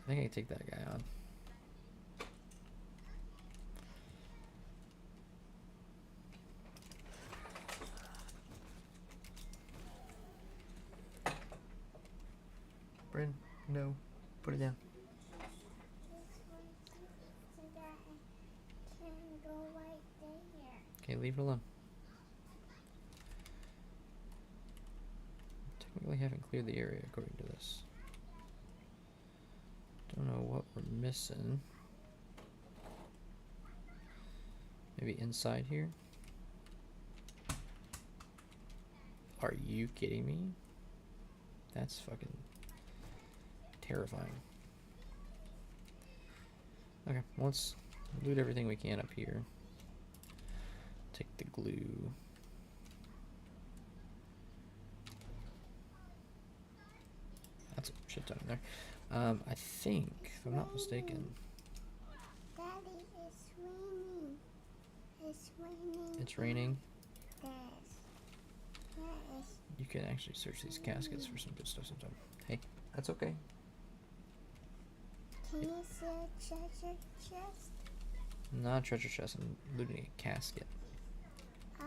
I think I can take that guy on. Bryn, no. Put it down.
This one so that I can go right there.
Okay, leave it alone. Technically haven't cleared the area according to this. Don't know what we're missing. Maybe inside here? Are you kidding me? That's fucking terrifying. Okay, well, let's loot everything we can up here. Take the glue. That's a shit ton in there. I think, if I'm not mistaken,
Daddy, it's raining. It's raining.
it's raining.
Yes. Yes.
You can actually search these caskets for some good stuff sometime. Hey, that's okay.
Can you see a treasure chest?
Not a treasure chest, I'm looting a casket.
Oh.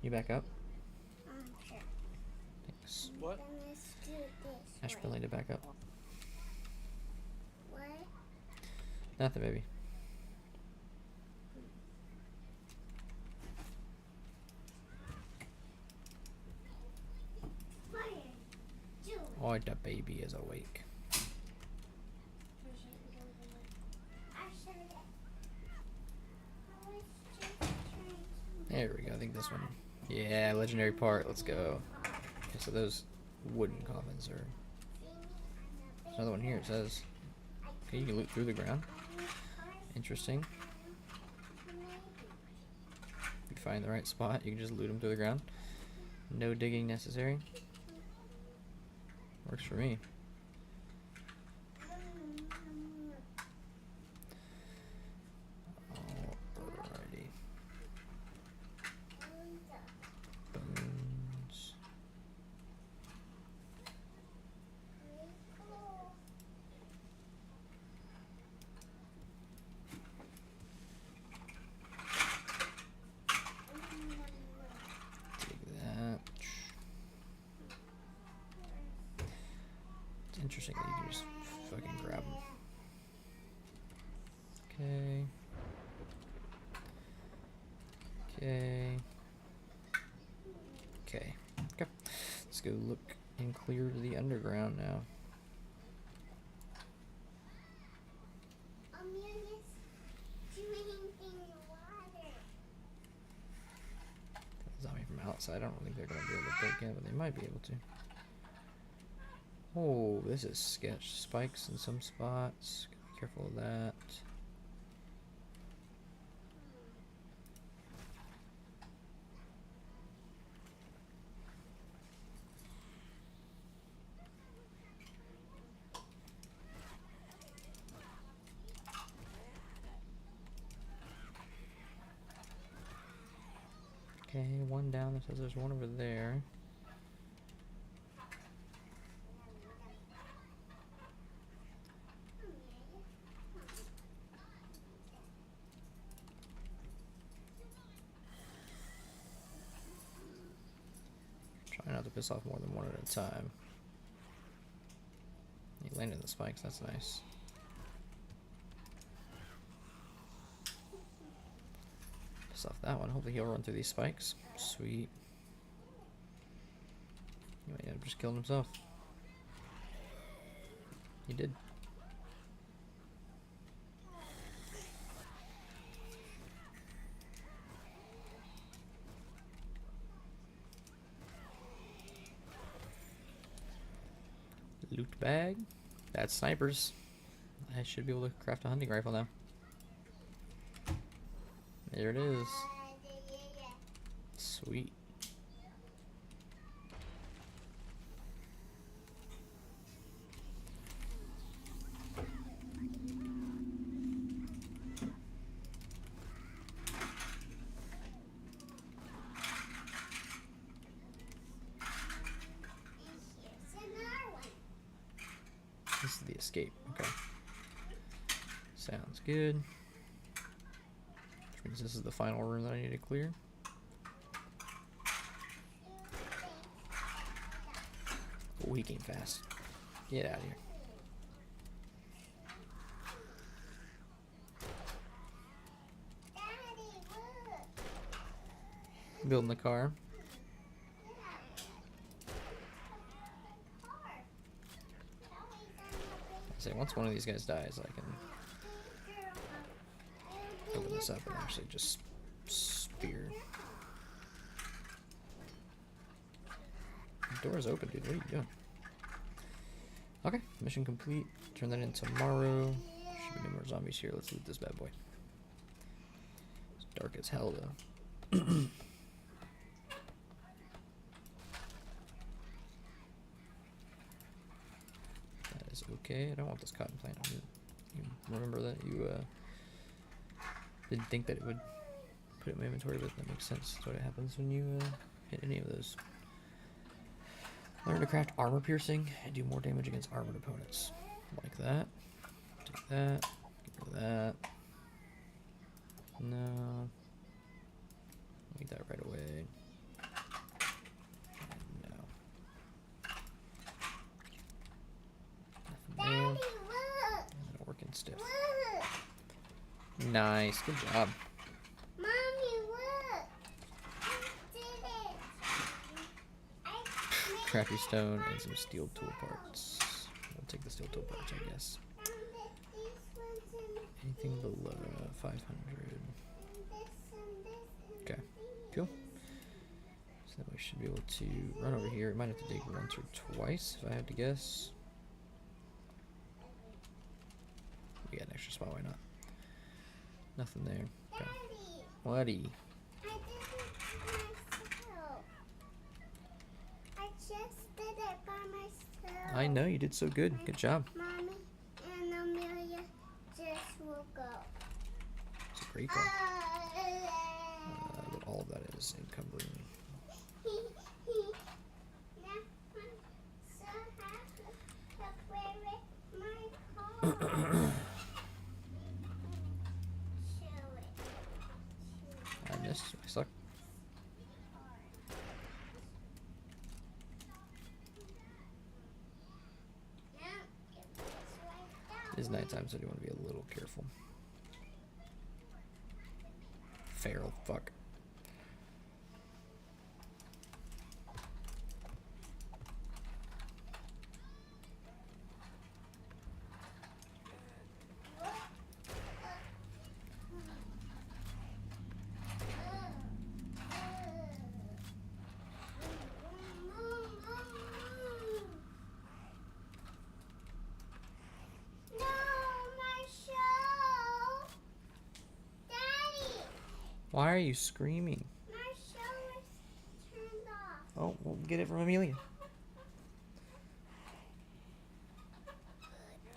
You back up?
Sure.
Thanks.
What?
Then let's do this
Ash
way.
Billy to back up.
What?
Nothing, baby.
Fire. Do it.
Oh, the baby is awake.
I'll show you. I was just trying to.
There we go, I think this one. Yeah, legendary part, let's go. Okay, so those wooden coffins are... There's another one here, it says. Okay, you can loot through the ground. Interesting. If you find the right spot, you can just loot them through the ground. No digging necessary. Works for me. Alrighty. Bones. Take that. It's interesting that you can just fucking grab them. Okay. Okay. Okay. Okay. Let's go look and clear the underground now.
Amelia's drinking water.
Zombie from outside. I don't think they're gonna be able to break in, but they might be able to. Oh, this is sketch. Spikes in some spots. Be careful of that. Okay, one down. It says there's one over there. Try not to piss off more than one at a time. He landed the spikes, that's nice. Piss off that one. Hopefully he'll run through these spikes. Sweet. He might have just killed himself. He did. Loot bag. That's snipers. I should be able to craft a hunting rifle now. There it is. Sweet. is the escape. Okay. Sounds good. Which means this is the final room that I need to clear. Oh, he came fast. Get out of here.
Daddy, look.
Building the car. I say once one of these guys dies, I can open this up and actually just spear. The door's open, dude. What are you doing? Okay, mission complete. Turn that in tomorrow. Should be no more zombies here. Let's loot this bad boy. It's dark as hell, though. That is okay. I don't want this cotton plant. You remember that? You didn't think that it would put it in my inventory, but that makes sense. That's what happens when you hit any of those. Learn to craft armor piercing and do more damage against armored opponents. Like that. Take that. Get rid of that. No. Need that right away. And no. Nothing there.
Daddy, look.
That'll work in stiff.
Look.
Nice. Good job.
Mommy, look. I did it. I made
Crappy stone and some steel tool parts. I'll take the steel tool parts, I guess.
these ones and
Anything below 500.
this and this and
Okay.
these.
Cool. So then we should be able to run over here. We might have to dig once or twice if I had to guess. We got an extra spot, why not? Nothing there. Okay.
Daddy,
Whatty?
I did it myself. I just did it by myself.
I know you did so good. Good job.
Mommy and Amelia just woke up.
It's a great goal. But all of that is encumbering.
Now I'm so happy to play with my car. Show it.
I missed. I suck.
Now it was right
It is nighttime, so I do want to be a little careful. Feral fuck.
No, my show. Daddy,
Why are you screaming?
my show is turned off.
Oh, we'll get it from Amelia.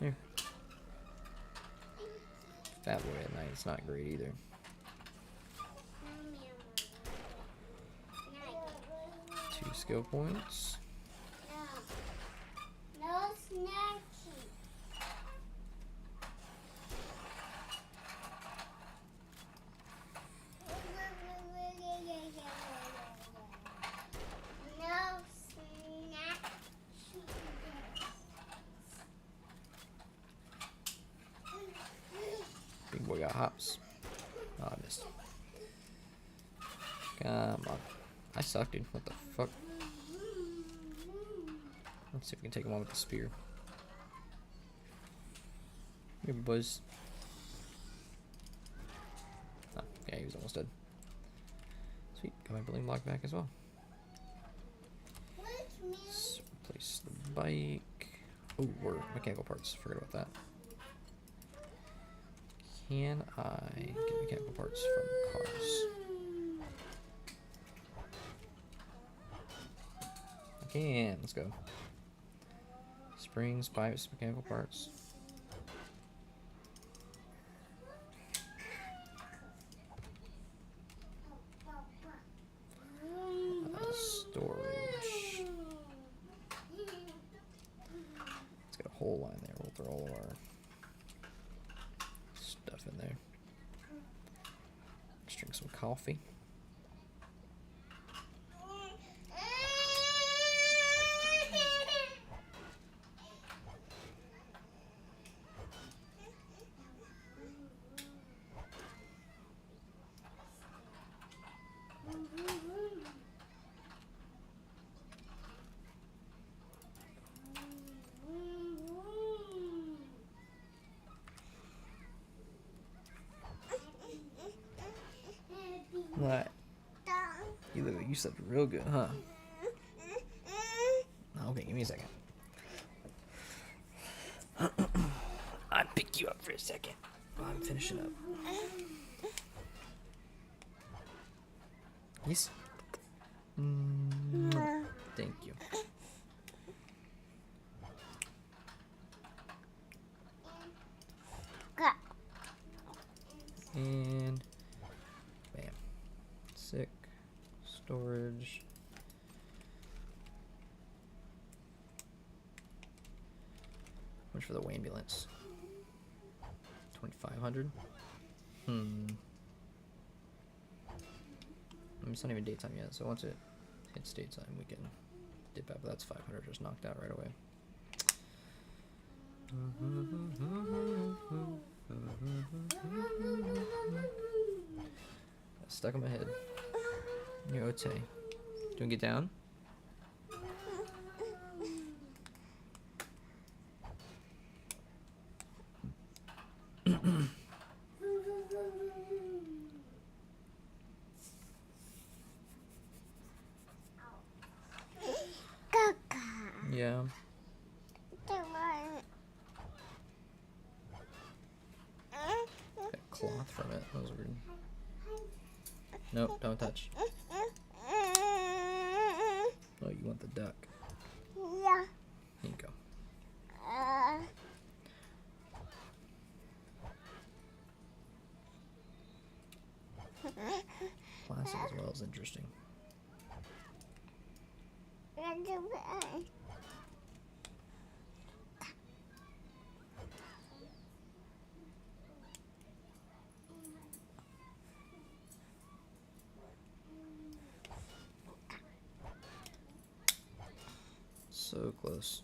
Here. Fat boy at night. It's not great either. Two skill points.
No snacking. No snack.
Big boy got hops. Oh, I missed. Come on. I suck, dude. What the fuck? Let's see if we can take him on with the spear. Maybe, boys. Oh, yeah, he was almost dead. Sweet. Got my building block back as well. Let's replace the bike. Oh, we're mechanical parts. Forgot about that. Can I get mechanical parts from cars? I can. Let's go. Springs, pipes, mechanical parts. Storage. It's got a whole line there. We'll throw all of our stuff in there. Let's drink some coffee. What? You slept real good, huh? Okay, give me a second. I'll pick you up for a second while I'm finishing up. Yes. Thank you. And bam. Sick. Storage. How much for the ambulance? 2,500. It's not even daytime yet, so once it hits daytime, we can dip out. But that's 500 just knocked out right away. Stuck in my head. You're okay. Do you want to get down? Yeah. Got cloth from it. That was weird. Nope, don't touch. Oh, you want the duck.
Yeah.
Here you go. Plastic as well is interesting. So close.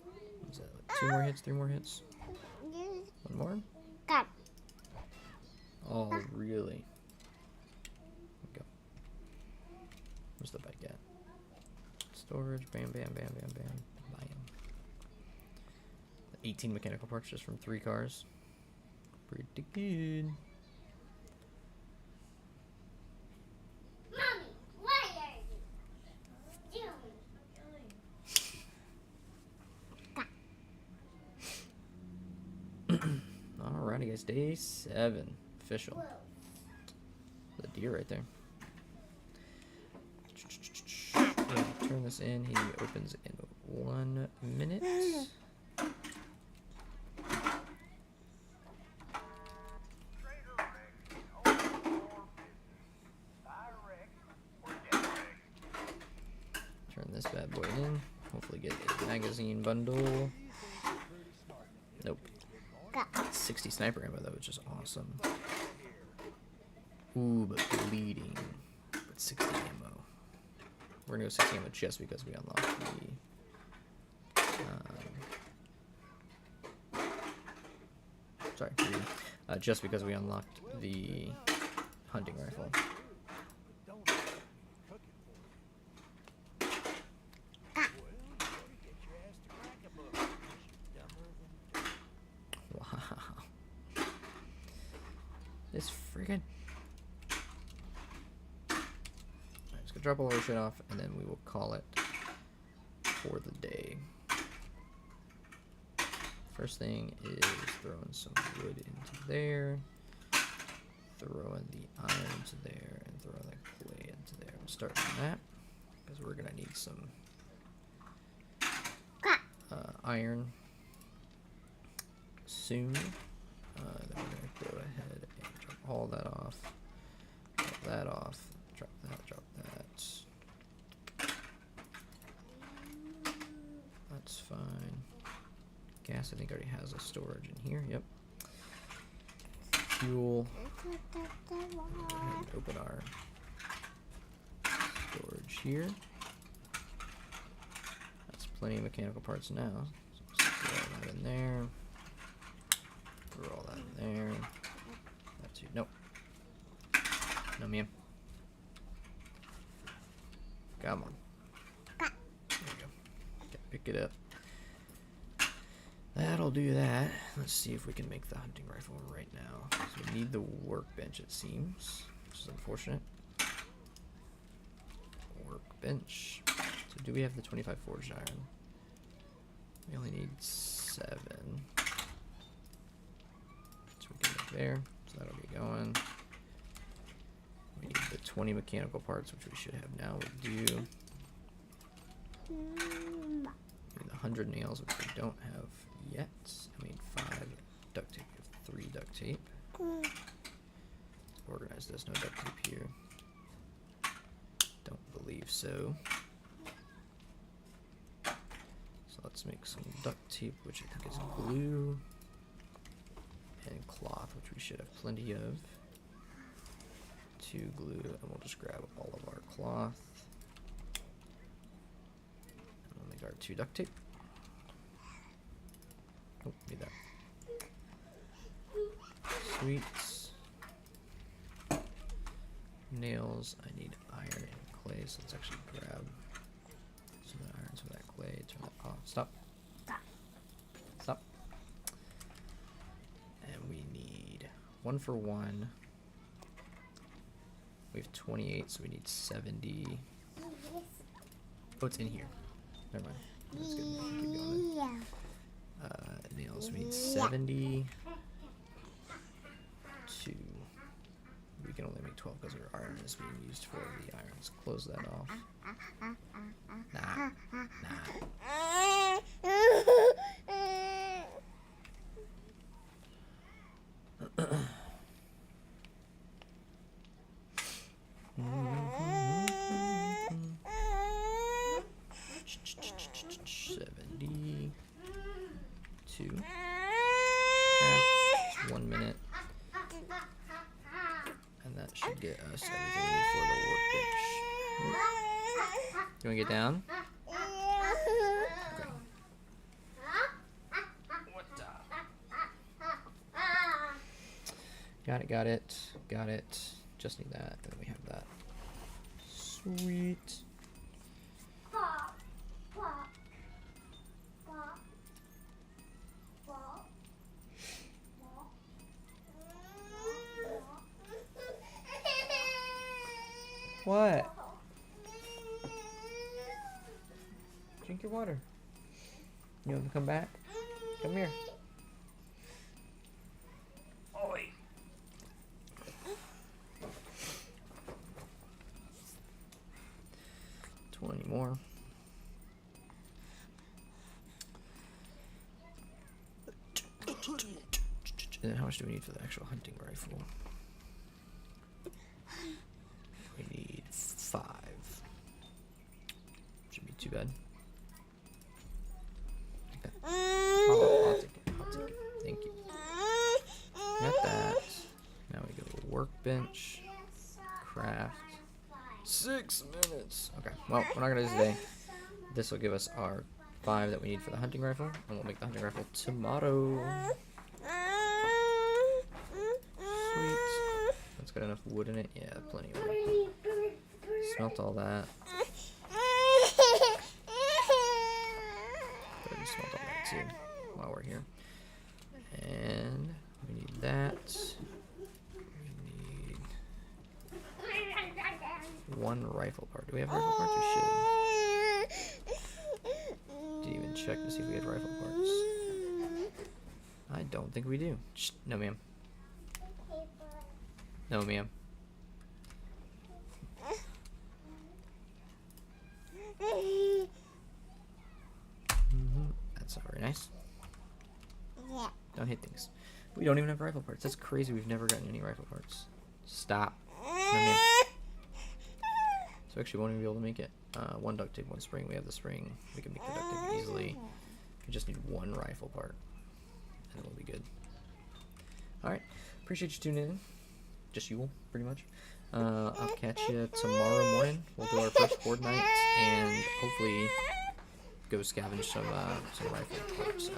What is that? Like 2 more hits? 3 more hits? 1 more?
Got.
Oh, really? Go. Where's the bike at? Storage. Bam, bam, bam, bam, bam. Bam. 18 mechanical parts just from 3 cars. Pretty good.
Mommy, what are you doing?
Alrighty, guys. Day 7. Official. The deer right there. Yeah, turn this in. He opens in 1 minute. Turn this bad boy in. Hopefully get a magazine bundle. Nope. 60 sniper ammo though, which is awesome. Ooh, but bleeding. But 60 ammo. We're gonna go 60 ammo just because we unlocked the... sorry, just because we unlocked the hunting rifle. Wow. This friggin'... Alright, let's go drop all our shit off, and then we will call it for the day. First thing is throwing some wood into there, throwing the iron into there, and throwing the clay into there. I'm starting that, because we're going to need some iron soon. Then we're going to go ahead and drop all that off, drop that off, drop that, drop that. That's fine. Gas, I think, already has a storage in here. Yep. Fuel. Go ahead and open our storage here. That's plenty of mechanical parts now. So just throw all that in there. Throw all that in there. That too. Nope. No, ma'am. Come on. There we go. Okay, pick it up. That'll do that. Let's see if we can make the hunting rifle right now. So we need the workbench, it seems, which is unfortunate. Workbench. So do we have the 25 forged iron? We only need 7. So we can make there. So that'll be going. We need the 20 mechanical parts, which we should have now. We do. We need the 100 nails, which we don't have yet. I mean 5 duct tape. We have 3 duct tape. Let's organize this. No duct tape here. Don't believe so. So let's make some duct tape, which I think is glue. And cloth, which we should have plenty of. 2 glue, and we'll just grab all of our cloth. And we'll make our 2 duct tape. Oh, need that. Sweet. Nails, I need iron and clay, so let's actually grab some of that iron, some of that clay, turn that off. Stop. Stop. And we need 1 for 1. We have 28, so we need 70. Oh, it's in here. Never mind. That's good. Keep going then. Nails, we need 70. 2. We can only make 12 because our iron is being used for the irons. Close that off. Nah. Craft, 1 minute. And that should get us everything we need for the workbench. You wanna get down? Okay. Got it. Just need that, and then we have that. Sweet. What? Drink your water. You want to come back? Come here. Oi. 20 more. And then how much do we need for the actual hunting rifle? We need 5. Shouldn't be too bad. Okay. I'll take it. Thank you. Got that. Now we go to workbench. Craft. 6 minutes. Okay. Well, we're not gonna do this today. This will give us our 5 that we need for the hunting rifle, and we'll make the hunting rifle tomorrow. Sweet. That's got enough wood in it. Yeah, plenty of wood. Smelt all that. Already smelt all that too while we're here. And we need that. We need 1 rifle part. Do we have rifle parts? We should. Didn't even check to see if we had rifle parts. I don't think we do. Shh, no, ma'am. No, ma'am. That's not very nice.
Yeah.
Don't hit things. We don't even have rifle parts. That's crazy. We've never gotten any rifle parts. Stop. No, ma'am. So actually, we won't even be able to make it. 1 duct tape, 1 spring. We have the spring. We can make the duct tape easily. We just need one rifle part, and we'll be good. All right, appreciate you tuning in. Just you, pretty much. I'll catch you tomorrow morning. We'll do our first horde night and hopefully go scavenge some rifle parts out of